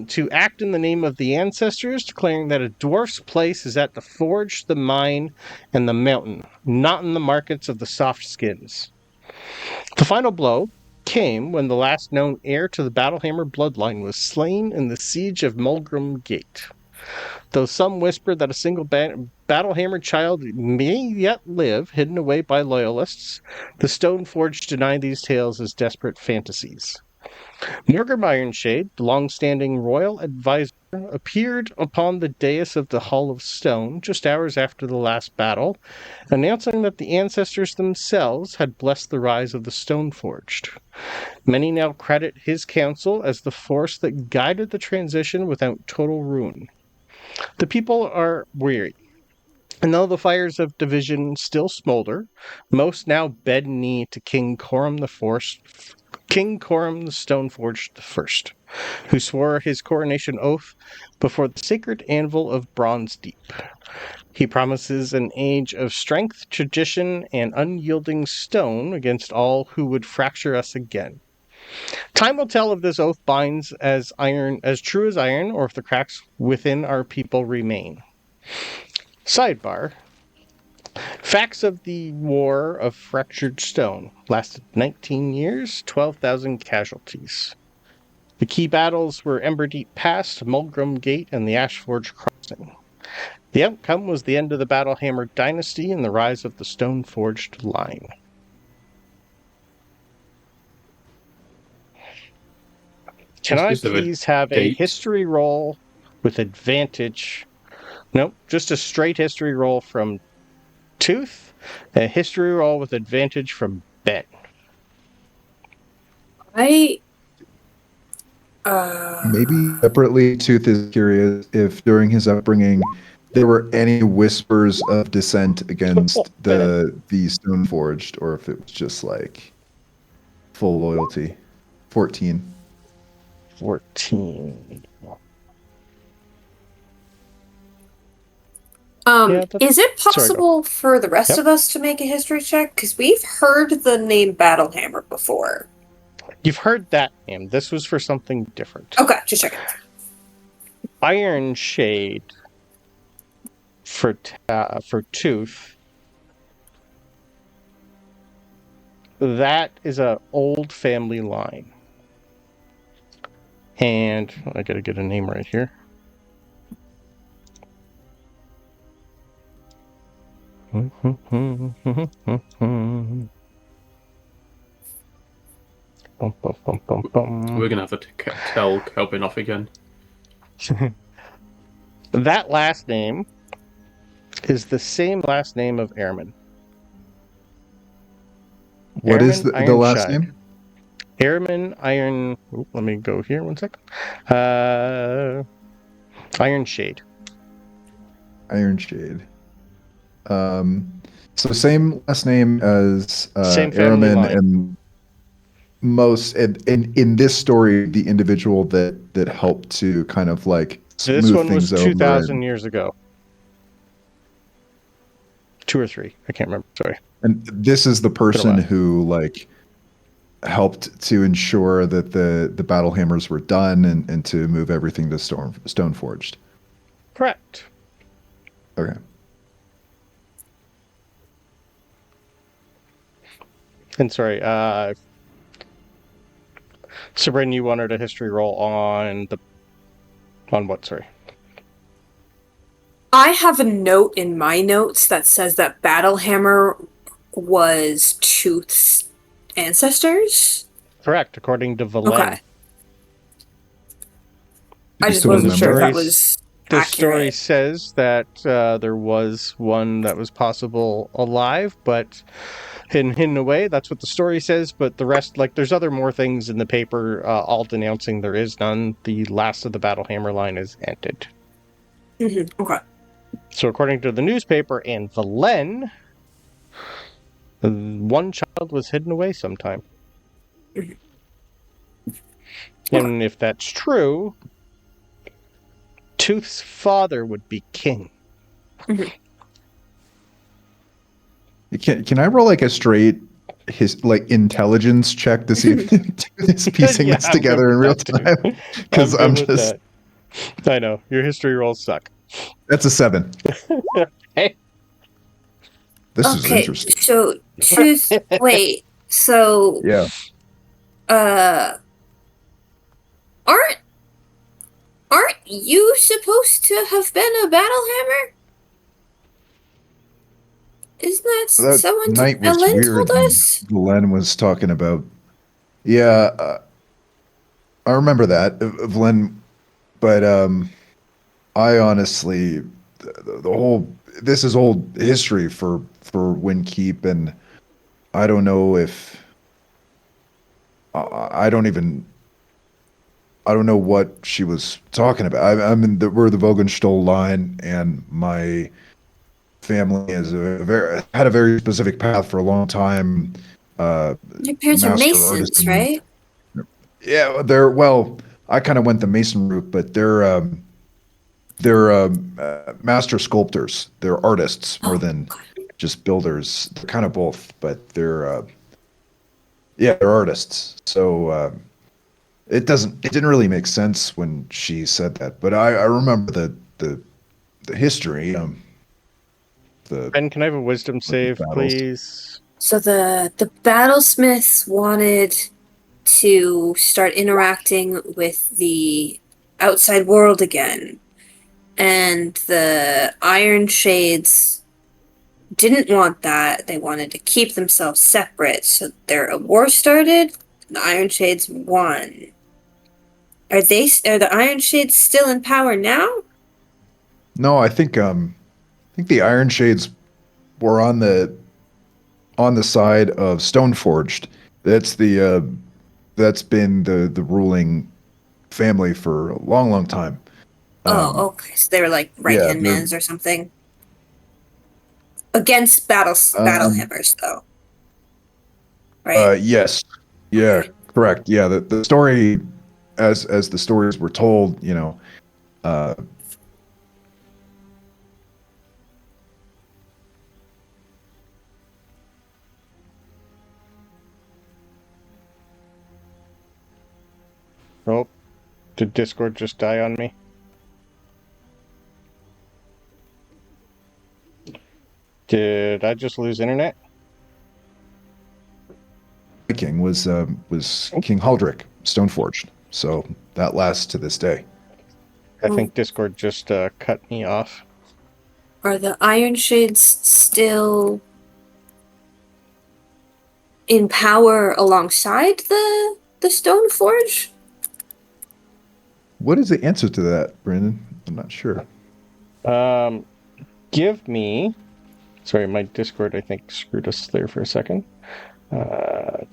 to act in the name of the ancestors, declaring that a dwarf's place is at the forge, the mine, and the mountain, not in the markets of the soft skins. The final blow came when the last known heir to the Battlehammer bloodline was slain in the siege of Mulgrim Gate. Though some whispered that a single Battlehammer child may yet live, hidden away by loyalists, the Stoneforged deny these tales as desperate fantasies. Morgan Ironshade, the long-standing royal advisor, appeared upon the dais of the Hall of Stone just hours after the last battle, announcing that the ancestors themselves had blessed the rise of the Stoneforged. Many now credit his counsel as the force that guided the transition without total ruin. The people are weary, and though the fires of division still smolder, most now bend knee to King Coram the Stoneforged I, who swore his coronation oath before the sacred anvil of Bronze Deep. He promises an age of strength, tradition, and unyielding stone against all who would fracture us again. Time will tell if this oath binds as true as iron, or if the cracks within our people remain. Sidebar. Facts of the War of Fractured Stone lasted 19 years, 12,000 casualties. The key battles were Emberdeep Pass, Mulgrim Gate, and the Ashforge Crossing. The outcome was the end of the Battlehammer dynasty and the rise of the Stoneforged line. Can I please have a history roll with advantage? Nope, just a straight history roll from Tooth, a history roll with advantage from Ben. Maybe separately, Tooth is curious if during his upbringing there were any whispers of dissent against the Stoneforged, or if it was just like full loyalty. 14. Is it possible for the rest of us to make a history check? Because we've heard the name Battlehammer before. You've heard that name. This was for something different. Okay, just checking. Ironshade for Tooth. That is an old family line. And I gotta get a name right here. We're gonna have to tell Kelvin off again. That last name is the same last name of Ehrman. What is Ehrman the last Ironshide. name? Ehrman Iron. Let me go here 1 second. Ironshade. Ironshade. So same last name as Same family Ehrman, line. and in this story, the individual that helped to kind of like smooth This one was things over. 2,000 years ago. 2 or 3. I can't remember. Sorry. And this is the person while. who like helped to ensure that the battle hammers were done and to move everything to Stoneforged. Correct. Okay. And sorry, Sabryn, you wanted a history roll on what? Sorry. I have a note in my notes that says that Battlehammer was Tooth's ancestors. Correct, according to Valen. Okay. I You just still wasn't sure if that remember? was The story accurate. says that there was one that was possible alive, but hidden away. That's what the story says. But the rest, like, there's more things in the paper, all denouncing there is none. The last of the Battlehammer line is ended. Mm-hmm. Okay. So according to the newspaper and Valen, one child was hidden away sometime. And if that's true, Tooth's father would be king. Can I roll like a straight intelligence check to see if it's piecing Yeah, this I'm together good in with real that, too. time? Because I'm good with that. I know your history rolls suck. That's a 7. Hey. This is Okay, interesting. so Tooth. Wait, so Yeah. aren't you supposed to have been a Battlehammer? Isn't that That someone night was Ellen weird. told us? Glenn was talking about. Yeah, I remember that, Vlen, but I honestly, the whole this is old history for Windkeep, and I don't know if I don't know what she was talking about. We're the Vogenstol line, and my family is had a very specific path for a long time. Your parents are master Masons, artisan. right? Yeah, I kind of went the Mason route, but they're master sculptors. They're artists more than just builders. They're kind of both, but they're artists. So it didn't really make sense when she said that, but I remember the history. Ben, can I have a wisdom save, battles. please? So the battlesmiths wanted to start interacting with the outside world again, and the Iron Shades didn't want that. They wanted to keep themselves separate. So a war started. The Iron Shades won. Are the Iron Shades still in power now? No, I think the Iron Shades were on the side of Stoneforged. That's been the ruling family for a long, long time. Okay. So they were like right-hand mans or something. Against Battlehammers, though. Right? Yes. Yeah, correct. Yeah, the story, as the stories were told, Oh, did Discord just die on me? Did I just lose internet? King was King Haldrick, Stoneforged. So that lasts to this day. I think Discord just cut me off. Are the Iron Shades still in power alongside the Stoneforge? What is the answer to that, Brandon? I'm not sure. give me... Sorry, my Discord, I think, screwed us there for a second. I'll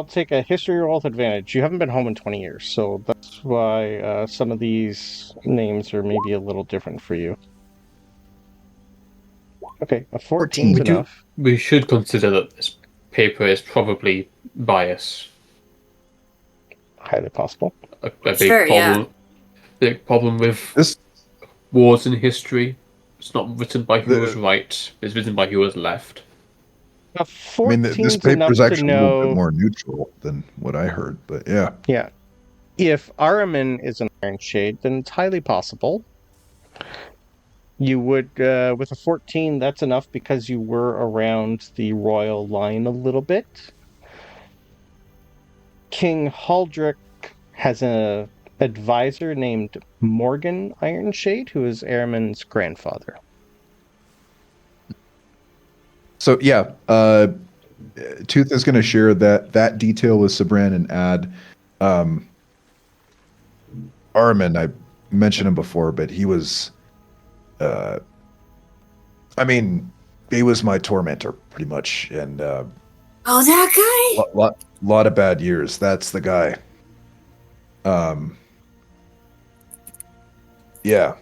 take a history roll with advantage. You haven't been home in 20 years, so that's why some of these names are maybe a little different for you. Okay, a 14's enough. We should consider that this paper is probably bias. Highly possible. A big problem. Big problem with This wars in history. It's not written by who was right. It's written by who was left. A 14's this paper enough is actually to a little know... bit more neutral than what I heard, but yeah. Yeah. If Ahriman is an Iron Shade, then it's highly possible. You would, with a 14, that's enough because you were around the royal line a little bit. King Haldrick has an advisor named Morgan Ironshade, who is Ahriman's grandfather. So yeah, Tooth is going to share that detail with Sabryn and add Ahriman. I mentioned him before, but he was, he was my tormentor pretty much, and Oh, that guy. lot of bad years. That's the guy. Yeah.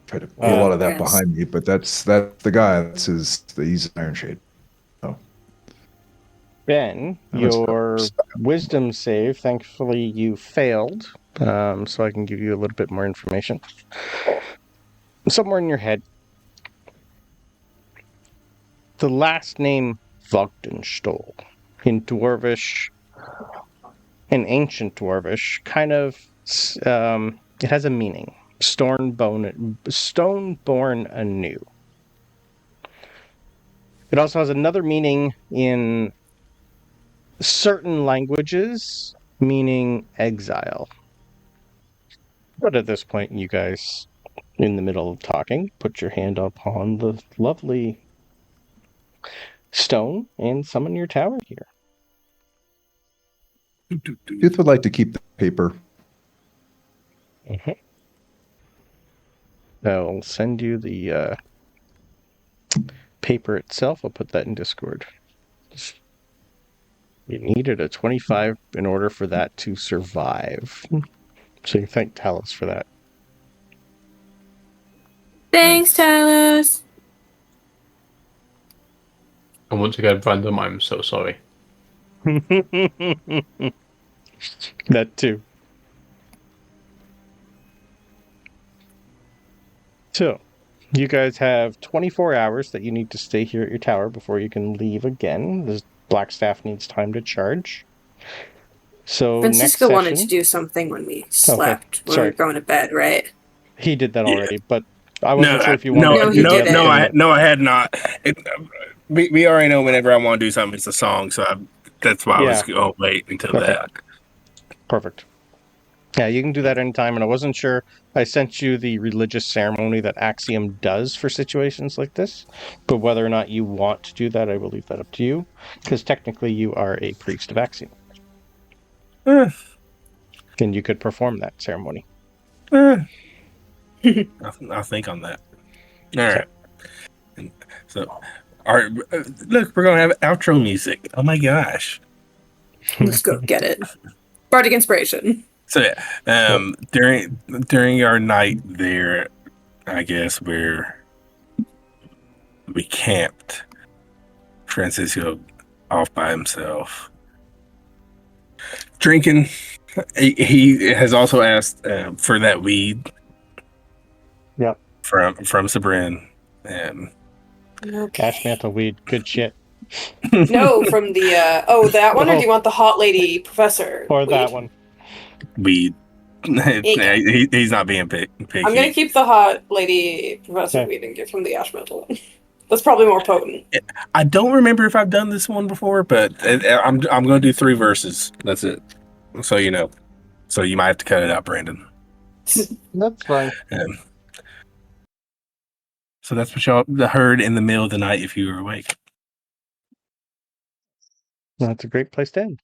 Try to put a lot of that behind me, but that's the guy. He's an Iron Shade. Oh. Ben, your wisdom save, thankfully you failed, so I can give you a little bit more information. Somewhere in your head, the last name Vogdenstol in Dwarvish, in ancient Dwarvish, kind of, it has a meaning. Stone born anew. It also has another meaning in certain languages, meaning exile. But at this point, you guys, in the middle of talking, put your hand upon the lovely stone and summon your tower here. Tooth would like to keep the paper. Mm-hmm. I'll send you the paper itself. I'll put that in Discord. You needed a 25 in order for that to survive. So you thank Talos for that. Thanks, Talos. And once again, Brandon, I'm so sorry. That too. So, you guys have 24 hours that you need to stay here at your tower before you can leave again. The Blackstaff needs time to charge. So Francisco wanted to do something when we slept, when we were going to bed, right? He did that already, but I wasn't sure if you wanted to do I had not. We already know whenever I want to do something, it's a song, so that's why I was going to wait until that. Perfect. Yeah, you can do that anytime, and I wasn't sure. I sent you the religious ceremony that Axiom does for situations like this, but whether or not you want to do that, I will leave that up to you, because technically you are a priest of Axiom. And you could perform that ceremony. I'll think on that. All right. So, look, we're going to have outro music. Oh my gosh. Let's go get it. Bardic Inspiration. So during our night there, I guess we camped. Francisco off by himself, drinking. He has also asked for that weed. Yep. From Sabryn. Okay. Ash mantle weed, good shit. No, from the that one, or do you want the hot lady professor? Or weed? that one. Weed. He's not being picky. I'm gonna keep the hot lady professor weed and give him the ash metal one. That's probably more potent. I don't remember if I've done this one before, but I'm gonna do 3 verses. That's it. So you know. So you might have to cut it out, Brandon. That's fine. So that's what y'all heard in the middle of the night if you were awake. That's a great place to end.